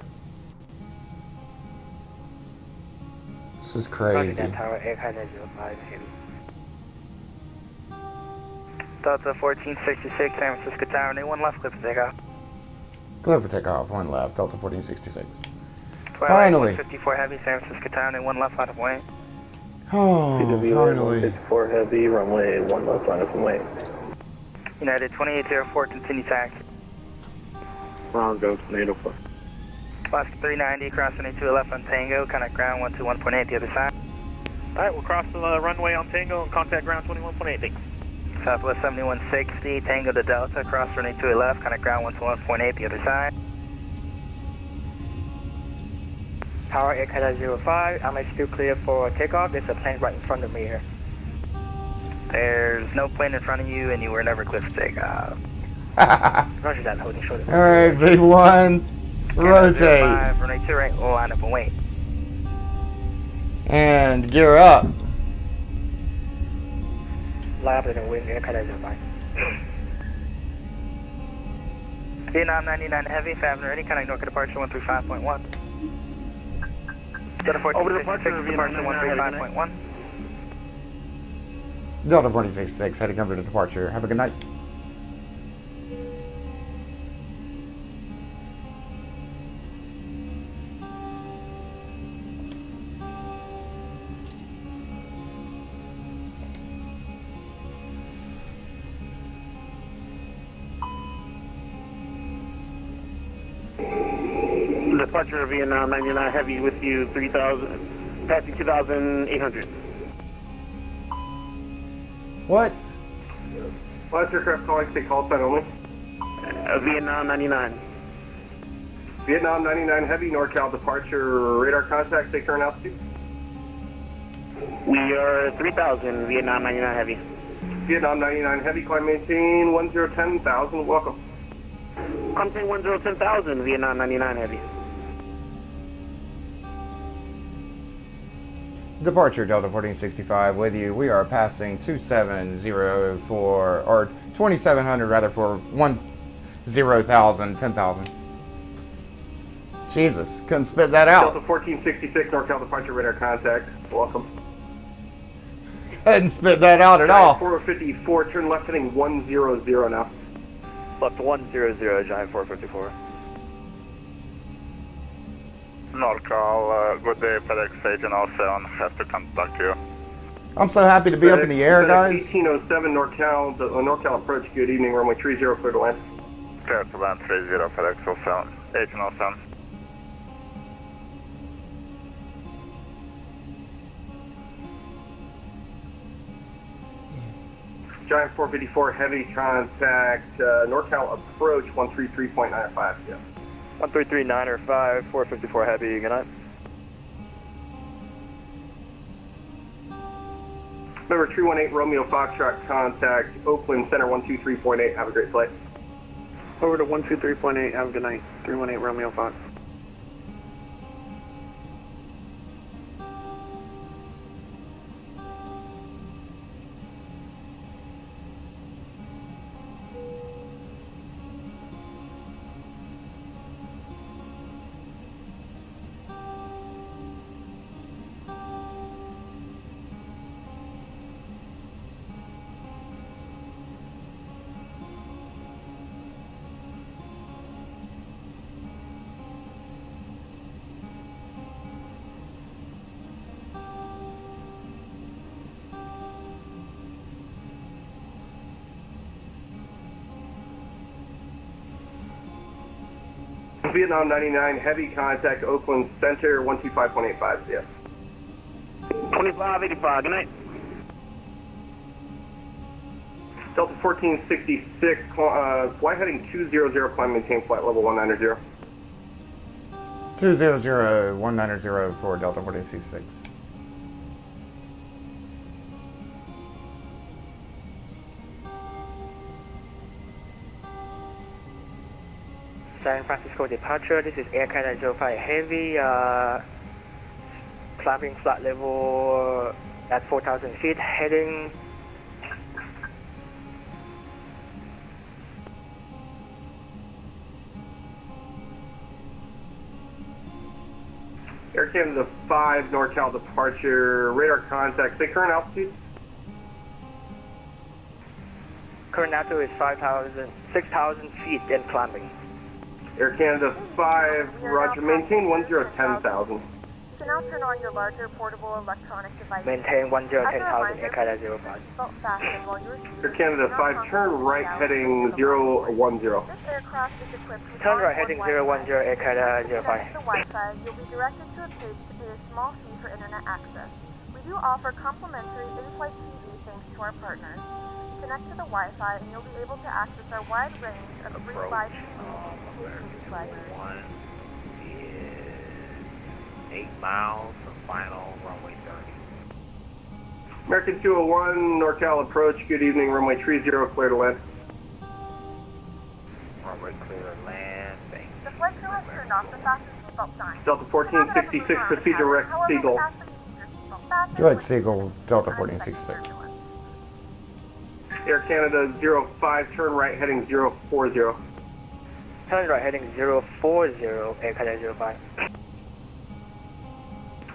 This is crazy. Tower, Air Canada 05 Heavy. Delta 1466, San Francisco Tower, runway 1 left, clear for takeoff. Clear for takeoff, 1 left, Delta 1466. Twilight, Finally. 54 Heavy, San Francisco Tower, runway 1 left, line up and wait. Oh, finally. 54 Heavy, runway 1 left, line up and wait. United 2804, continue taxi. Ground goes to 804. Alaska 390, cross runway 2 left on Tango, contact ground 121.8 the other side. Alright, we'll cross the runway on Tango and contact ground 21.8, thanks. Southwest 7160, Tango to Delta, cross runway 2 left, contact ground 121.8 the other side. Tower Air Canada 05, am I still clear for takeoff? There's a plane right in front of me here. There's no plane in front of you and you were never clear for takeoff. Roger that, holding short. Alright, V1, rotate. 05, runway 2 right, line up and wait. And gear up. Line up and wait, Air Canada 05. Vietnam 99 Heavy, Fab ready, contact Norco departure 135.1. Delta 1466, departure 135.1. Delta 1466, heading over to departure. Have a good night. Departure Vietnam 99 Heavy with you 3000, passing 2800. What? Last aircraft calling, stay call sign only. Vietnam 99. Vietnam 99 Heavy, NorCal departure, radar contact, stay current altitude. We are 3000, Vietnam 99 Heavy. Vietnam 99 Heavy, climb maintain 1010,000, welcome. Maintain 1010,000, Vietnam 99 Heavy. Departure Delta 1465 with you. We are passing 2704 or 2700 rather for 10,000, 10,000. Jesus, couldn't spit that out. Delta 1466 NorCal departure radar contact. Welcome. Couldn't spit that out at all. 454, turn left heading 100 now. Left 100, Giant 454. NorCal, good day, FedEx agent 07, have to contact you. I'm so happy to be up in the air, guys. 1807 NorCal approach, good evening, runway 30, clear to land. Clear to land 30, FedEx 07, agent 07. Giant 454 heavy contact, NorCal approach 133.95, yeah. 133.95, 454 heavy, good night. Number 318 Romeo Foxtrot contact, Oakland Center 123.8, have a great flight. Over to 123.8, have a good night. 318 Romeo Fox. Vietnam 99 heavy contact, Oakland Center 125.85, yeah. 2585, good night. Delta 1466, flight heading 200, climb maintain flight level 190. 200, 190 for Delta 1466. San Francisco departure, this is Air Canada 05 Heavy, climbing flight level at 4,000 feet, heading Air Canada 5, NorCal departure, radar contact, say current altitude. Current altitude is 6,000 feet and climbing. Air Canada 5, roger, maintain 10,000. You can now turn on your larger portable electronic device. Maintain 10,000, Air Canada 05. Air Canada 5, turn right heading 010. This aircraft is equipped with Turn right heading 010, Air Canada 05. Connect to the Wi-Fi, you'll be directed to a page to pay a small fee for internet access. We do offer complimentary in-flight TV thanks to our partners. Connect to the Wi-Fi and you'll be able to access our wide range of free live TV. 1 is 8 miles from final runway 30. American 201, NorCal approach, good evening, runway 30, clear to land. Runway clear to land, thank you. The flight crew has turned off the fasten seatbelt sign. Delta 1466, proceed direct Seagull. Direct Seagull, Delta 1466. Air Canada 05, turn right heading 040. Turn right heading 040, Air Canada 05.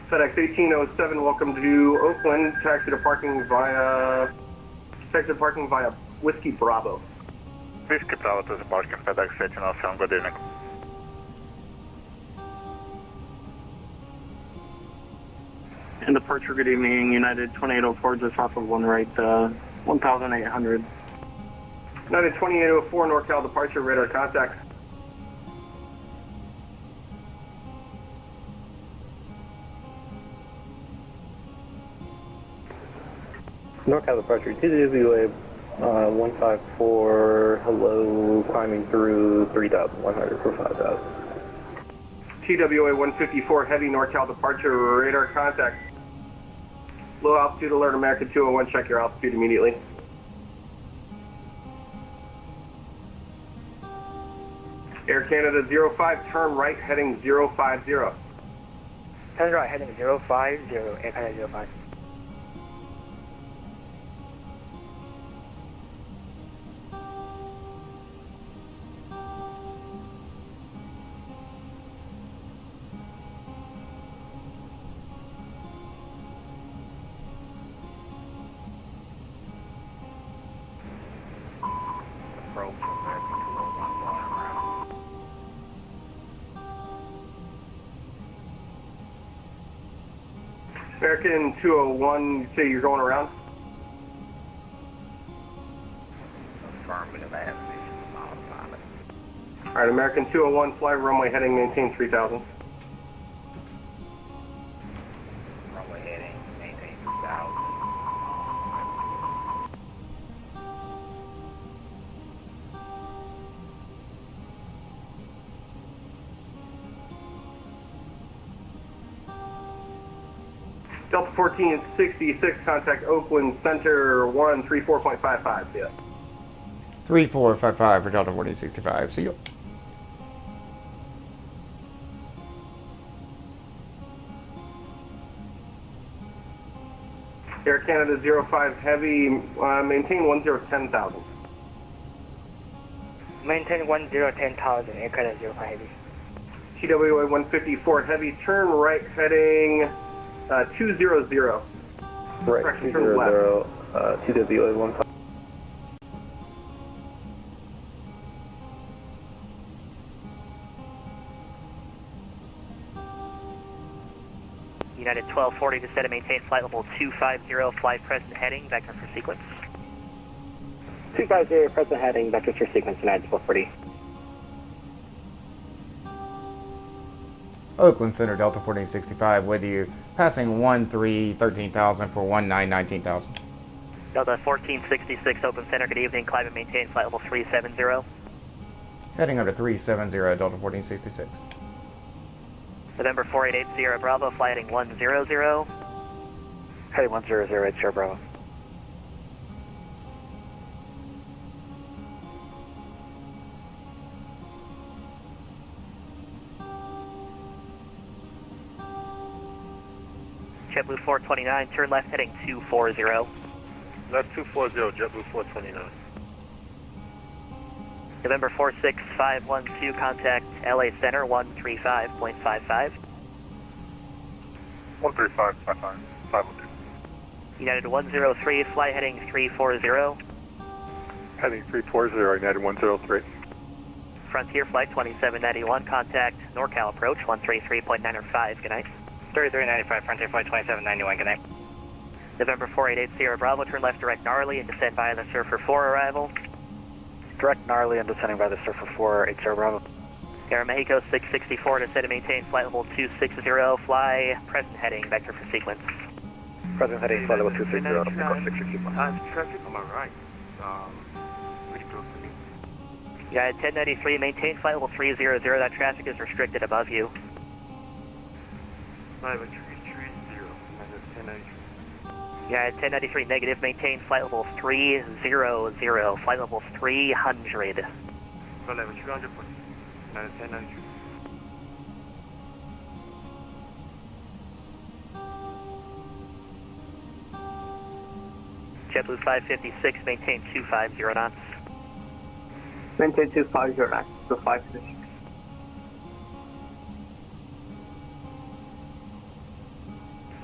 FedEx 1807, welcome to Oakland, taxi to parking via Whiskey Bravo. Whiskey Bravo to the parking, FedEx 1807, good evening. And departure, good evening, United 2804, just off of 1 right, 1,800. United 2804, NorCal departure, radar contact. NorCal departure, TWA 154, hello, climbing through 3,100 for 5,000. TWA 154, heavy NorCal departure, radar contact. Low altitude alert, American 201, check your altitude immediately. Air Canada 05, turn right heading 050. Turn right heading 050, Air Canada 05. American 201, you say you're going around? Affirmative, I have vision about pilot. Alright, American 201, fly runway heading, maintain 3,000. Runway heading, maintain 3,000. Delta 1466, contact Oakland Center 134.55, yeah. 3455 for Delta 1465, see you. Air Canada 05 heavy, maintain 10,000. Maintain 10,000, Air Canada 05 heavy. TWA 154 heavy, turn right heading 200. Right, Correction, 200, turn left. TWA 15. United 1240 to set and maintain flight level 250, fly present heading, vector for sequence. 250, present heading, vector for sequence, United 1240. Oakland Center, Delta 1465 with you, passing 13,000 for 19,000. Delta 1466, Oakland Center, good evening, climb and maintain flight level 370. Heading up to 370, Delta 1466. November 4880, Bravo, fly heading 100. Heading 100, it's Sierra Bravo. JetBlue 429, turn left heading 240. Left 240, JetBlue 429. November 46512, contact LA Center 135.55. 13555, United 103, flight heading 340. Heading 340, United 103. Frontier Flight 2791, contact NorCal approach 133.905, good night. 3395, Frontier Flight 2791, good night. November 488 Sierra Bravo, turn left direct gnarly and descend via the Surfer 4 arrival. Direct gnarly and descending by the Surfer 4, 80 Bravo. Air Mexico 664, descend and maintain flight level 260, fly present heading, vector for sequence. Present heading, flight level 260, Mexico 664. Traffic on my right. Pretty close to me. United 1093, maintain flight level 300, that traffic is restricted above you. Flight level 330, United 1093. United 1093, negative, maintain flight level 300, flight level 300. Flight level 300, United 1093. JetBlue 556, maintain 250 knots. Maintain 250 knots, so 556.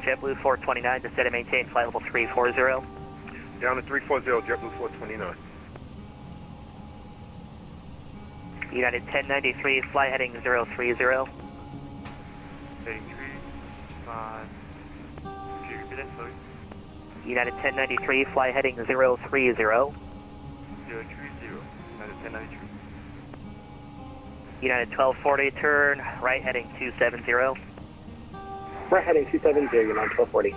JetBlue 429, descend and maintain flight level 340. Down to 340, JetBlue 429. United 1093, flight heading 030. Heading 35. Can you repeat that, sorry? United 1093, flight heading 030. 030, United 1093. United 1240, turn right heading 270. Right heading 270, United 1240.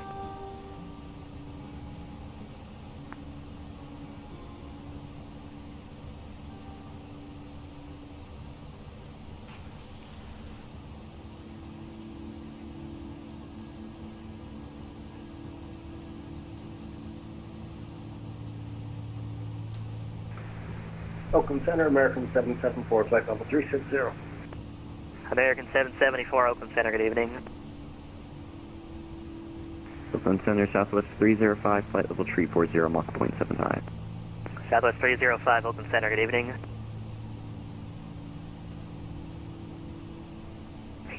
Oakland Center, American 774, flight level 360. American 774, Oakland Center, good evening. Oakland Center, Southwest 305, flight level 340, Mach 0.75. Southwest 305, Oakland Center, good evening.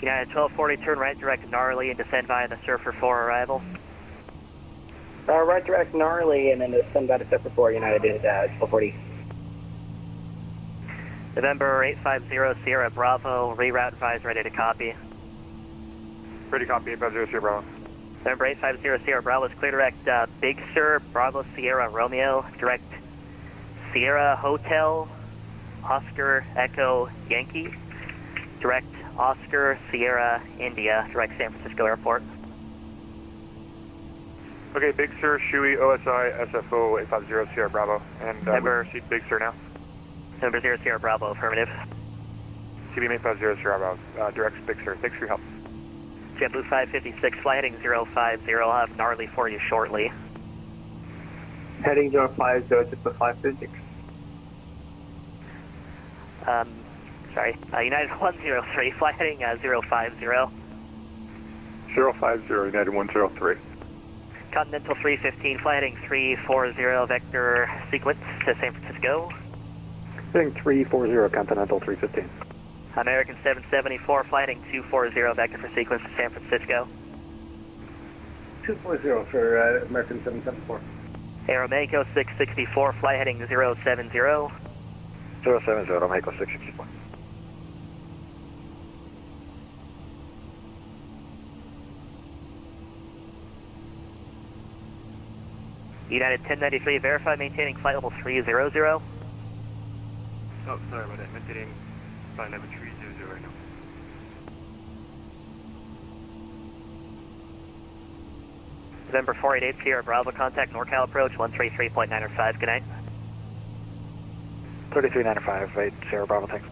United 1240, turn right direct gnarly and descend via the Surfer 4 arrival. Right direct gnarly and then descend by the Surfer 4, United 1240. November 850, Sierra Bravo, reroute advised, ready to copy. Ready to copy, 850, Sierra Bravo. November 850, Sierra Bravo is clear direct Big Sur, Bravo Sierra Romeo, direct Sierra Hotel, Oscar Echo Yankee, direct Oscar Sierra India, direct San Francisco Airport. Okay, Big Sur, Shui, OSI, SFO, 850, Sierra Bravo. And proceed Big Sur now. Number 0 Sierra Bravo, affirmative. CBM 850, Sierra Bravo, directs Big Sur. Thanks for your help. JetBlue 556, flight heading 050, I'll have gnarly for you shortly. Heading 050, JetBlue 556. Sorry, United 103, flight heading 050. 050, United 103. Continental 315, flight heading 340, vector sequence to San Francisco. Heading 340, Continental 315. American 774, flight heading 240, vector for sequence to San Francisco. 240 for American 774. Aeromexico 664, flight heading 070. 070, Aeromexico 664. United 1093, verify maintaining flight level 300. Oh, sorry about that. Maintaining flight level 300 right now. November 488, Sierra Bravo, contact NorCal approach 133.905, good night. 3395, 8 Sierra Bravo, thanks.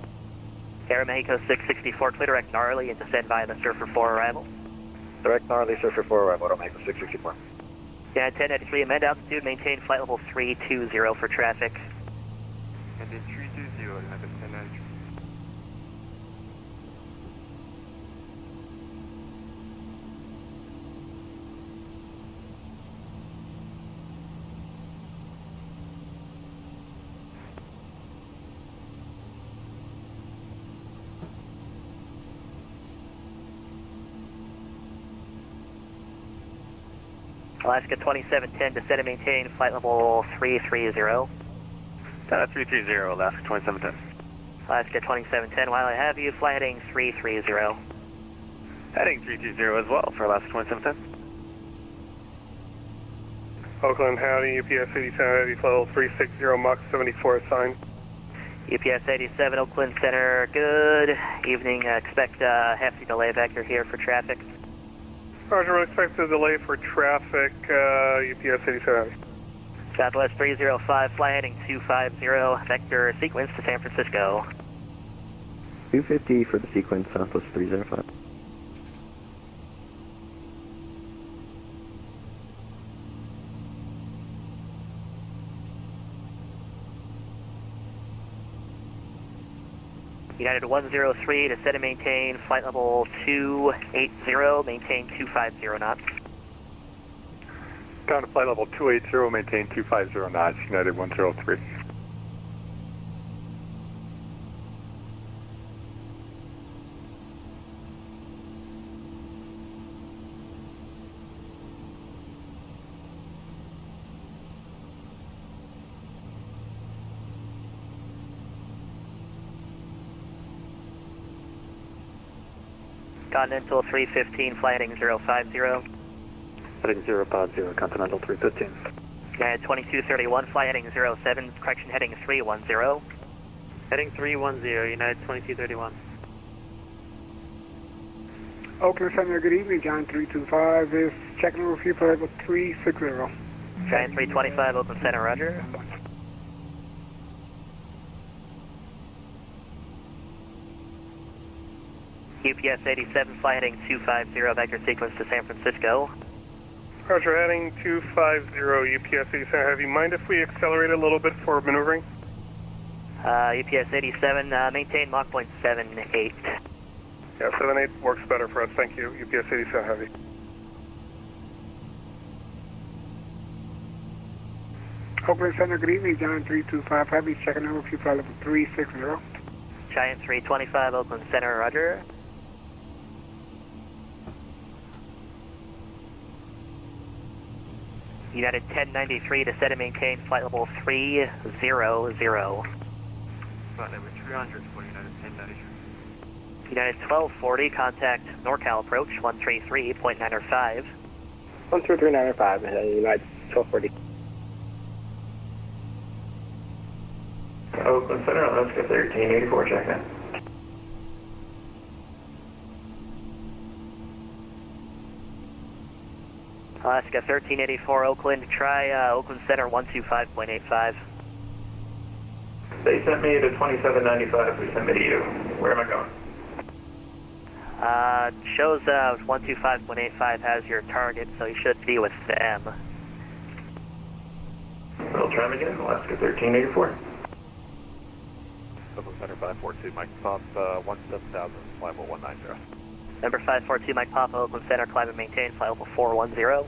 Aeromexico 664, clear direct gnarly and descend via the Surfer 4 arrival. Direct gnarly, Surfer 4 arrival, Aeromexico 664. Yeah, 1093, amend altitude, maintain flight level 320 for traffic. And then 320, United 1093. Alaska 2710, descend and maintain flight level 330. 330, Alaska 2710. Alaska 2710, while I have you, fly heading 330. Heading 330 as well for Alaska 2710. Oakland, howdy, UPS 87 Heavy, level 360, Mach 74 assigned. UPS 87, Oakland Center, good evening. Expect a hefty delay vector here for traffic. Roger, we'll expect a delay for traffic, UPS 87 Heavy. Southwest 305, fly heading 250, vector sequence to San Francisco. 250 for the sequence, Southwest 305. United 103, descend and maintain flight level 280, maintain 250 knots. Down to flight level 280, maintain 250 knots, United 103. Continental 315, fly heading 050. Heading 050, Continental 315. United 2231, fly heading 07, correction heading 310. Heading 310, United 2231. Oakland Center, good evening. Giant 325 is checking over for you for level 360. Giant 325, Oakland Center, roger. UPS 87, fly heading 250, vector sequence to San Francisco. Roger, heading 250, UPS 87 Heavy. Mind if we accelerate a little bit for maneuvering? UPS 87, maintain Mach 0.78. Yeah, 78 works better for us, thank you. UPS 87 Heavy. Oakland Center, good evening. Giant 325 Heavy checking over for you for level 360. Giant 325, Oakland Center, roger. United 1093, descend and maintain flight level 300. Flight number 300 for United 1093. United 1240, contact NorCal approach 133.905. 133.905, United 1240. Oakland Center, Alaska 1384, check in. Alaska 1384, Oakland, try Oakland Center 125.85. They sent me to 2795, we sent me to you. Where am I going? Shows 125.85 has your target, so you should be with them. We'll try them again, Alaska 1384. Oakland Center 542, Mike Pop, 17000, flight level 190. Number 542, Mike Papa, Oakland Center, climb and maintain, flight level 410.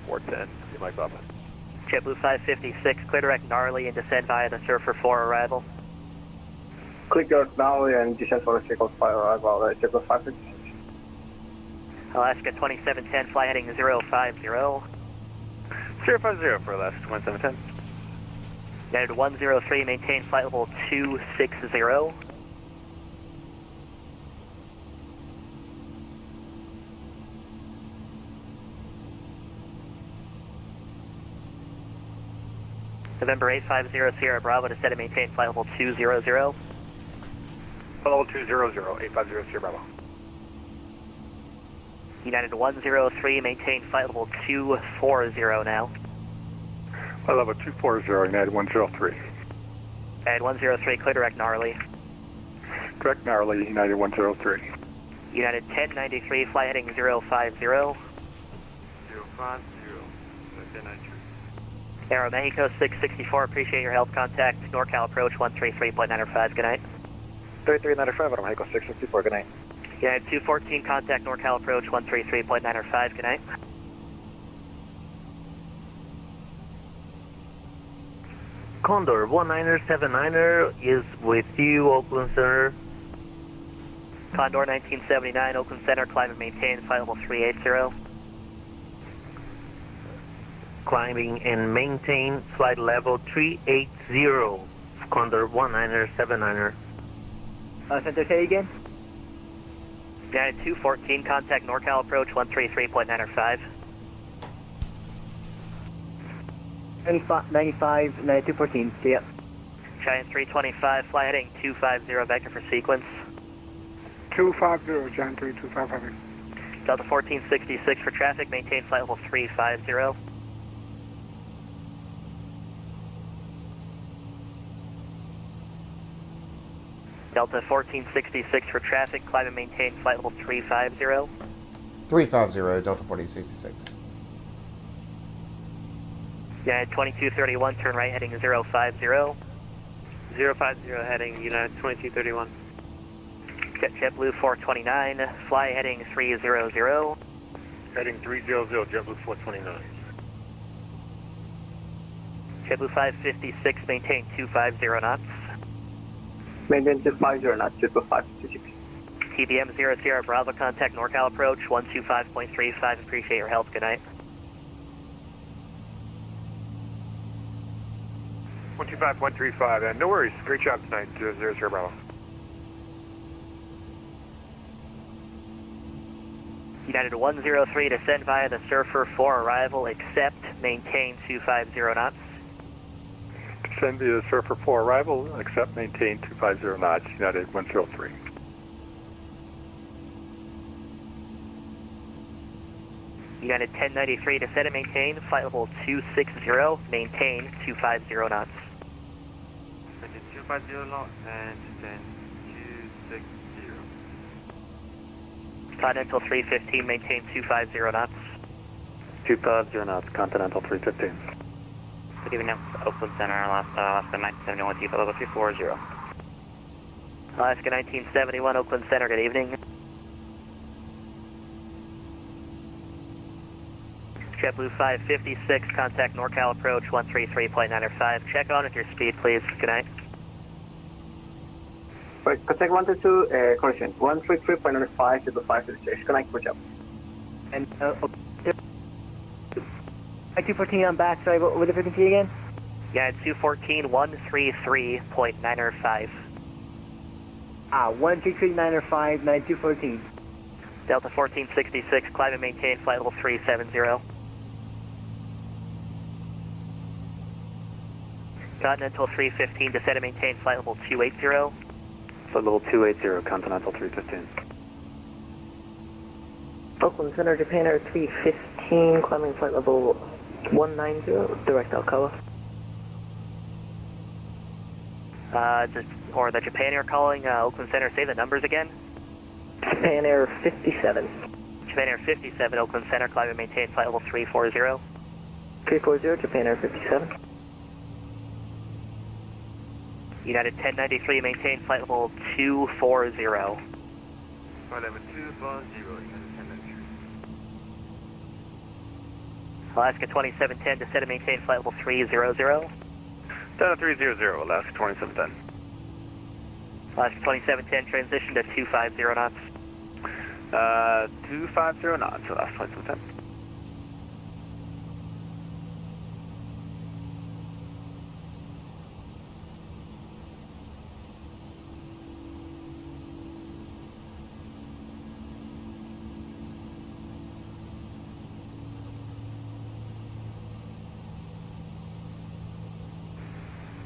410, see Mike Papa. JetBlue 556, clear direct Gnarly and descend via the Surfer 4 arrival. Click direct Gnarly and descend for the Circle 5 arrival, JetBlue 556. Alaska 2710, fly heading 050. 050 for Alaska 2710. United 103, maintain flight level 260. November 850, Sierra Bravo, descend and maintain flight level 200. Level 200, 850, Sierra Bravo. United 103, maintain flight level 240 now. Level 240, United 103. United 103, clear direct Gnarly. Direct Gnarly, United 103. United 1093, fly heading 050. 050, 1093. Aero Mexico 664, appreciate your help. Contact NorCal approach 133.905, good night. 3395 on Mexico 664, good night. United 214, contact NorCal approach 133.905, good night. Condor 1979er is with you, Oakland Center. Condor 1979, Oakland Center, climb and maintain, flight level 380. climbing and maintain flight level 380, Condor 1979er. Center, say again? United 214, contact NorCal approach 133.905. 95, United 214, see ya. Giant 325, fly heading 250, vector for sequence. 250, John 3255. Delta 1466 for traffic, maintain flight level 350. Delta 1466 for traffic, climb and maintain flight level 350. 350, Delta 1466. United 2231, turn right heading 050. 050 heading United 2231. JetBlue 429, fly heading 300. Heading 300, JetBlue 429. JetBlue 556, maintain 250 knots. Maintain 250 knots, JetBlue 556. TBM 00 Bravo, contact NorCal approach 125.35, appreciate your help, good night. 125.35, and no worries, great job tonight, 00 Bravo. United 103, descend via the Surfer for arrival, accept, maintain 250 knots. Descend via Surfer 4 arrival, accept, maintain 250 knots, United 103. United 1093, descend and maintain, flight level 260, maintain 250 knots. 250 knots and descend 260. Continental 315, maintain 250 knots. 250 knots, Continental 315. Good evening, Oakland Center, Alaska 971, T level 340. Alaska 1971, Oakland Center, good evening. JetBlue 556, contact NorCal approach 133.905. Check on with your speed, please. Good night. Right, contact 122, correction, 133.95 to the 556. Connect for job. And, 214 on back, sorry, what the frequency again? Yeah, 214, 133.905. 133.905, 9214. Delta 1466, climb and maintain flight level 370. Continental 315, descend and maintain flight level 280. Flight level 280, Continental 315. Oakland Center, Japan Air 315, climbing flight level 190, direct Alcoa. Or the Japan Air calling Oakland Center, say the numbers again. Japan Air 57. Japan Air 57, Oakland Center, climb and maintain flight level 340. 340, Japan Air 57. United 1093, maintain flight level 240. Flight level 240, United 1093. Alaska 2710, descend and maintain flight level 300. Delta 300, Alaska 2710. Alaska 2710, transition to 250 knots. 250 knots, Alaska 2710.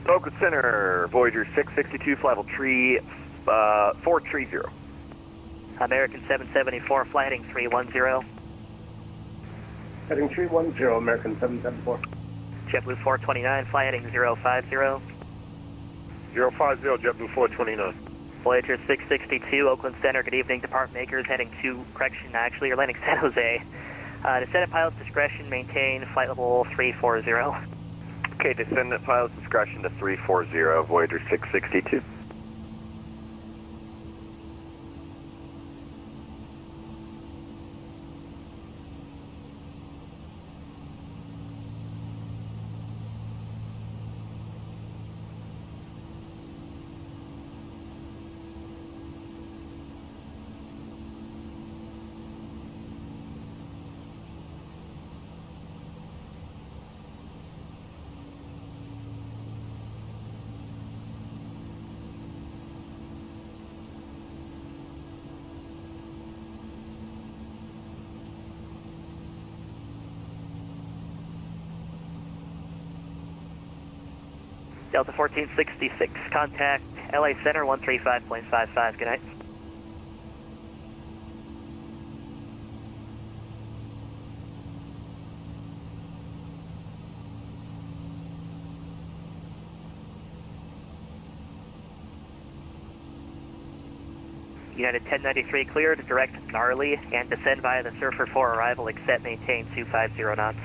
Oakland Center, Voyager 662, flight level 430. American 774, flight heading 310. Heading 310, American 774. JetBlue 429, flight heading 050. 050, JetBlue 429. Voyager 662, Oakland Center, good evening. Department makers heading to, correction, actually, you're landing San Jose. Descend at pilot's discretion, maintain flight level 340. Okay, descend at pilot's discretion to 340, Voyager 662. Delta 1466, contact LA Center 135.55. Good night. United 1093 cleared, direct Gnarly, and descend via the Surfer 4 arrival, except maintain 250 knots.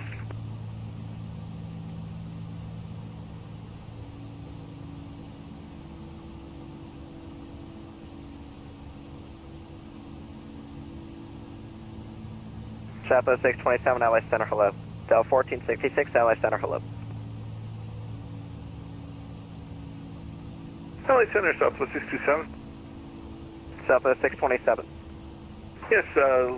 Southwest 627, LA Center, hello. Delta 1466, LA Center, hello. LA Center, Southwest 627. Southwest 627. Yes,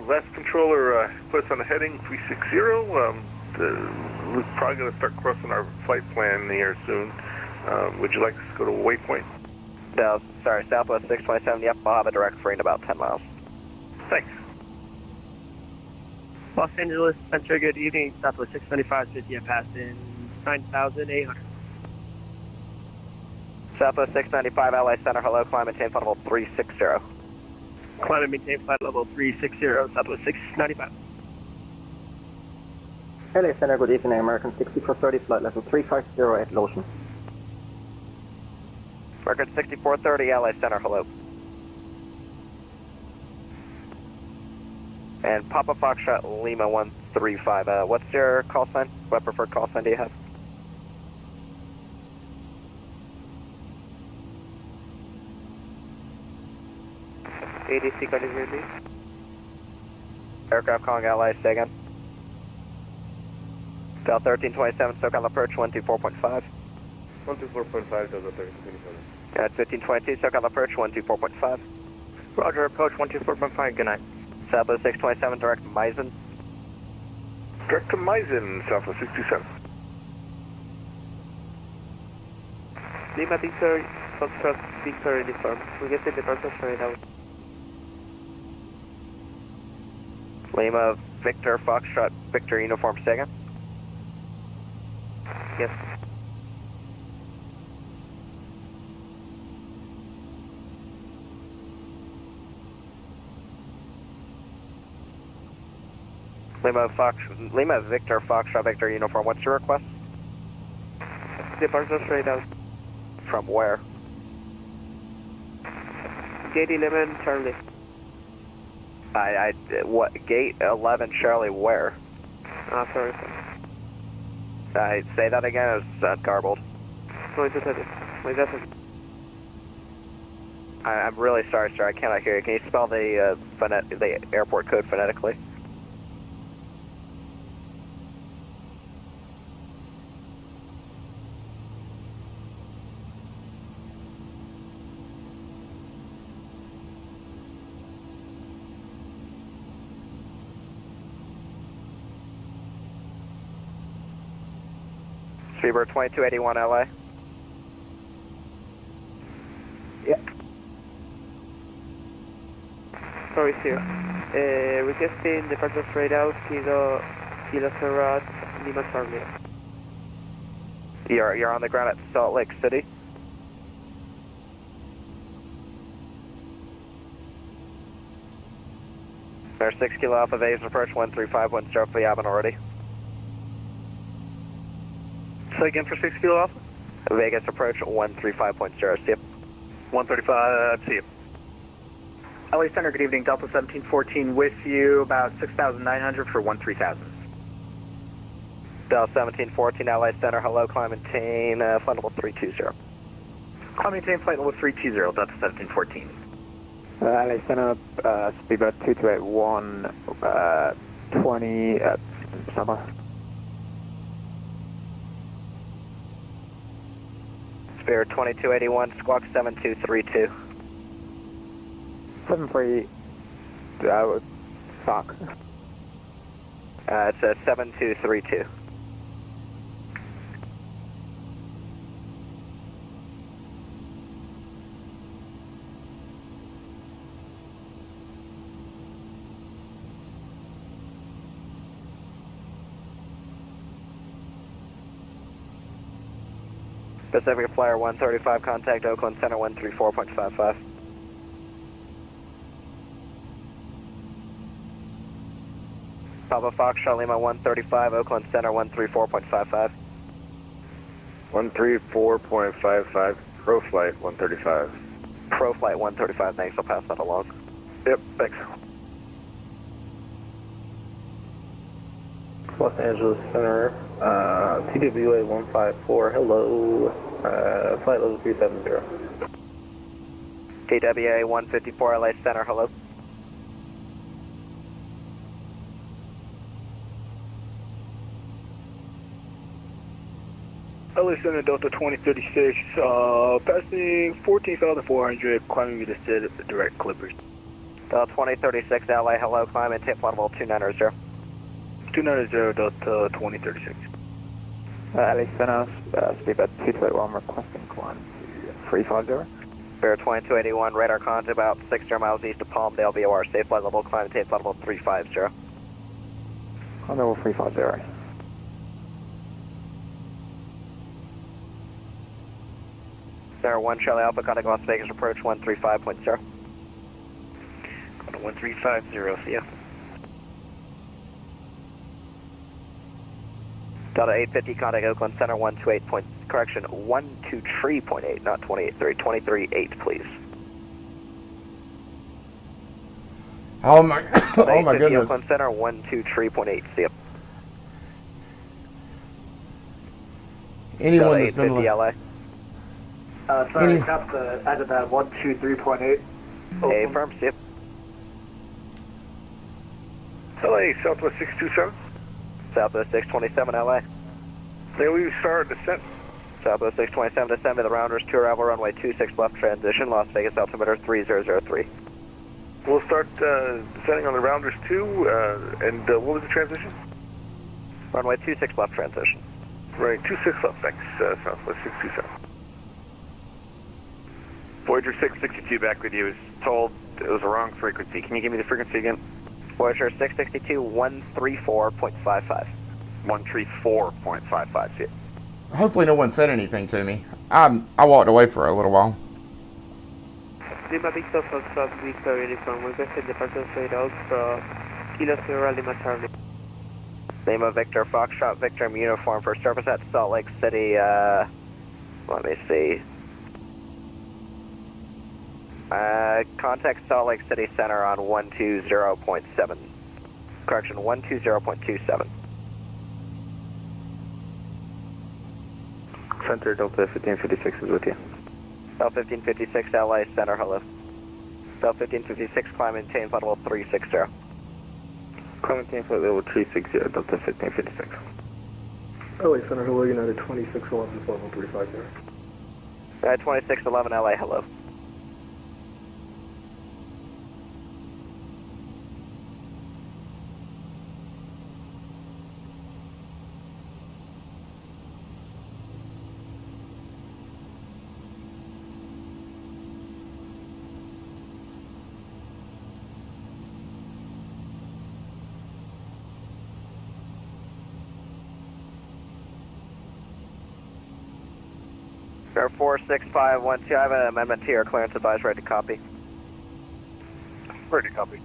last controller put us on the heading 360. We're probably going to start crossing our flight plan here soon. Would you like us to go to a waypoint? No, sorry, Southwest 627, yep, I'll have a direct for in about 10 miles. Thanks. Los Angeles Center, good evening. Southwest 625, 50 passing 9,800. Southwest 695, LA Center, hello, climb maintain flight level 360. Climb and maintain flight level 360, Southwest 695. LA Center, good evening, American 6430, flight level 350 at Lotion. American 6430, LA Center, hello. And Papa Foxtrot Lima 135, what's your call sign? What preferred call sign do you have? ADC, can you hear me? Aircraft calling LA, say again. Delta 1327, SoCal approach 124.5. 124.5, Delta 1327. Yeah, it's 1522, SoCal approach 124.5. Roger, approach 124.5, good night. Southwest 627, direct Meissen. Direct to Meissen, Southwest 627. Lima Victor, Foxtrot Victor uniform. We get the departure straight out. Lima Victor Foxtrot Victor uniform, say again. Yes. Lima Victor Foxtrot Victor uniform, what's your request? Departure straight out. From where? Gate 11, Charlie. What, gate 11 Charlie where? Sorry. Say that again, it's garbled. Wait, that's it. I'm really sorry, sir, I cannot hear you. Can you spell the airport code phonetically? Freebird 2281 LA. Yeah. Sorry, sir. Requesting departure straight out, Kilo Serrat, Lima Charlie. You're on the ground at Salt Lake City? There's 6 Kilo Alpha Vegas approach 13510 for the Avon already. Say again for 6 Kilo Alpha? Vegas approach 135.0, see you. 135, see you. LA Center, good evening, Delta 1714 with you, about 6,900 for 13,000. Delta 1714, LA Center, hello, climb maintain, flight level 320. Climb maintain flight level 320, Delta 1714. LA Center, Speedbird 2281, 20, summer. Spirit 2281, squawk 7232. 73, fuck. It's 7232. Pacific Flyer 135, contact Oakland Center 134.55. Papa Foxtrot Lima 135, Oakland Center 134.55. 134.55, Pro Flight 135. Pro Flight 135, thanks, I'll pass that along. Yep, thanks. Los Angeles Center, TWA 154, hello, flight level 370. TWA 154, LA Center, hello. LA Center Delta 2036, passing 14,400, climbing with the direct clippers. Delta 2036, LA, hello, climb and tape flight level 290. 290 Delta 2036. LA Center, speed at 221, requesting climb 350. Bear 2281, radar contact about 60 miles east of Palmdale, VOR, safe flight level, climb and tape flight level 350. On level 350. Center 1 Charlie Alpha, contact Las Vegas approach 135.0. Go to 1350, see ya. Delta 850, contact Oakland Center 128 point, correction, 123.8, not 28.3, 23.8, please. Oh my goodness. Oakland Center 123.8, see ya. Anyone that's been LA. Sorry, got the out of that 123.8. Hey, firm, see ya. LA, Southwest 627. Southwest 627, LA. May we start descent? Southwest 627, descend to the Rounders, 2 arrival, runway 26 left transition, Las Vegas altimeter 3003. We'll start descending on the Rounders 2, and what was the transition? Runway 26 left transition. Runway 26 left, thanks, Southwest 627. Voyager 662 back with you. Was told it was a wrong frequency. Can you give me the frequency again? Voyager 662, 134.55. 134.55, see it. Hopefully no one said anything to me. I walked away for a little while. Lima Victor Foxtrot Victor Uniform, requested departure straight out for Kilo Sierra Lima Charlie. Lima Victor Foxtrot Victor uniform for service at Salt Lake City, let me see. Contact Salt Lake City Center on 120.7. Correction, 120.27. Center Delta 1556 is with you. Delta 1556 LA Center, hello. Delta 1556, climb and maintain flight level 360. Climb and maintain flight level 360, Delta 1556. LA Center, hello, United 2611, level 350. 2611 LA, hello. Air 46512, I have an amendment to your clearance advice, ready to copy. Ready to copy.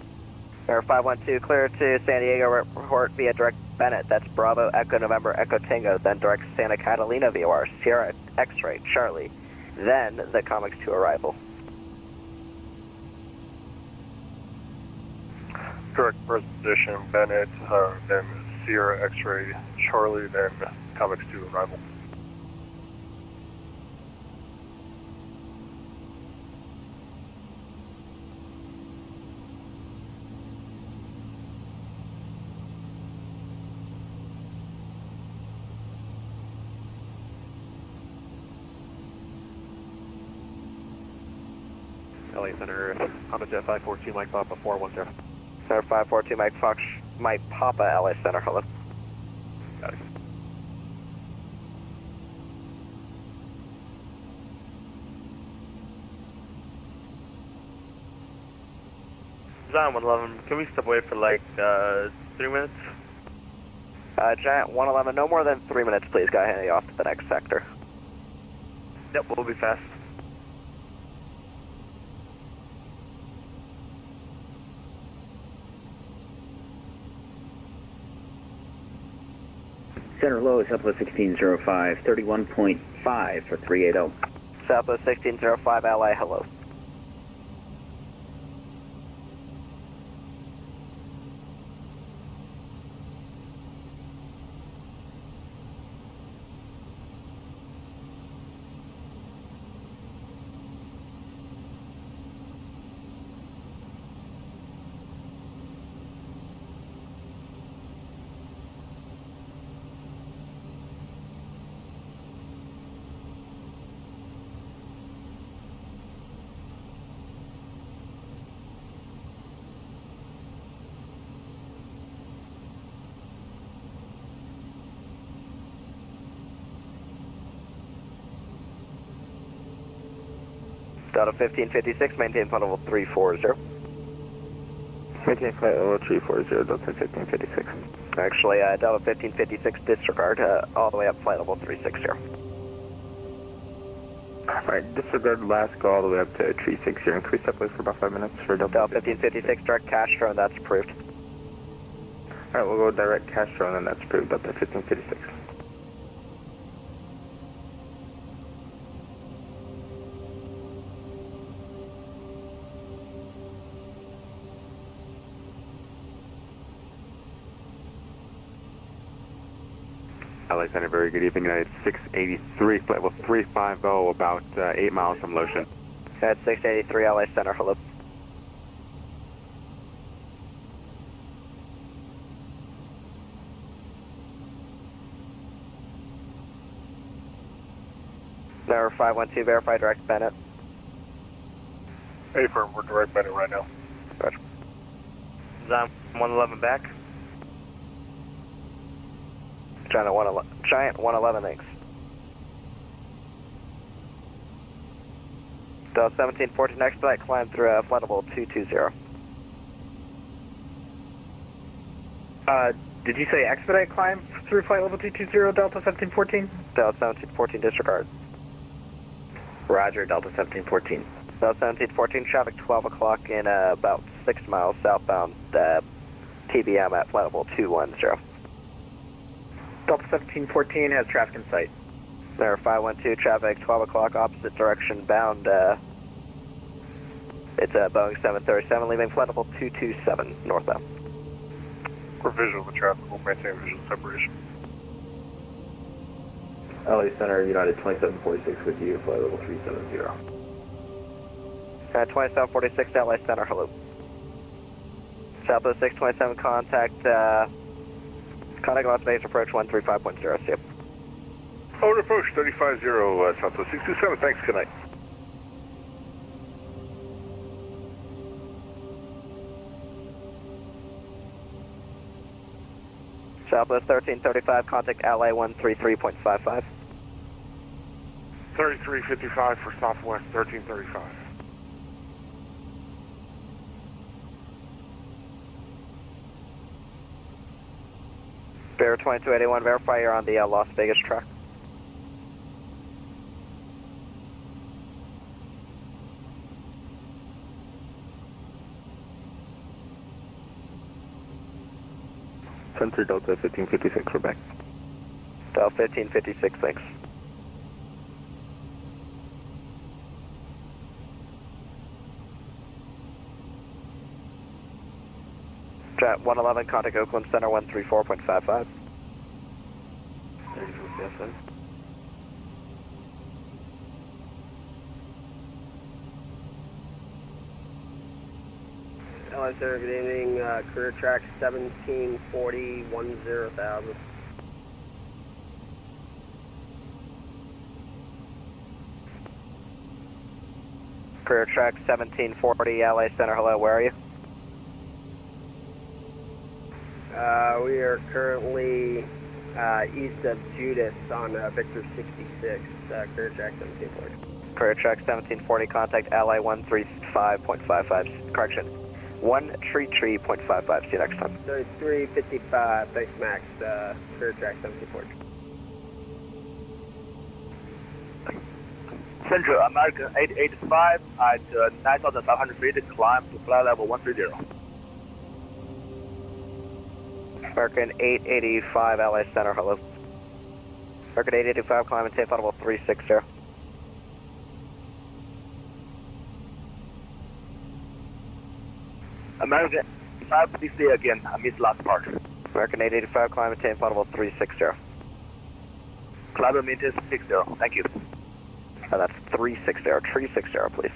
Air 512, clear to San Diego, report via direct Bennett, that's Bravo, Echo November, Echo Tango, then direct Santa Catalina VOR, Sierra X-Ray, Charlie, then the Comics 2 arrival. Direct first position, Bennett, then Sierra X-Ray, Charlie, then Comics 2 arrival. LA Center, Honda Jet 542, Mike Papa 410. Center 542, Mike Fox, Mike Papa, LA Center, hello. Got it. Design 111, can we step away for like 3 minutes? Giant 111, no more than 3 minutes, please. Got handy off to the next sector. Yep, we'll be fast. Center low, Southwest 1605, 31.5 for 380. Southwest 1605, LA, hello. Delta 1556, maintain flight level 340. Maintain flight level 340, Delta 1556. Actually, Delta 1556, disregard, all the way up flight level 360. Alright, disregard last go all the way up to 360. Increase that place for about 5 minutes for Delta 1556, direct Castro, and that's approved. Alright, we'll go direct Castro, and then that's approved, Delta 1556. LA Center, very good evening. United 683, flight level 350, about 8 miles from Lotion. At 683, LA Center, hello. Number 512, verify direct Bennett. Hey, firm, we're direct Bennett right now. Roger. Zom 111 back. Giant 111, thanks. Delta 1714, expedite climb through flight level 220. Did you say expedite climb through flight level 220, Delta 1714? Delta 1714, disregard. Roger, Delta 1714. Delta 1714, traffic 12 o'clock in about 6 miles southbound TBM at flight level 210. Delta 1714 has traffic in sight. There, 512, traffic 12 o'clock, opposite direction bound. It's Boeing 737, leaving flight level 227 northbound. For visual with traffic, we'll maintain visual separation. LA Center, United 2746 with you, flight level 370. 2746, LA Center, hello. Southwest 627, contact Las Vegas approach 135.0, see you. Forward approach 350, Southwest 627, thanks, good night. Southwest 1335, contact LA 133.55. 3355 for Southwest 1335. Bear 2281, verify you're on the Las Vegas track. Center Delta 1556, we're back. Delta 1556, thanks. Jet 111, contact Oakland Center 134.55. 32 LA Center, good evening. Career track 1740, 10,000. Career track 1740, LA Center, hello, where are you? We are currently east of Judas on Victor 66, career track 1740. Career track 1740, contact LA 135.55, correction, 133.55, see you next time. 3355, base max, career track 1740. Central American 885 at 9,500 feet, climb to flight level 130. American 885 LA Center, hello. American 885, climb and tape level 360. American 885, please say again, I missed last part. American 885, climb and tape level 360. Climb and maintain 60, thank you. That's 360, 360 please.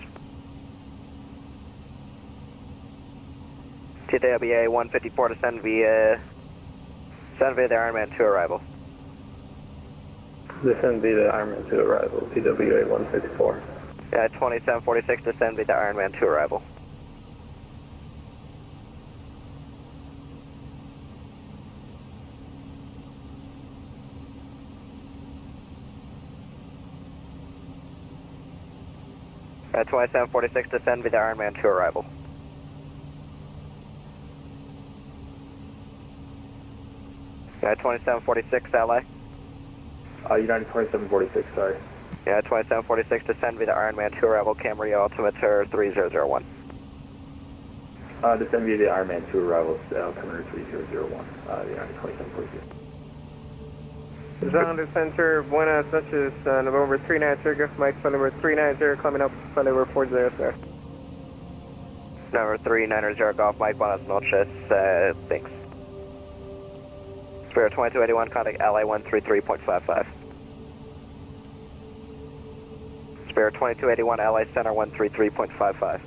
TWA 154 to send via the Ironman 2 arrival. Descend via the Ironman 2 arrival, TWA 154. Yeah, 2746 descend via the Ironman 2 arrival. At 2746 descend via the Ironman 2 arrival. Yeah, 2746 LA. United 2746, sorry. Yeah, 2746 descend via the Ironman 2 arrival, Camarillo altimeter 3001. Descend via the Ironman 2 arrival, altimeter 3001, United 2746. Zonder Center, Buenas noches, November 390, Golf Mike, phone number 390, climbing up, phone number 40, sir. Number 390, Golf Mike, Buenas noches, thanks. Spirit 2281, contact LA 133.55. Spirit 2281, LA Center 133.55.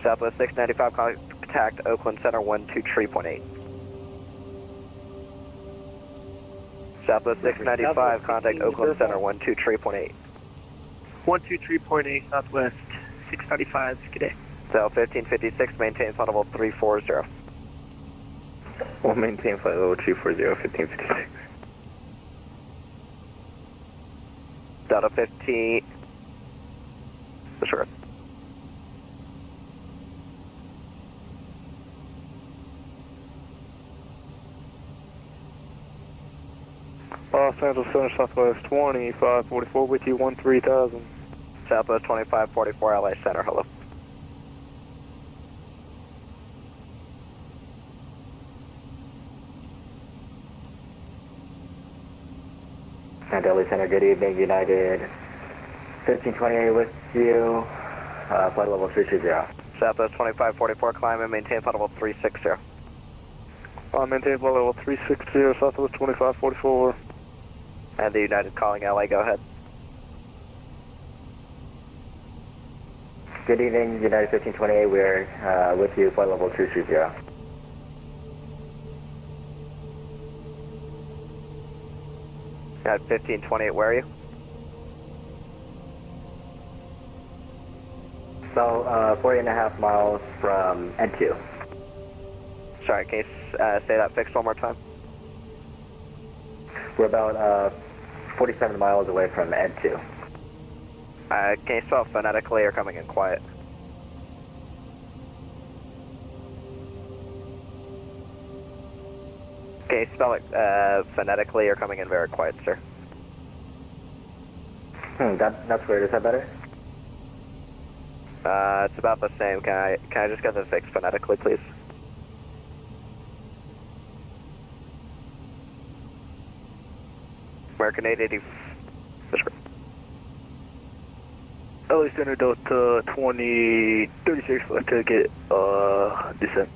Southwest 695, contact Oakland Center 123.8. Southwest 695, contact Oakland Center 123.8. 123.8 Southwest 695, good day. South 1556, maintain flight level 340. We'll maintain flight level 240, 1556. Delta 15. Sure. Los Angeles Center, Southwest 2544 with you, 13,000. Southwest 2544, LA Center, hello. And LA Center, good evening, United 1528 with you, flight level 320. Southwest 2544, climb and maintain flight level 360. Maintain flight level 360, Southwest 2544. And the United calling LA, go ahead. Good evening, United 1528, we're with you, flight level 230. At 1528, where are you? So, 40.5 miles from N2. Sorry, can you say that fixed one more time? We're about 47 miles away from N2. Can you spell phonetically or coming in quiet? Can you spell it phonetically or coming in very quiet, sir? That's weird. Is that better? It's about the same. Can I just get this fixed phonetically, please? American 880. LA Center Delta 2036, to get descent.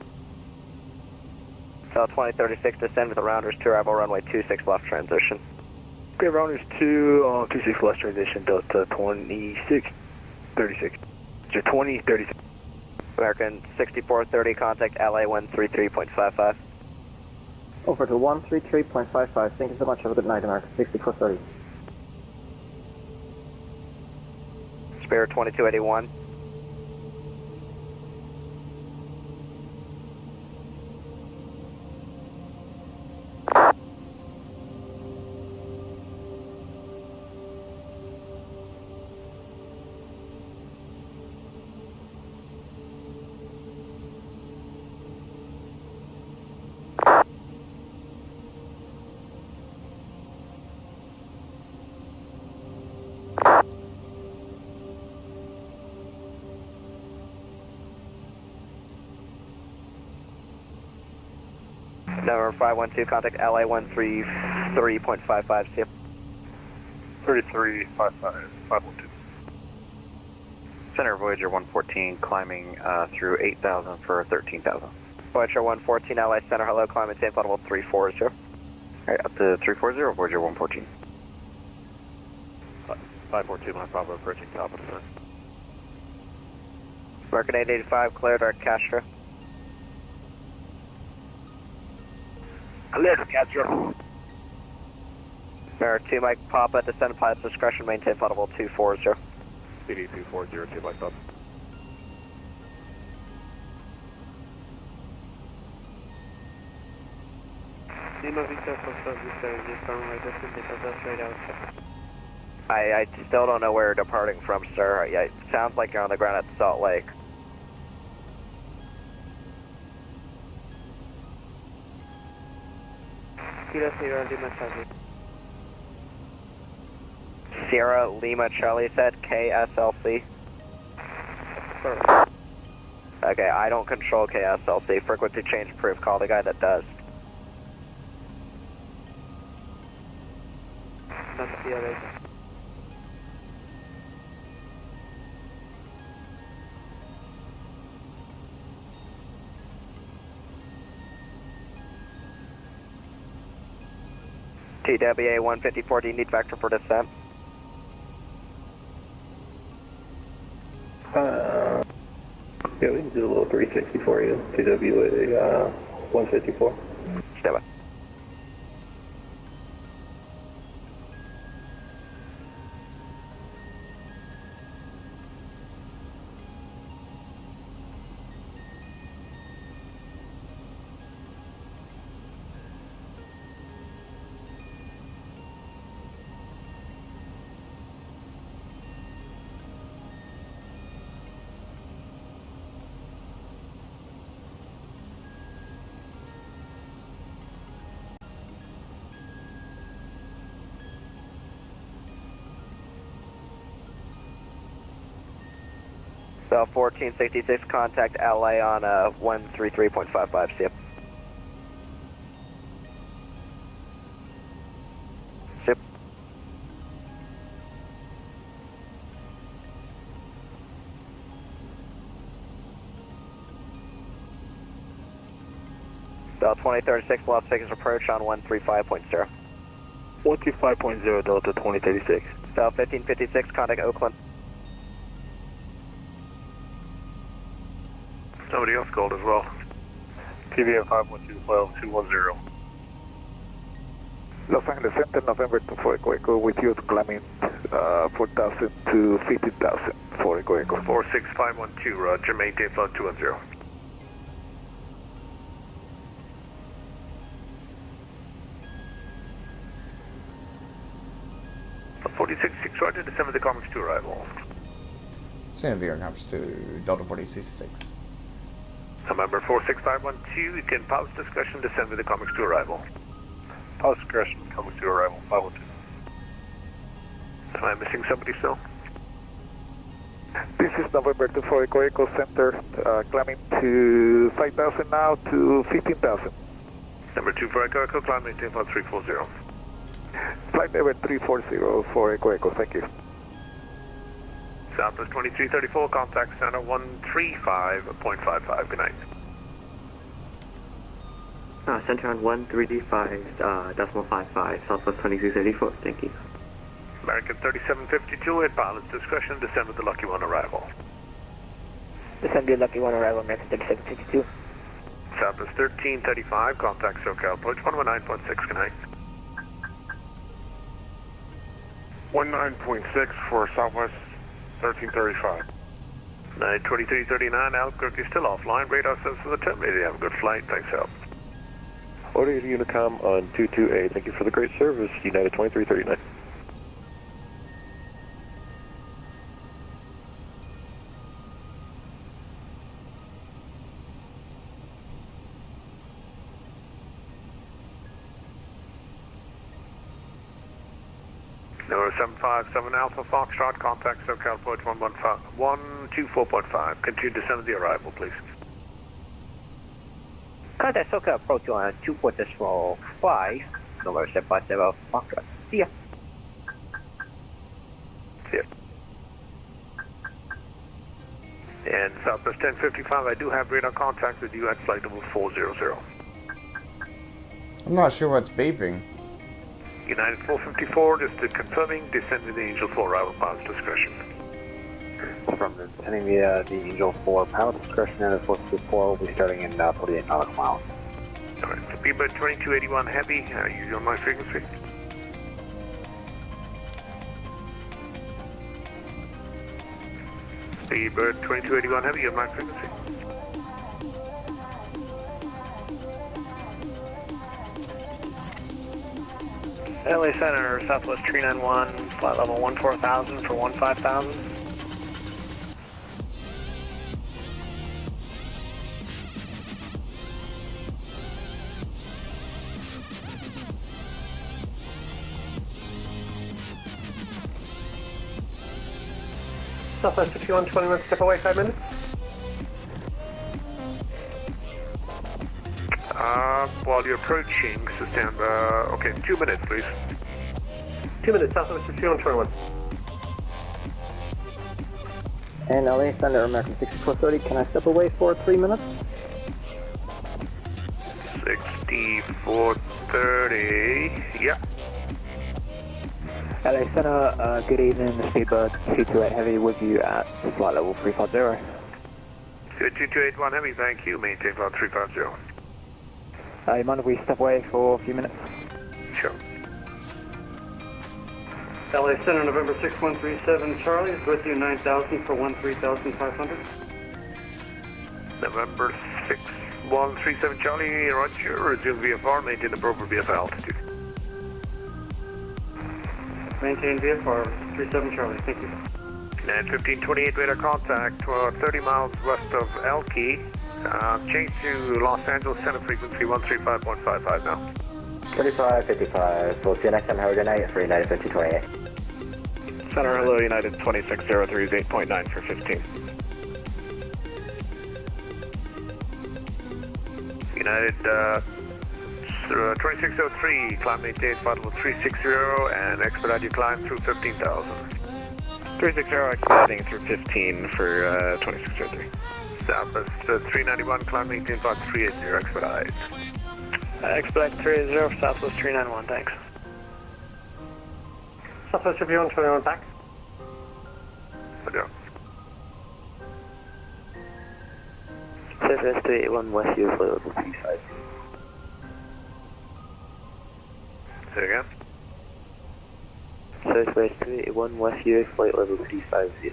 South 2036, descend with the Rounders 2, arrival runway 26 left transition. Okay, Rounders 2, 26 left transition, Delta 2636. 2036. American 6430, contact LA 133.55. Over to 133.55. Thank you so much. Have a good night, American 6430. Spirit 2281. Number 512, contact LA 133.55, see you. 3355, 512. Center Voyager 114 climbing through 8,000 for 13,000. Voyager 114, LA Center, hello, climb maintain flight level 340. Alright, up to 340, Voyager 114. 542, my Bravo approaching top of the sun. American 885, cleared our Castro. Clear to Castro. Mirror 2, Mike Papa, descend pilot's discretion, maintain flight level 240. CD 240, 2 Mike Papa. Lima Victor Foxtrot, Victor, just runway, descend departure straight out. I still don't know where you're departing from, sir. It sounds like you're on the ground at Salt Lake. Sierra Lima Charlie. Sierra Lima Charlie said KSLC. Perfect. Okay, I don't control KSLC. Frequency change proof. Call the guy that does. That's Sierra. TWA 154, do you need vector for descent? Yeah, we can do a little 360 for you. TWA 154. Stand by. So 1466, contact LA on 133.55, see ya. Sip. Bell 2036, Las Vegas approach on 135.0. 125.0, Delta 2036. Bell 1556, contact Oakland. Somebody else called as well. TVM 512, 210. Los Angeles Center, November 24 Echo with you climbing 4,000 to 15,000 for Echo. 46512, Roger, maintain flight 210. .46 Roger, December the Comics to arrival. SimBrief comes to Delta 46. November 46512, you can pause discussion, descend with the comics to arrival. Pause discussion, comics to arrival, 512. Am I missing somebody still? This is November 24 Echo Center, climbing to 5,000 now to 15,000. Number 2 for Echo, climb maintain flight 340. Flight level 340 for Echo, thank you. Southwest 2334, contact center 135.55, good night. Center on 135.55, Southwest 2334, thank you. American 3752, at pilot's discretion, descend with the Lucky One arrival. Descend with Lucky One arrival, American 3752. Southwest 1335, contact SoCal approach 119.6, good night. 19.6 for Southwest 1335. 2339, Albuquerque is still offline. Radar says for the terminator. Have a good flight. Thanks, Al. Order to Unicom on 22A. Thank you for the great service, United 2339. Number 757 Alpha Foxtrot, contact SoCal approach 124.5. Continue descend to the arrival, please. Contact SoCal approach on 2.5, November 757 Foxtrot. See ya. See ya. And Southwest 1055, I do have radar contact with you at flight level 400. I'm not sure what's beeping. United 454, just confirming, descend with the Angel 4, arrival pilot's discretion. From descending via the Angel 4 pilot discretion and the 454 will be starting in 48 nautical miles. Alright, Speedbird 2281 Heavy, you on my frequency? Speedbird 2281 Heavy, you on my frequency? LA Center, Southwest 391, flight level 14,000 for 15,000. Southwest 5121, step away 5 minutes. While you're approaching, stand, okay, 2 minutes, please. 2 minutes, Southwest 5121. And LA Thunder, American 6430, can I step away for 3 minutes? 6430, yeah. LA Center, good evening, Speedbird 228 Heavy with you at flight level 350. Good, 2281 Heavy, thank you, maintain flight 350. You mind if we step away for a few minutes? Sure. LA Center, November 6137, Charlie is with you 9,000 for 13,500. November 6137 Charlie, roger, resume VFR, maintain appropriate VFR altitude. Maintain VFR 37 Charlie, thank you. And 1528 radar contact, 30 miles west of Elkey. Change to Los Angeles Center frequency 135.55 now. 3555, we'll see you next time, have a good night for United 5028. Center, hello, United 2603 is 8.9 for 15. United 2603, climb maintain flight level 360 and expedite your climb through 15,000. 360 expediting through 15 for 2603. Southwest 391, climb maintain flight 380, expedite. Expedite 380 for Southwest 391, thanks. Southwest 5121 back. Roger. Southwest 381 West, you flight level 35. Say again? Southwest 381 West, you flight level 350.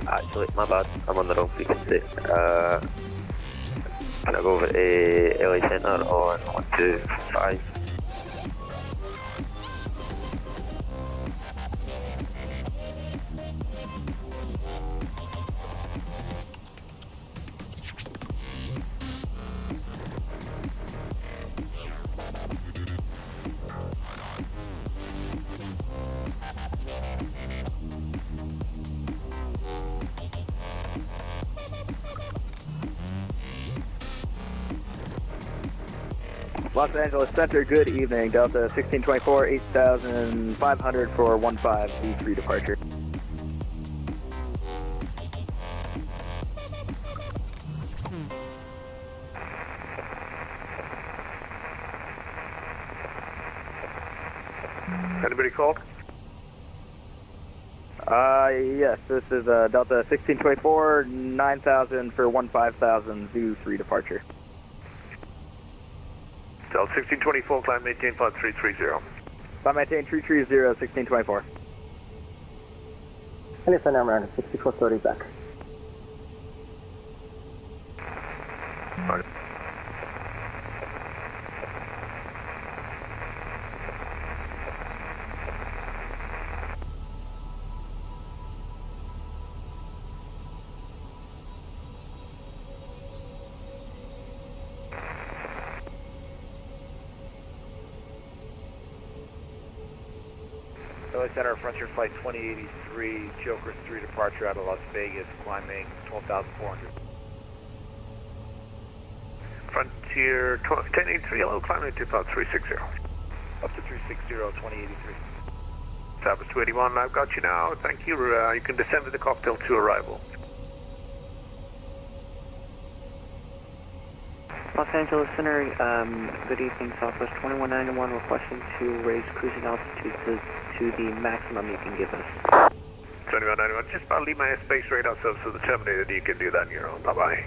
Actually, my bad, I'm on the wrong frequency. Can I go over to LA Center on 125? Los Angeles Center, good evening. Delta 1624, 8,500 for 15 V3 departure. Anybody called? Yes, this is Delta 1624, 9,000 for 15,000 V3 departure. Delta 1624, climb maintain flight 330. Climb maintain 330, 1624. LA Center, American 6430 back. Right. LA Center, Frontier Flight 2083, Joker 3 departure out of Las Vegas, climbing 12,400. Frontier 1083, hello, climbing to about 360. Up to 360, 2083. Southwest 281, I've got you now, thank you. You can descend with the cocktail to arrival. Los Angeles Center, good evening, Southwest 2191, requesting to raise cruising altitude to the maximum you can give us. 2191, just about leave my airspace radar service to the Terminator, you can do that on your own, bye-bye.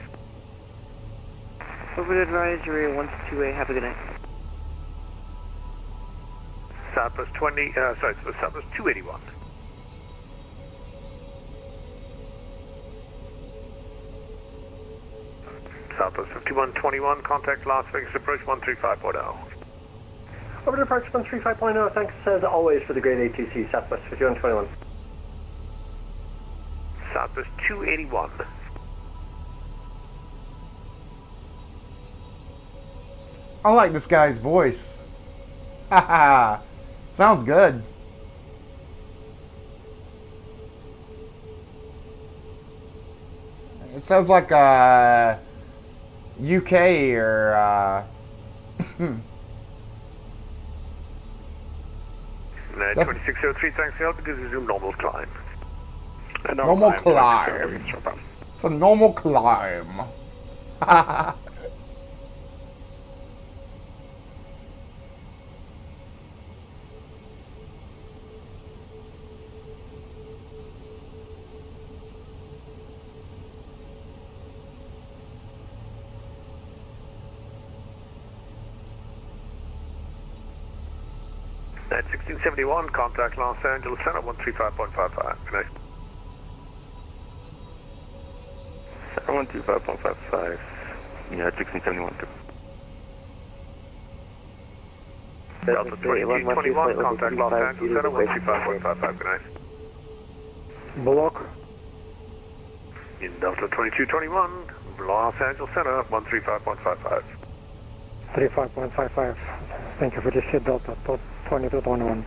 Over advisory 128, have a good night. Southwest 281. Southwest 5121, contact Las Vegas approach 135.0. Over departure 135.0, thanks as always for the grade ATC, Southwest 5121. Southwest 281. I like this guy's voice. Haha. Sounds good. It sounds like UK or 2603, thanks for help because it's a normal climb. normal climb. It's a normal climb. At 1671, contact Los Angeles Center 135.55. Good night. Center 135.55. Yeah, 1671. Delta 2221, contact Los Angeles Center 135.55. Good night. Block. In Delta 2221, Los Angeles Center 135.55. 35.55. Thank you for the shit, Delta 2221.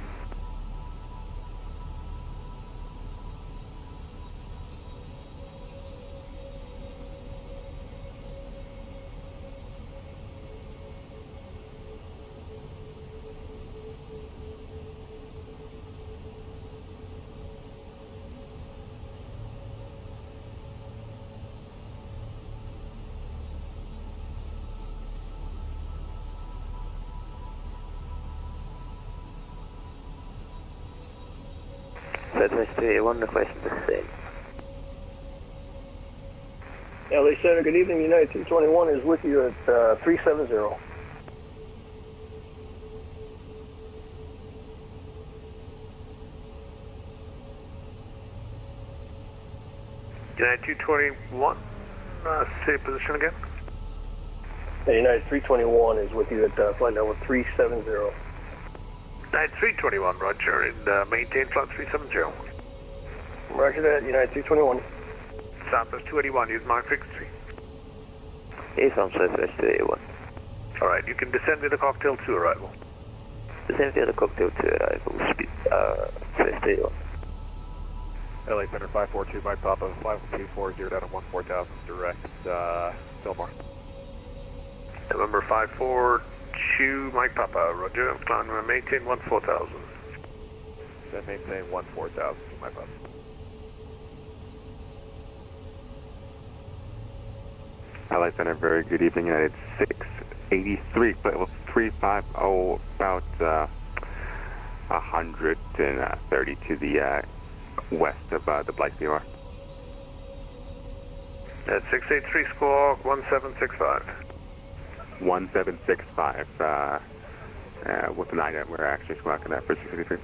Southwest 281, requesting the same. LA Center, good evening. United 221 is with you at 370. United 221, say position again. United 321 is with you at flight level 370. United 321, roger, and maintain flight 370. Roger that, United 321. Southwest 281, use my frequency. Yes, I'm Southwest 281. Alright, you can descend with the cocktail to arrival. Descend via the cocktail to arrival, speed, Southwest 281. LA Center 542, Mike Papa, 5240 down at 14,000, direct, Fillmore. November 542, Mike Papa, roger, climb and maintain 14,000. Then maintain 14,000, Mike Papa. LA Center, very good evening, United 683, flight level 350, about 130 to the west of the Blythe VOR. At 683, squawk 1765. 1765, with the 9, we're actually squawking that for 683.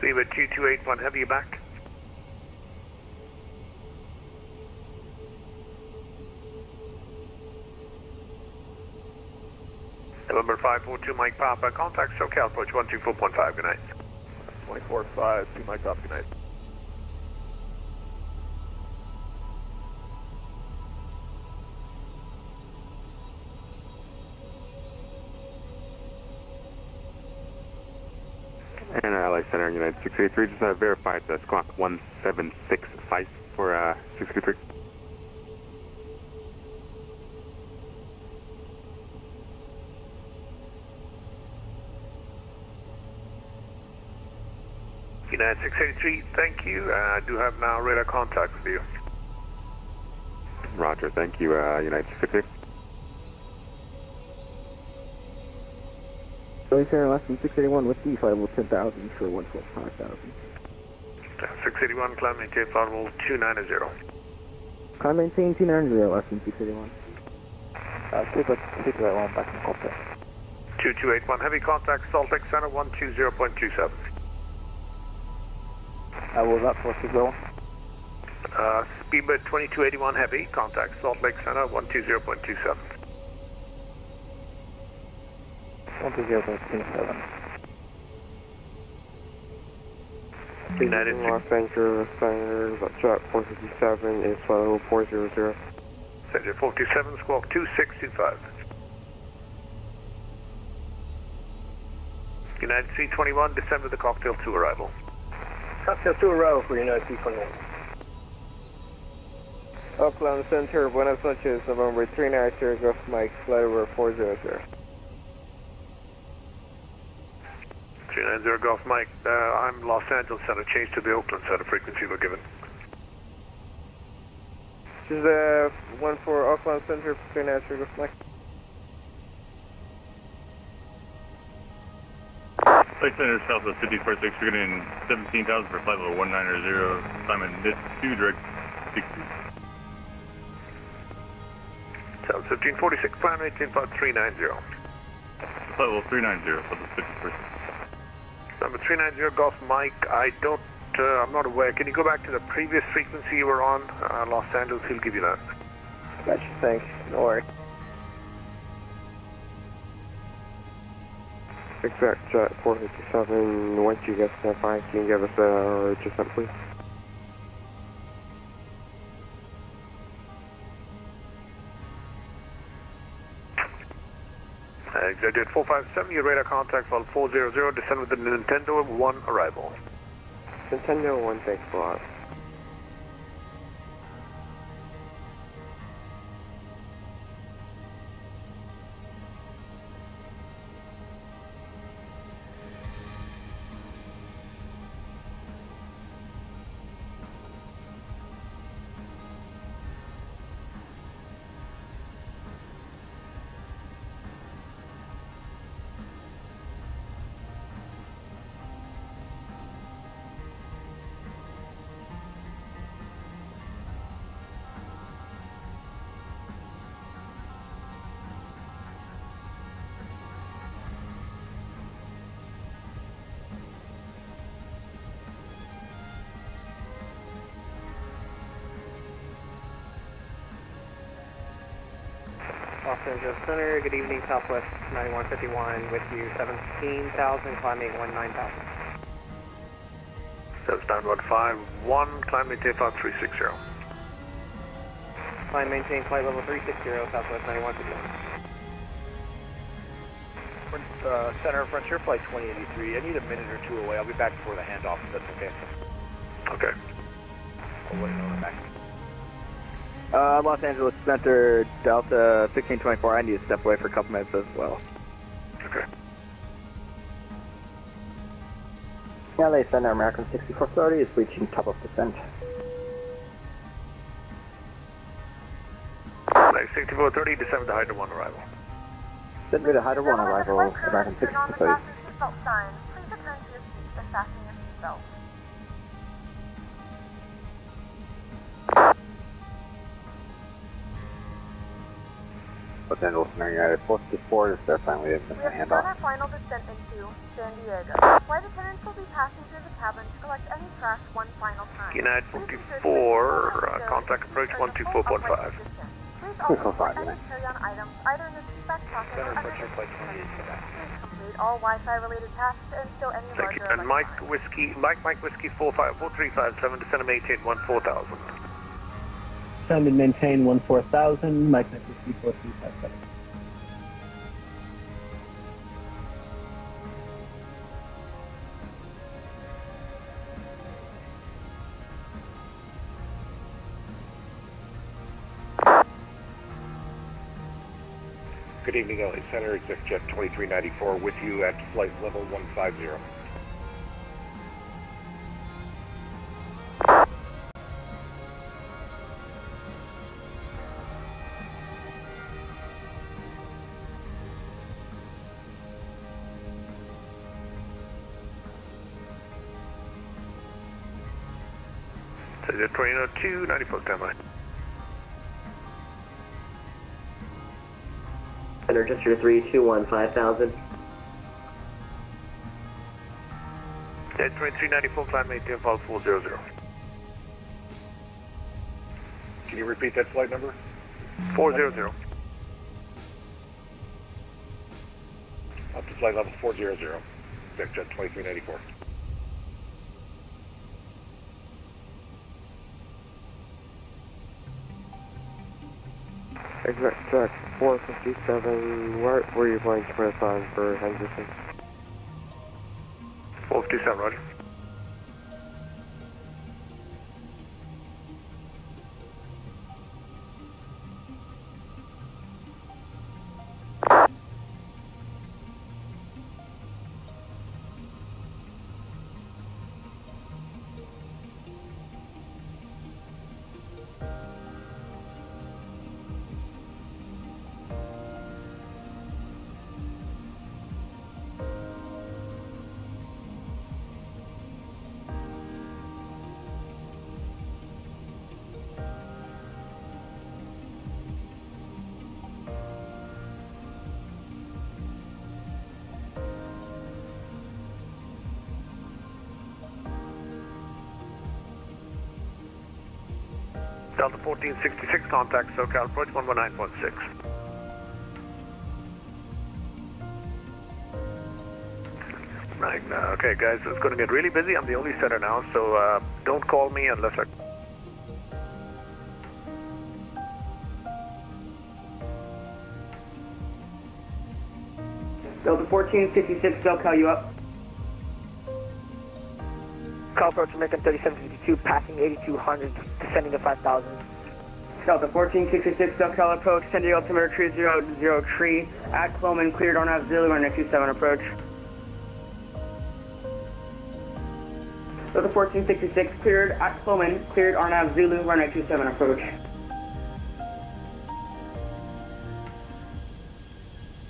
Speedbird 2281 Heavy, you back? November 542 Mike Papa, contact SoCal approach 124.5, good night. 24.5, 2 Mike Papa, good night. And LA Center, United 683, just verified the squawk 1765 for 683. United 683, thank you. I do have now radar contact with you. Roger, thank you, United 683. LA Center, less than 681 with D, flight level 10,000 for 112,500. 681, climb maintain flight level 290. Climb maintain 290, less than 681. Speedbird 281, back in cockpit. 2281, heavy contact, Salt Lake Center 120.27. What was that for, Speedbird? Speedbird 2281 heavy, contact Salt Lake Center 120.27. 120.27. United Los Angeles Center, Jet 457 is flight level 400. Center 427, squawk 2625. United C21, descend with the cocktail 2 arrival. Cocktail 2 arrival for United C21. Oakland Center, Buenas noches, November 390, Golf Mike, flight over 400. 390 Golf Mike, I'm Los Angeles Center, change to the Oakland Center, frequency we're given. This is one for Oakland Center, 390, Golf Mike. Lake Center, Southwest 5046, we're getting 17,000 for flight level 190, Simon mid 2, direct 60. South 1546, plan 18.390. Flight level 390 for the 51st. Number 390 Golf Mike, I'm not aware. Can you go back to the previous frequency you were on? Los Angeles, he'll give you that. Gotcha, thanks. No worries. Exact Jet 457, once you get that fine, can you give us a descent, please? Executive 457, your radar contact flight 400, descend with the Nintendo 1 arrival. Nintendo 1, thanks a lot. Los Angeles Center, good evening, Southwest 9151 with you, 17,000, climbing 19,000. That's 9151, climb maintain flight 360. Climb maintain flight level 360, Southwest 9151. Center, Frontier Flight 2083. I need a minute or two away. I'll be back before the handoff, if that's okay. Okay. I'll let you know when I'm back. Los Angeles Center, Delta 1624, I need to step away for a couple minutes as well. Okay. LA Center, American 6430 is reaching top of descent. Nice, 6430, descend with the Hydra 1 arrival. Descend with the Hydra 1 arrival, American 6430. Seatbelt sign. Please return to your seat and fasten your seatbelt. Los Angeles Center United 424, just verifying we didn't miss We a have begun handoff. our final descent into San Diego. Flight attendants will be passing through the cabin to collect any trash one final time. United 44, contact approach 124.5. Please also put any carry-on items either in the back pocket or under the seat. Please complete all Wi-Fi related tasks and stow any Thank you. larger And Mike Whiskey 45357, descend and maintain 14,000. Descend and maintain 14,000, Mike Whiskey 4357. Good evening, LA Center. It's Jet 2394 with you at flight level 150. So Jet 2002, 94 standby. Center, just your 321, 5,000. Jet 2394, climb maintain, fall 400. Can you repeat that flight number? 400. Up to flight level 400. Jet 2394. Exact track 457, where are you flying express on for Henderson? 457, roger. Delta 1466, contact SoCal approach 119.6. Right, okay guys, it's going to get really busy. I'm the only center now, so don't call me unless I... Delta 1466, SoCal, you up? Call approach American 3752, passing 8200, descending to 5,000. Delta 1466, SoCal approach, San Diego altimeter 300 tree, at Cloman, cleared RNAV Zulu, runway 27 approach. Delta 1466, cleared at Cloman, cleared RNAV Zulu, runway 27 approach.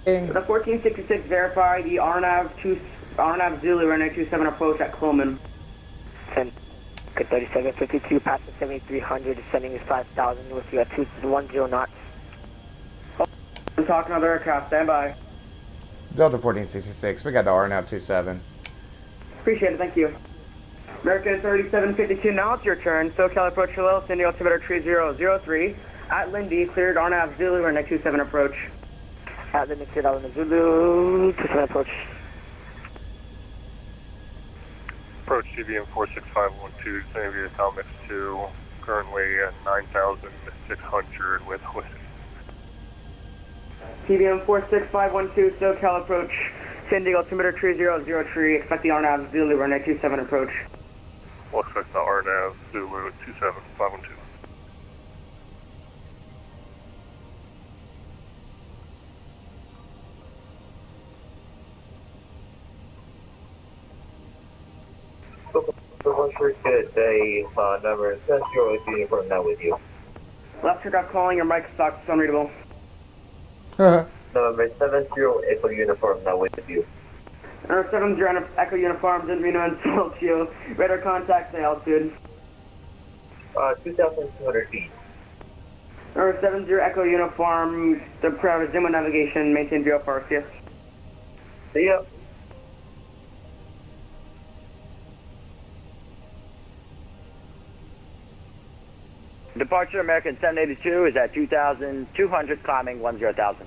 Delta 1466, verify the RNAV Zulu, runway 27 approach at Cloman. 10, good 3752, passing 7300, descending is 5,000 with you at 210 knots. I'm talking to other aircraft, stand by. Delta 1466, we got the RNAV 27. Appreciate it, thank you. American 3752, now it's your turn. SoCal approach Chalil, San Diego altimeter 3003. At Lindy, cleared RNAV Zulu, runway 27 approach. At Lindy, cleared RNAV Zulu, 27 approach. Approach CVM 46512, San Diego Talmix 2, currently at 9,600 with hoist. CVM 46512, SoCal approach San Diego altimeter 3003, expect the RNAV Zulu, runway 27 approach. We'll expect the RNAV Zulu at 27512. Day number 70 uniform now with you. Left trigger calling, your mic stock is unreadable. Number 70 Echo uniform now with you. Number 70 Echo uniform, XEnviro and Celtio. Radar contact, say altitude. 2,200 feet. Number 70 Echo Uniform, the parameter Zimmer navigation, maintain VFR, yes. See ya. Departure American 782 is at 2,200, climbing 10,000.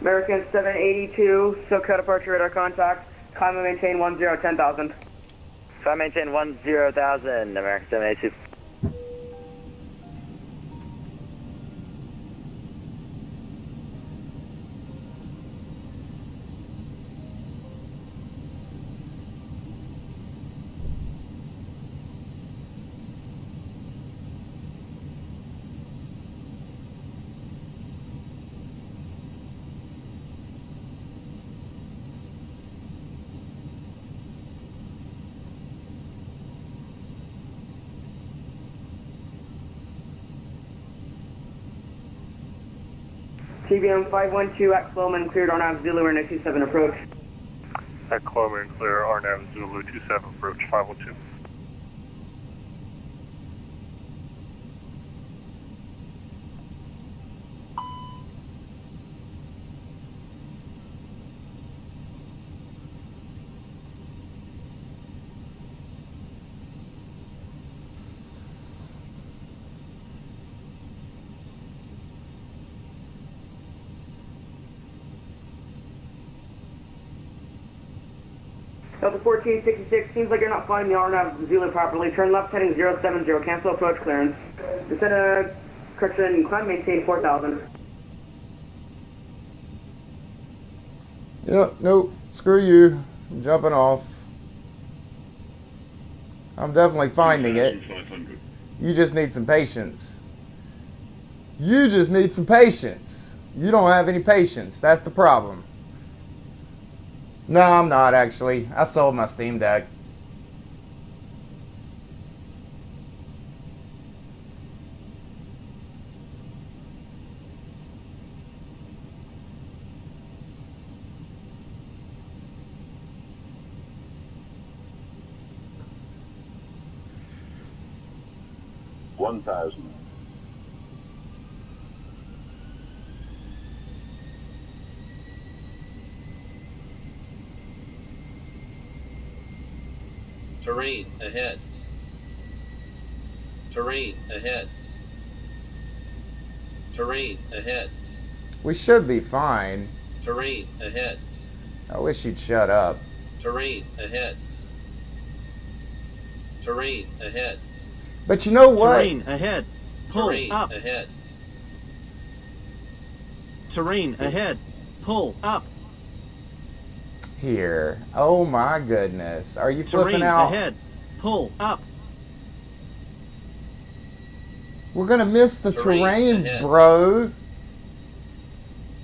American 782, SoCal departure radar contact, climb and maintain 10,000. Climb maintain 10,000, American 782. TBM 512 at Cloman, cleared RNAV Zulu, and 27 approach. At Cloman, clear RNAV Zulu 27 approach 512. Delta 1466, seems like you're not flying the RNAV Zulu properly. Turn left heading 070, cancel approach clearance. Descend a correction, climb maintain 4,000. Yep, nope, screw you. I'm jumping off. I'm definitely finding it. You just need some patience. You just need some patience. You don't have any patience. That's the problem. No, I'm not actually. I sold my Steam Deck. $1,000. Terrain ahead. Terrain ahead. Terrain ahead. We should be fine. Terrain ahead. I wish you'd shut up. Terrain ahead. Terrain ahead. But you know what? Terrain ahead. Pull Terrain up. ahead. Terrain ahead. Pull up. Here. Oh my goodness. Are you flipping Terrain out? ahead. Pull up. We're gonna miss the terrain, ahead. bro.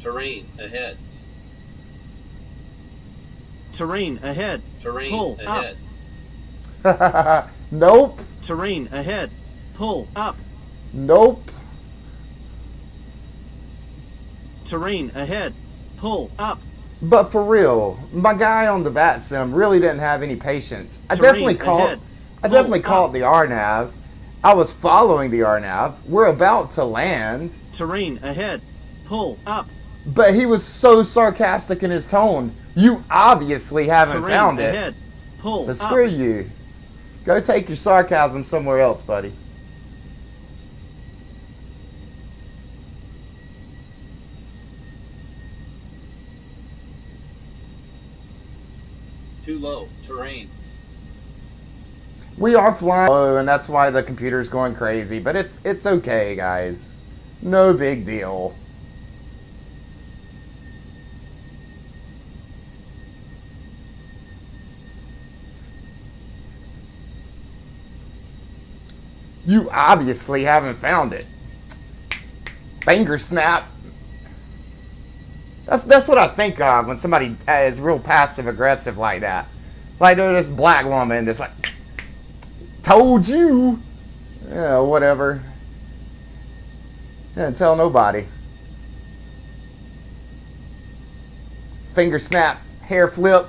Terrain ahead. Terrain ahead. Terrain Pull ahead. Up. Nope. Terrain ahead. Pull up. Nope. Terrain ahead. Pull up. But for real, my guy on the VATSIM really didn't have any patience. I Terrain definitely caught ahead. the RNAV. I was following the RNAV. We're about to land. Terrain ahead. Pull up. But he was so sarcastic in his tone. You obviously haven't Terrain found it. ahead. Pull So up. screw you. Go take your sarcasm somewhere else, buddy. Too low. Terrain. We are flying low, and that's why the computer's going crazy. But it's okay, guys. No big deal. You obviously haven't found it. Finger snap. That's what I think of when somebody is real passive aggressive like that. Like there's this black woman that's like, told you. Yeah, whatever. Didn't tell nobody. Finger snap, hair flip.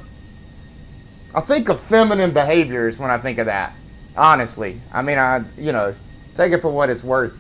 I think of feminine behaviors when I think of that. Honestly. I mean, you know, take it for what it's worth.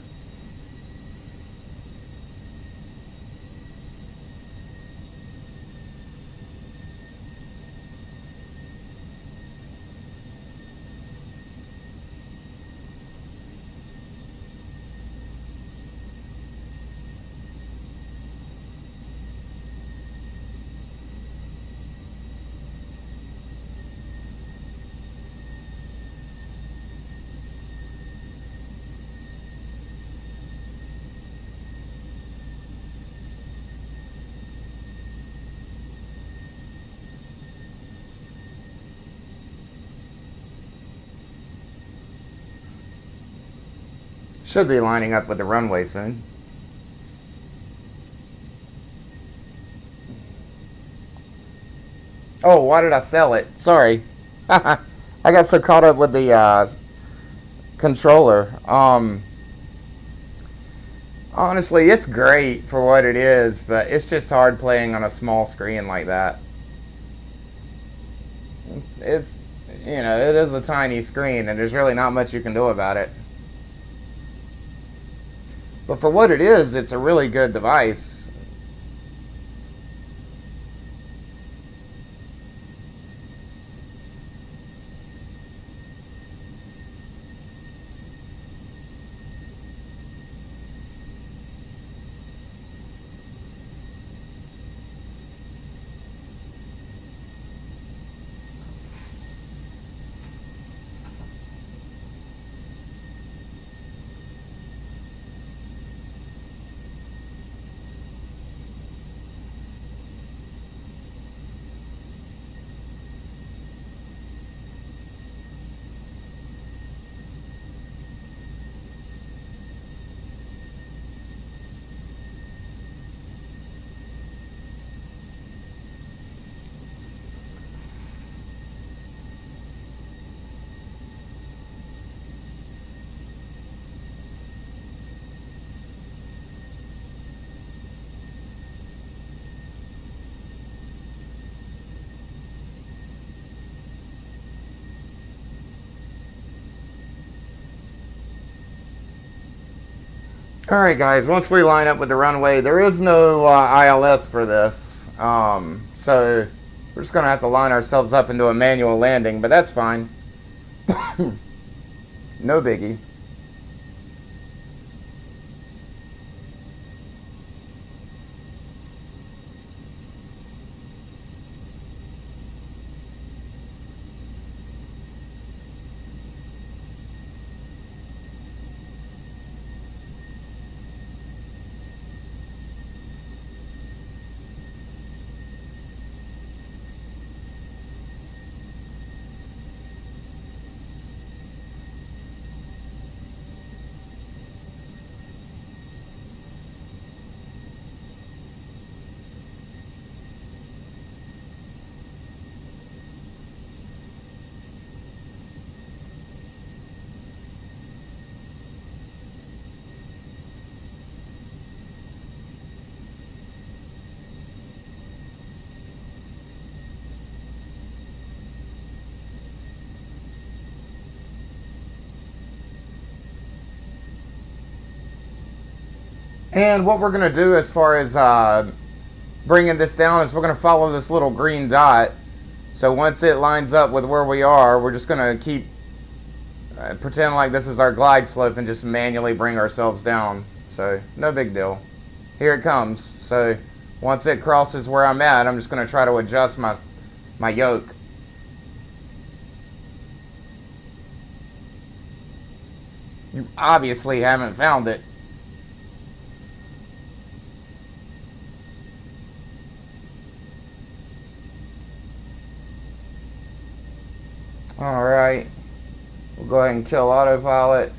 Should be lining up with the runway soon. Oh, why did I sell it? Sorry. I got so caught up with the controller. Honestly, it's great for what it is, but it's just hard playing on a small screen like that. It's, you know, it is a tiny screen, and there's really not much you can do about it. But for what it is, it's a really good device. Alright guys, once we line up with the runway, there is no ILS for this, so we're just going to have to line ourselves up into a manual landing, but that's fine. No biggie. And what we're going to do as far as bringing this down is we're going to follow this little green dot. So once it lines up with where we are, we're just going to keep pretend like this is our glide slope and just manually bring ourselves down. So no big deal. Here it comes. So once it crosses where I'm at, I'm just going to try to adjust my yoke. You obviously haven't found it. Alright, we'll go ahead and kill autopilot.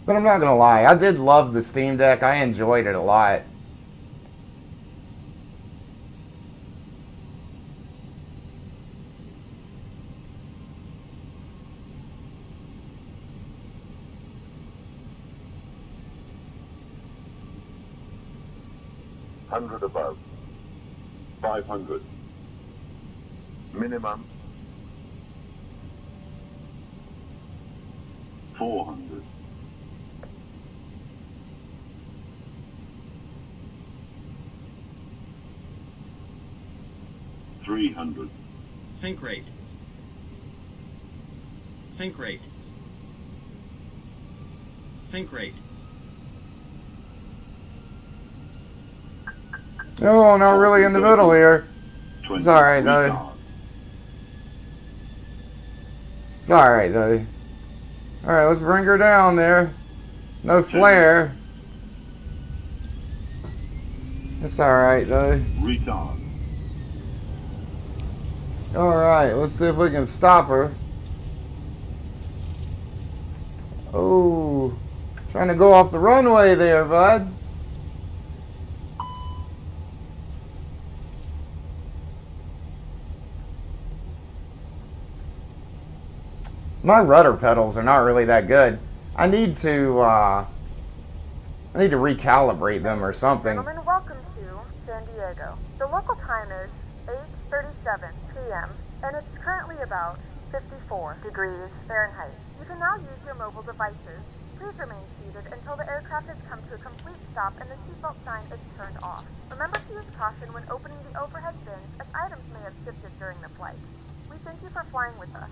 But I'm not going to lie, I did love the Steam Deck. I enjoyed it a lot. $100 above. 500. Minimum. 400. 300. Sync rate. Think rate. Think rate. No, not really in the middle here. It's alright though. It's alright though. Alright, let's bring her down there. No flare. It's alright though. Alright, let's see if we can stop her. Oh, trying to go off the runway there, bud. My rudder pedals are not really that good. I need to recalibrate them or something. Gentlemen, welcome to San Diego. The local time is 8:37 p.m. and it's currently about 54 degrees Fahrenheit. You can now use your mobile devices. Please remain seated until the aircraft has come to a complete stop and the seatbelt sign is turned off. Remember to use caution when opening the overhead bins as items may have shifted during the flight. We thank you for flying with us.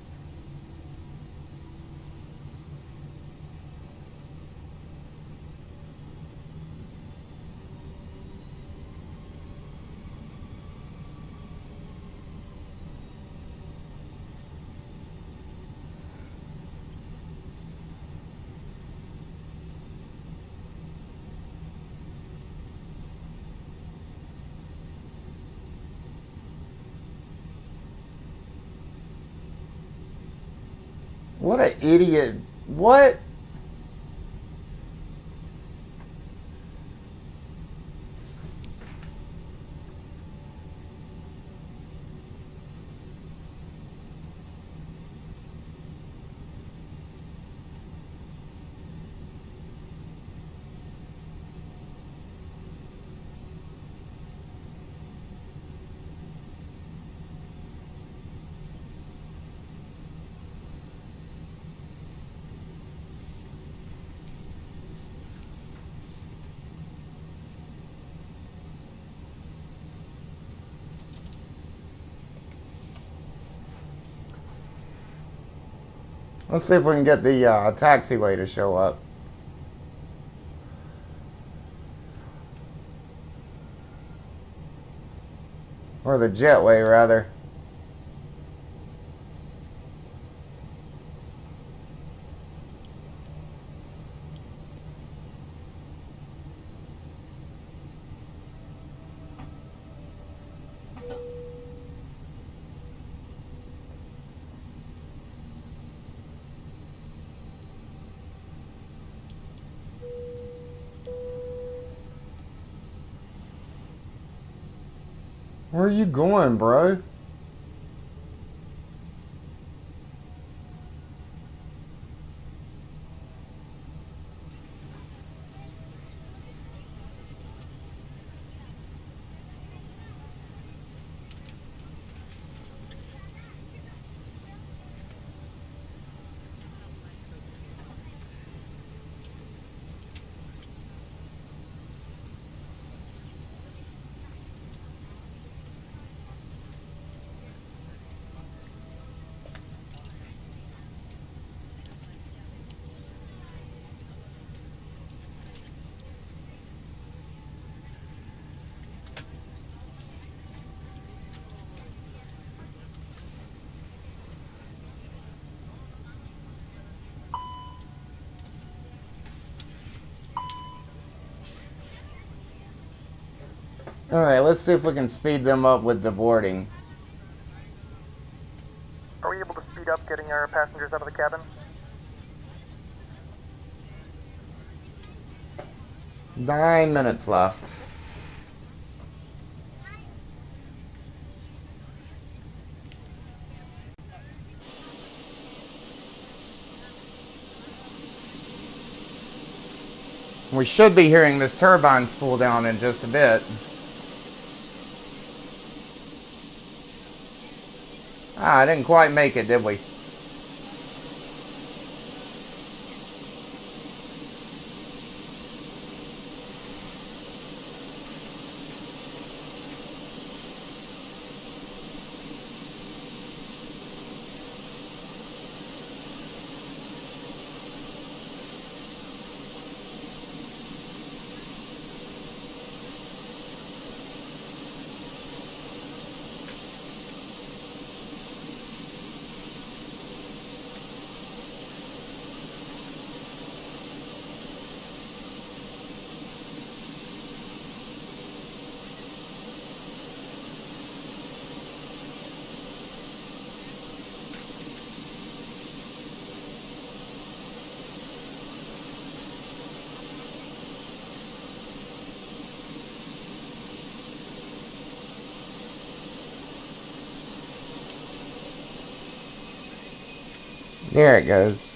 What an idiot. What? Let's see if we can get the taxiway to show up. Or the jetway, rather. Where are you going, bro? Alright, let's see if we can speed them up with the boarding. Are we able to speed up getting our passengers out of the cabin? Nine minutes left. We should be hearing this turbine spool down in just a bit. Ah, I didn't quite make it, did we? There it goes.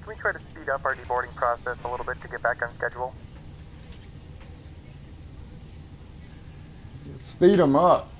Can we try to speed up our deboarding process a little bit to get back on schedule? Speed them up.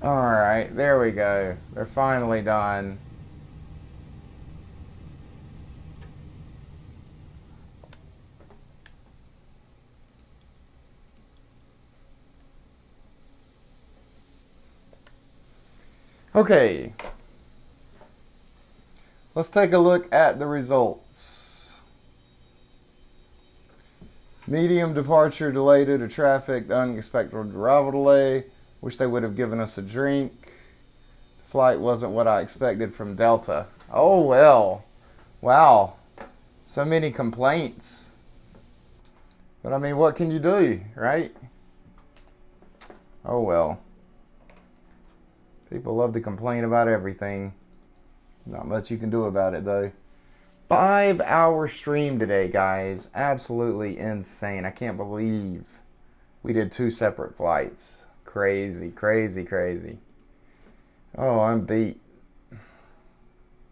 Alright, there we go. They're finally done. Okay. Let's take a look at the results. Medium departure delay due to traffic, unexpected arrival delay. Wish they would have given us a drink. The flight wasn't what I expected from Delta. Oh well. Wow. So many complaints. But I mean, what can you do, right? Oh well. People love to complain about everything. Not much you can do about it though. 5-hour stream today, guys. Absolutely insane. I can't believe we did 2 separate flights. Crazy, crazy, crazy. Oh, I'm beat.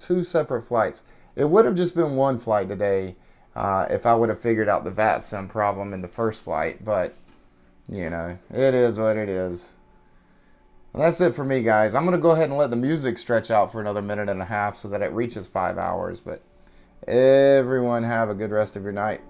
2 separate flights. It would have just been 1 flight today if I would have figured out the VATSIM problem in the first flight. But, you know, it is what it is. And that's it for me, guys. I'm going to go ahead and let the music stretch out for another 1.5 minutes so that it reaches 5 hours. But everyone have a good rest of your night.